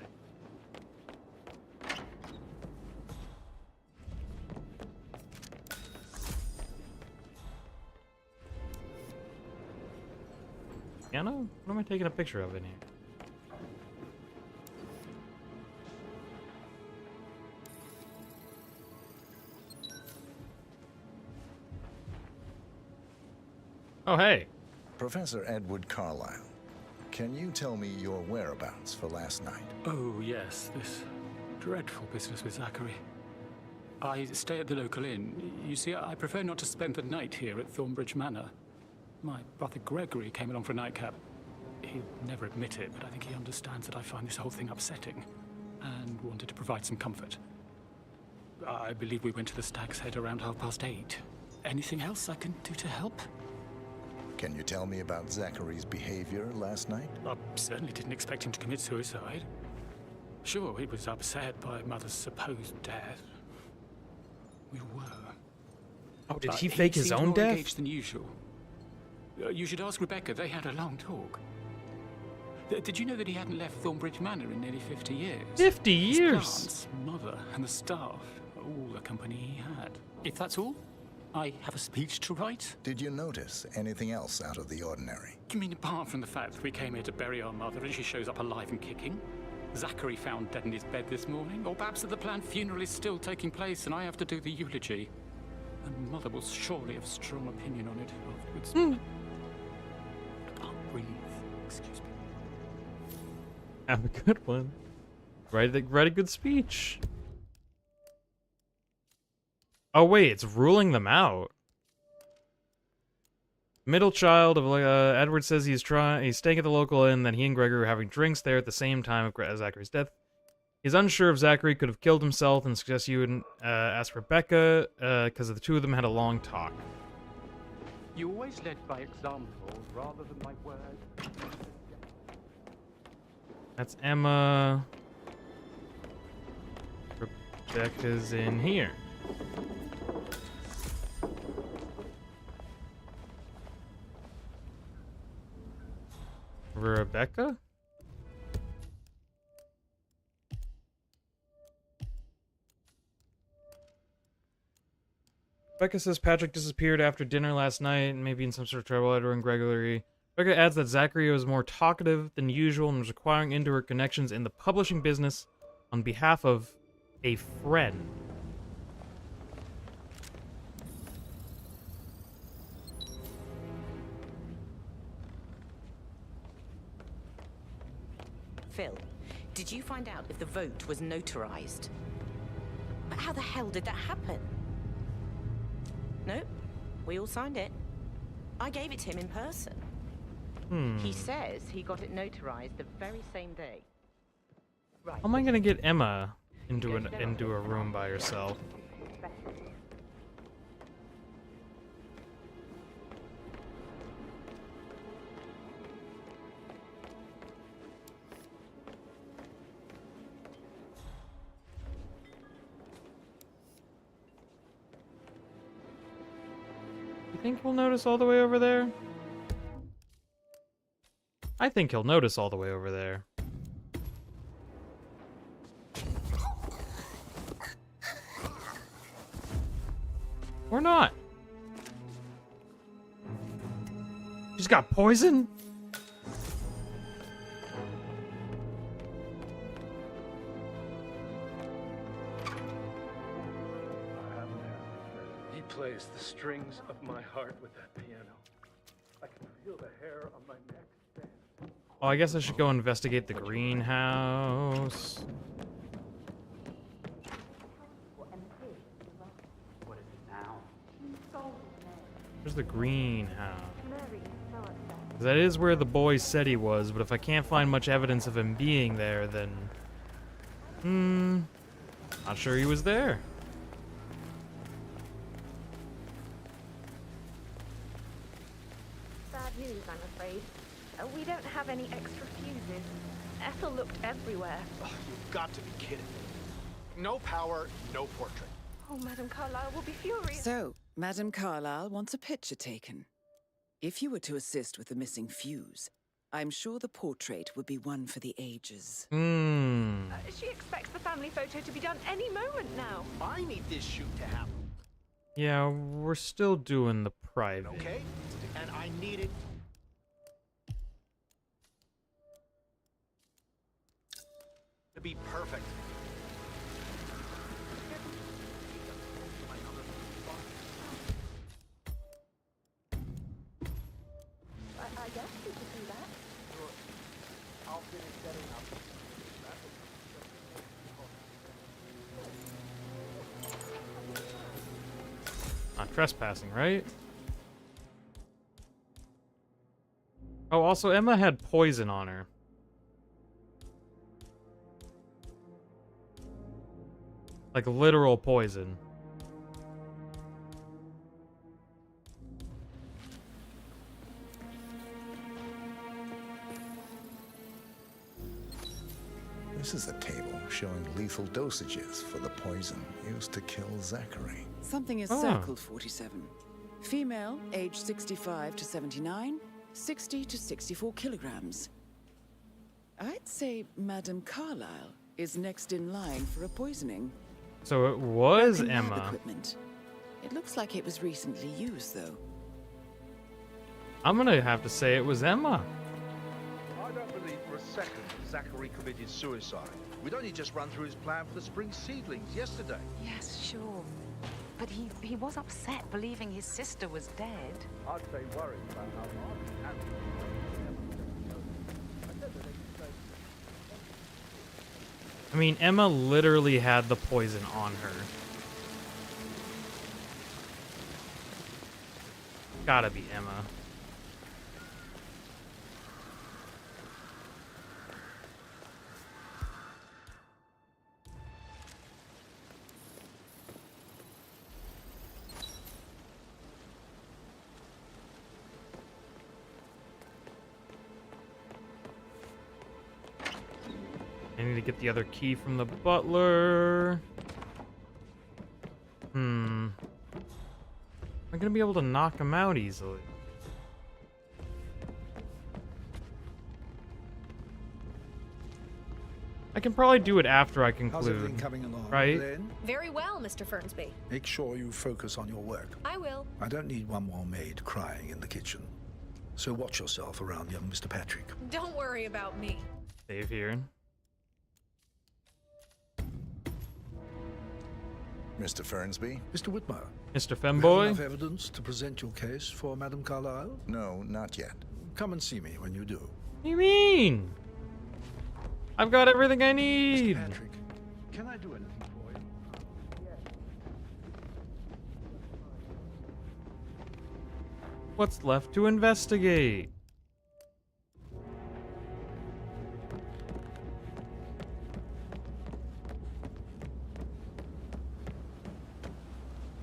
Piano? What am I taking a picture of in here? Oh, hey. Professor Edward Carlyle, can you tell me your whereabouts for last night? Oh, yes, this dreadful business with Zachary. I stay at the local inn. You see, I prefer not to spend the night here at Thornbridge Manor. My brother Gregory came along for a nightcap. He'd never admit it, but I think he understands that I find this whole thing upsetting and wanted to provide some comfort. I believe we went to the Stag's Head around 8:30. Anything else I can do to help? Can you tell me about Zachary's behavior last night? I certainly didn't expect him to commit suicide. Sure, he was upset by Mother's supposed death. We were. Oh, did But he fake his seemed own more death? engaged than usual. You should ask Rebecca. They had a long talk. Did you know that he hadn't left Thornbridge Manor in nearly 50 years? 50 His years? plants, mother, and the staff, all the company he had. If that's all, I have a speech to write. Did you notice anything else out of the ordinary? You mean apart from the fact that we came here to bury our mother and she shows up alive and kicking? Zachary found dead in his bed this morning? Or perhaps that the planned funeral is still taking place and I have to do the eulogy? And Mother will surely have a strong opinion on it afterwards. I can't breathe. Excuse me. Have a good one. Write a good speech. Oh wait, it's ruling them out. Middle child of Edward says he's staying at the local inn, that he and Gregory were having drinks there at the same time of Zachary's death. He's unsure if Zachary could have killed himself and suggests you would ask Rebecca, because the two of them had a long talk. You always led by example rather than by word. That's Emma. Rebecca's in here. Rebecca? Rebecca says Patrick disappeared after dinner last night and maybe in some sort of trouble. Edward and Gregory. Rebecca adds that Zachary was more talkative than usual and was acquiring into her connections in the publishing business on behalf of a friend. Phil, did you find out if the vote was notarized? But how the hell did that happen? Nope, we all signed it. I gave it to him in person. He says he got it notarized the very same day. Right. How am I gonna get Emma into a room by herself? You think he'll notice all the way over there? I think he'll notice all the way over there. Or not. She's got poison? He plays the strings of my heart with that piano. I can feel the hair on my neck stand. Oh, I guess I should go investigate the greenhouse. What is it now? Where's the greenhouse? That is where the boy said he was, but if I can't find much evidence of him being there, then... not sure he was there. Bad news, I'm afraid. We don't have any extra fuses. Ethel looked everywhere. Oh, you've got to be kidding me. No power, no portrait. Oh, Madame Carlyle will be furious. So, Madame Carlyle wants a picture taken. If you were to assist with the missing fuse, I'm sure the portrait would be one for the ages. She expects the family photo to be done any moment now. I need this shoot to happen. Yeah, we're still doing the private. Okay? And I need it to be perfect. I guess we could do that. I'll finish setting up. Not trespassing, right? Oh, also, Emma had poison on her. Like, literal poison. This is a table showing lethal dosages for the poison used to kill Zachary. Something is circled 47. Female, age 65 to 79, 60 to 64 kilograms. I'd say Madame Carlyle is next in line for a poisoning. So it was Broken lab Emma. equipment. It looks like it was recently used, though. I'm gonna have to say it was Emma. I don't believe for a second Zachary committed suicide. We'd only just run through his plan for the spring seedlings yesterday. Yes, sure. But he was upset believing his sister was dead. I'd say worried about how Martin handled I mean, Emma literally had the poison on her. Gotta be Emma. I need to get the other key from the butler. Am I gonna be able to knock him out easily? I can probably do it after I How's conclude, everything coming along, right? Glenn? Very well, Mr. Fernsby. Make sure you focus on your work. I will. I don't need one more maid crying in the kitchen. So watch yourself around young Mr. Patrick. Don't worry about me. Save here. Mr. Fernsby? Mr. Whitmer. Mr. You have Femboy? enough evidence to present your case for Madame Carlyle? No, not yet. Come and see me when you do. What do you mean? I've got everything I need. Mr. Patrick, can I do anything for you? What's left to investigate?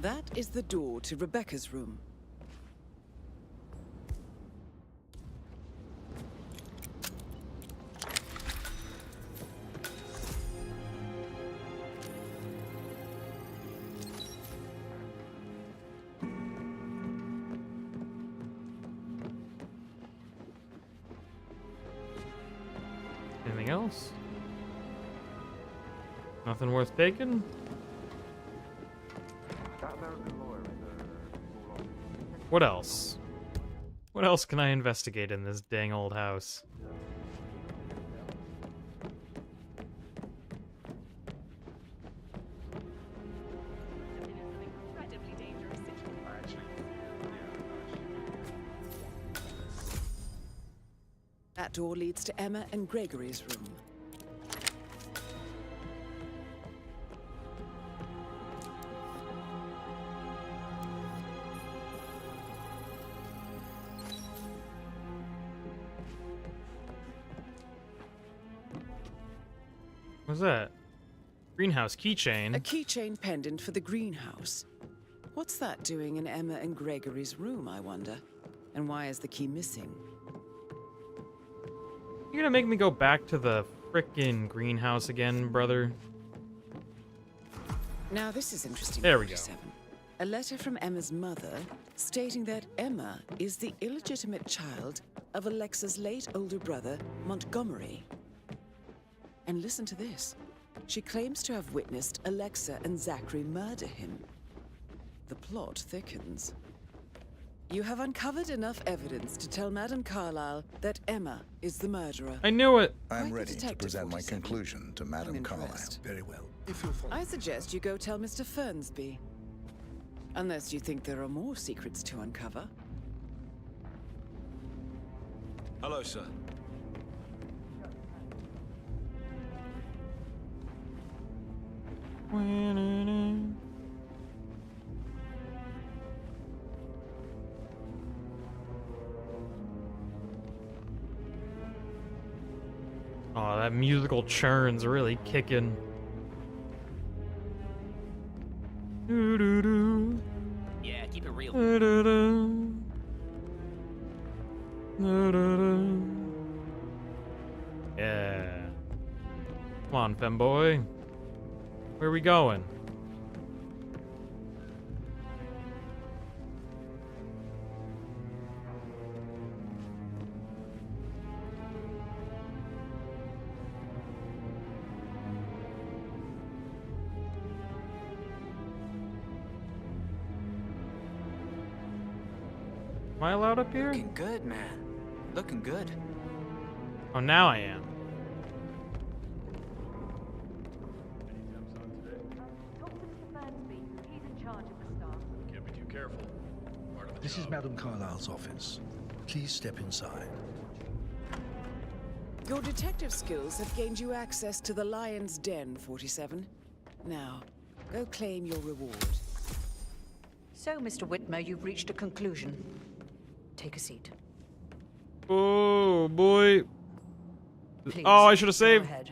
That is the door to Rebecca's room. Anything else? Nothing worth taking? What else? What else can I investigate in this dang old house? That door leads to Emma and Gregory's room. What's that? Greenhouse keychain. A keychain pendant for the greenhouse. What's that doing in Emma and Gregory's room, I wonder? And why is the key missing? You're gonna make me go back to the frickin' greenhouse again, brother? Now this is interesting. There we go. 47. A letter from Emma's mother stating that Emma is the illegitimate child of Alexa's late older brother, Montgomery. And listen to this. She claims to have witnessed Alexa and Zachary murder him. The plot thickens. You have uncovered enough evidence to tell Madame Carlyle that Emma is the murderer. I knew it. I'm ready to present my conclusion to Madame Carlyle. Very well. If you'll follow. I suggest you go tell Mr. Fernsby. Unless you think there are more secrets to uncover. Hello, sir. Oh, that musical churn's really kicking. Yeah, keep it real. Yeah. Come on, femboy. Where are we going? Am I allowed up here? Looking good, man. Looking good. Oh, now I am. Can't be too careful. Part of the This is Madame Carlyle's office. Please step inside. Your detective skills have gained you access to the Lion's Den, 47. Now, go claim your reward. So, Mr. Whitmer, you've reached a conclusion. Take a seat. Oh, boy. Please, Oh, I should have go saved. ahead.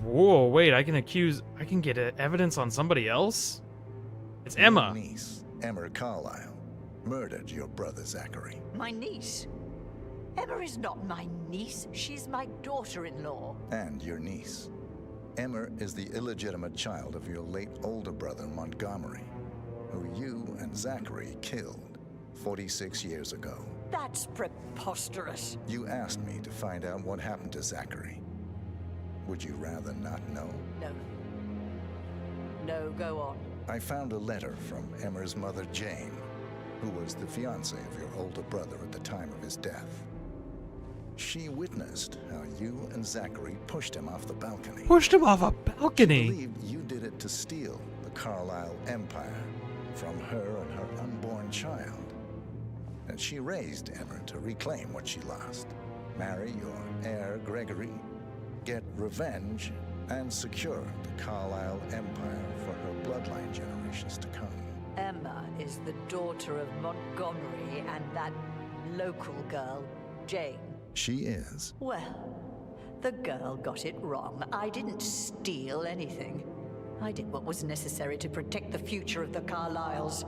Whoa, wait, I can get evidence on somebody else? It's Emma. Your niece, Emma Carlyle, murdered your brother Zachary. My niece? Emma is not my niece. She's my daughter-in-law. And your niece. Emma is the illegitimate child of your late older brother Montgomery, who you and Zachary killed 46 years ago. That's preposterous. You asked me to find out what happened to Zachary. Would you rather not know? No. No, go on. I found a letter from Emma's mother, Jane, who was the fiancée of your older brother at the time of his death. She witnessed how you and Zachary pushed him off the balcony. Pushed him off a balcony? She believed you did it to steal the Carlyle empire from her and her unborn child. And she raised Emma to reclaim what she lost. Marry your heir, Gregory, get revenge, and secure the Carlyle empire for her bloodline generations to come. Emma is the daughter of Montgomery and that local girl, Jane. She is. Well, the girl got it wrong. I didn't steal anything. I did what was necessary to protect the future of the Carlyles.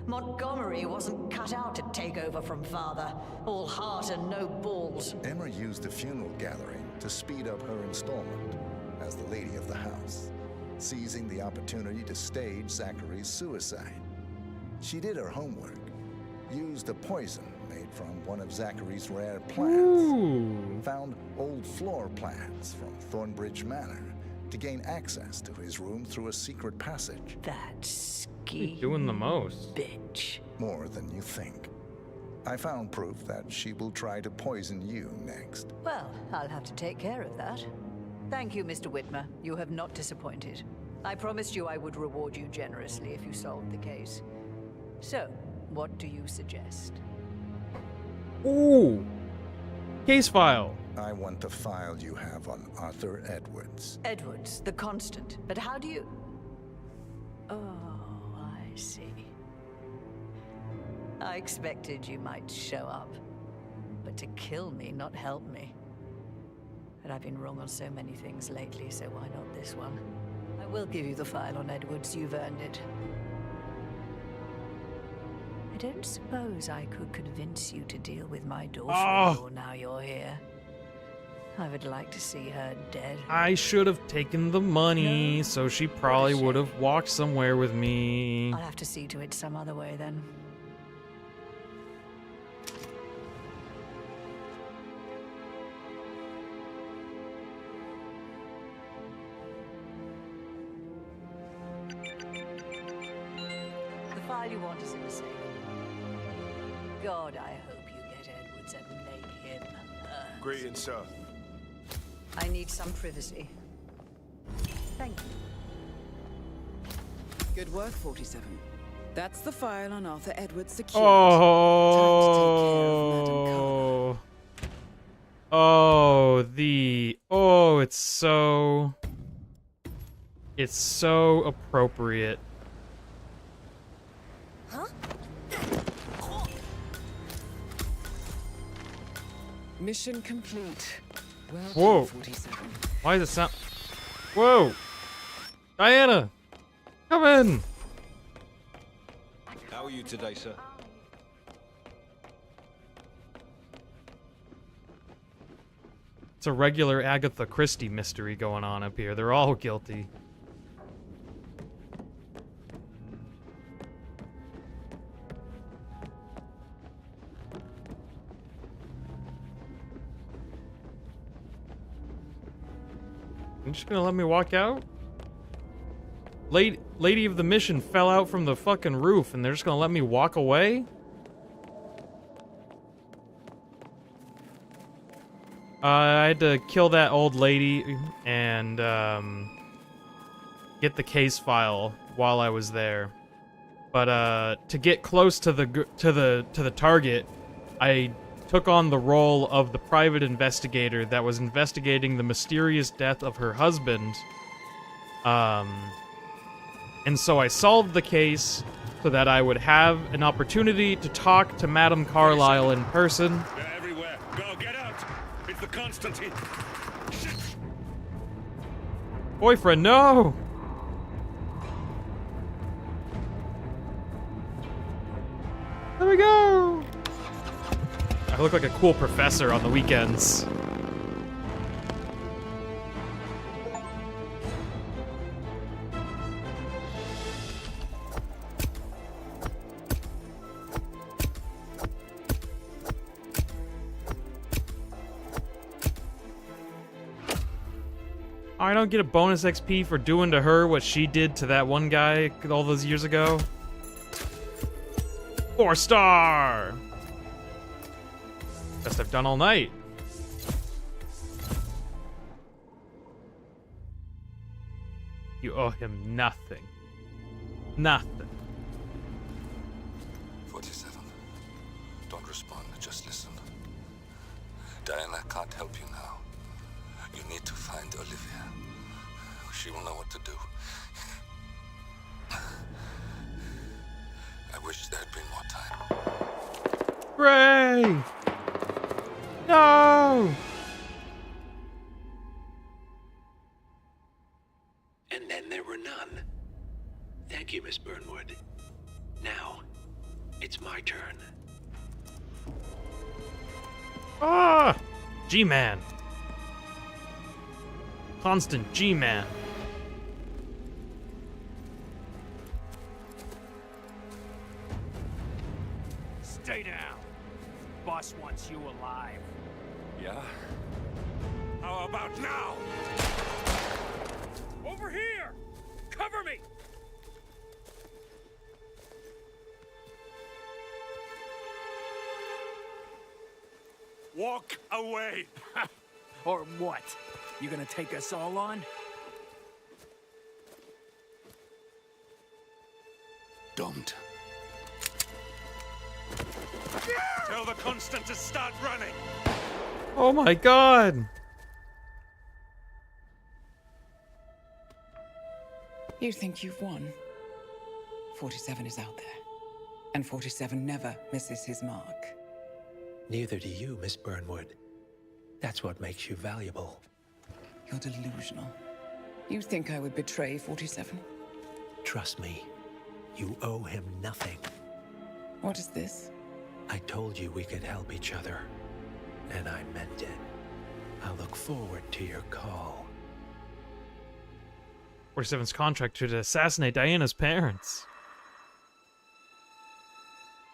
Montgomery wasn't cut out to take over from father. All heart and no balls. Emma used the funeral gathering to speed up her installment as the lady of the house, seizing the opportunity to stage Zachary's suicide. She did her homework, used a poison made from one of Zachary's rare plants, found old floor plans from Thornbridge Manor, to gain access to his room through a secret passage. That scheme doing the most. bitch. More than you think. I found proof that she will try to poison you next. Well, I'll have to take care of that. Thank you, Mr. Whitmer. You have not disappointed. I promised you I would reward you generously if you solved the case. So, what do you suggest? Ooh! Case file. I want the file you have on Arthur Edwards. Edwards, the Constant. But how do you... Oh, I see. I expected you might show up. But to kill me, not help me. But I've been wrong on so many things lately, so why not this one? I will give you the file on Edwards. You've earned it. I don't suppose I could convince you to deal with my daughter-in-law now you're here. I would like to see her dead. I should have taken the money, so she probably would have walked somewhere with me. I'll have to see to it some other way then. The file you want is in the safe. God, I hope you get Edwards and make him hurt. Greetings, sir. I need some privacy. Thank you. Good work, 47. That's the file on Arthur Edwards secured. Oh. It's so appropriate. Huh? Mission complete. Well Whoa. done, 47. Why does it sound... Whoa! Diana! Come in! How are you today, sir? It's a regular Agatha Christie mystery going on up here. They're all guilty. You're just gonna let me walk out? Lady of the Mission fell out from the fucking roof and they're just gonna let me walk away? I had to kill that old lady and get the case file while I was there. But to get close to the target, I took on the role of the private investigator that was investigating the mysterious death of her husband. And so I solved the case so that I would have an opportunity to talk to Madame Carlyle in person. They're everywhere. Go, get out! It's the Constantine. Shit. Boyfriend, no! There we go! I look like a cool professor on the weekends. I don't get a bonus XP for doing to her what she did to that one guy all those years ago. 4-star! Best I've done all night. You owe him nothing. Nothing. 47. Don't respond, just listen. Diana can't help you now. You need to find Olivia. She will know what to do. I wish there had been more time. Ray! No! And then there were none. Thank you, Miss Burnwood. Now, it's my turn. Ah! G-Man. Constant G-Man. Stay down. Boss wants you alive. Yeah? How about now? me! Walk away! Or what? You gonna take us all on? Don't. Tell the Constant to start running! Oh my god! You think you've won? 47 is out there. And 47 never misses his mark. Neither do you, Miss Burnwood. That's what makes you valuable. You're delusional. You think I would betray 47? Trust me, you owe him nothing. What is this? I told you we could help each other, and I meant it. I look forward to your call. 47's contract to assassinate Diana's parents.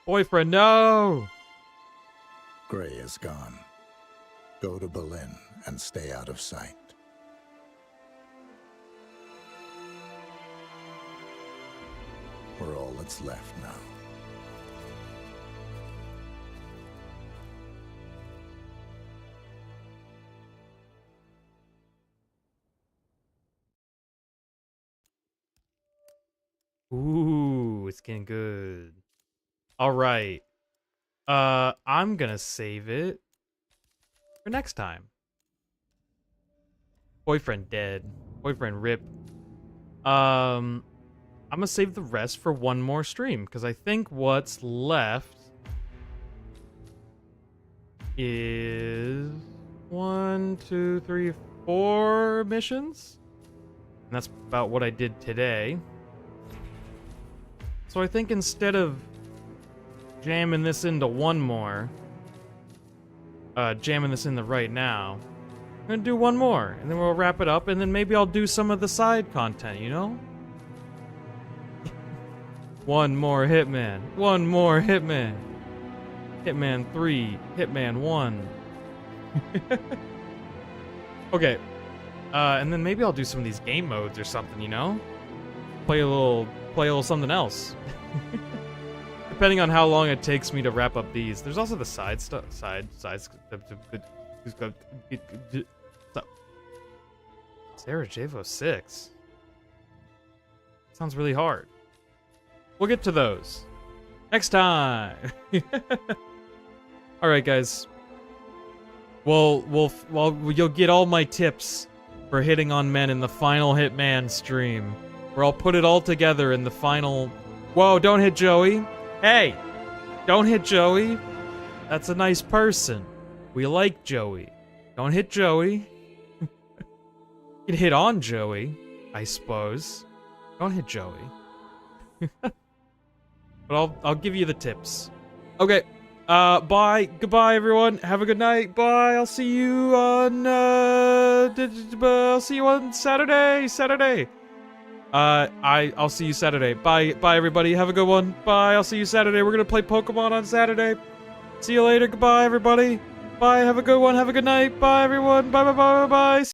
Boyfriend, no! Gray is gone. Go to Berlin and stay out of sight. We're all that's left now. Ooh, it's getting good. All right. I'm gonna save it for next time. Boyfriend dead. Boyfriend rip. I'm gonna save the rest for one more stream because I think what's left is 1, 2, 3, 4 missions. And that's about what I did today. So I think instead of jamming this into one more, jamming this in the right now, I'm gonna do one more, and then we'll wrap it up, and then maybe I'll do some of the side content, you know? One more Hitman. One more Hitman. Hitman 3. Hitman 1. Okay. And then maybe I'll do some of these game modes or something, you know? Play a little something else. Depending on how long it takes me to wrap up these. There's also the side stuff. Sarajevo 6. Sounds really hard. We'll get to those next time. All right, guys. Well, you'll get all my tips for hitting on men in the final Hitman stream, where I'll put it all together in the final. Whoa! Don't hit Joey. Hey, don't hit Joey. That's a nice person. We like Joey. Don't hit Joey. You can hit on Joey, I suppose. Don't hit Joey. But I'll give you the tips. Okay. Bye. Goodbye, everyone. Have a good night. Bye. I'll see you on Saturday. I'll see you Saturday. Bye. Bye, everybody. Have a good one. Bye. I'll see you Saturday. We're gonna play Pokemon on Saturday. See you later. Goodbye, everybody. Bye. Have a good one. Have a good night. Bye, everyone. Bye. Bye. Bye. Bye. Bye.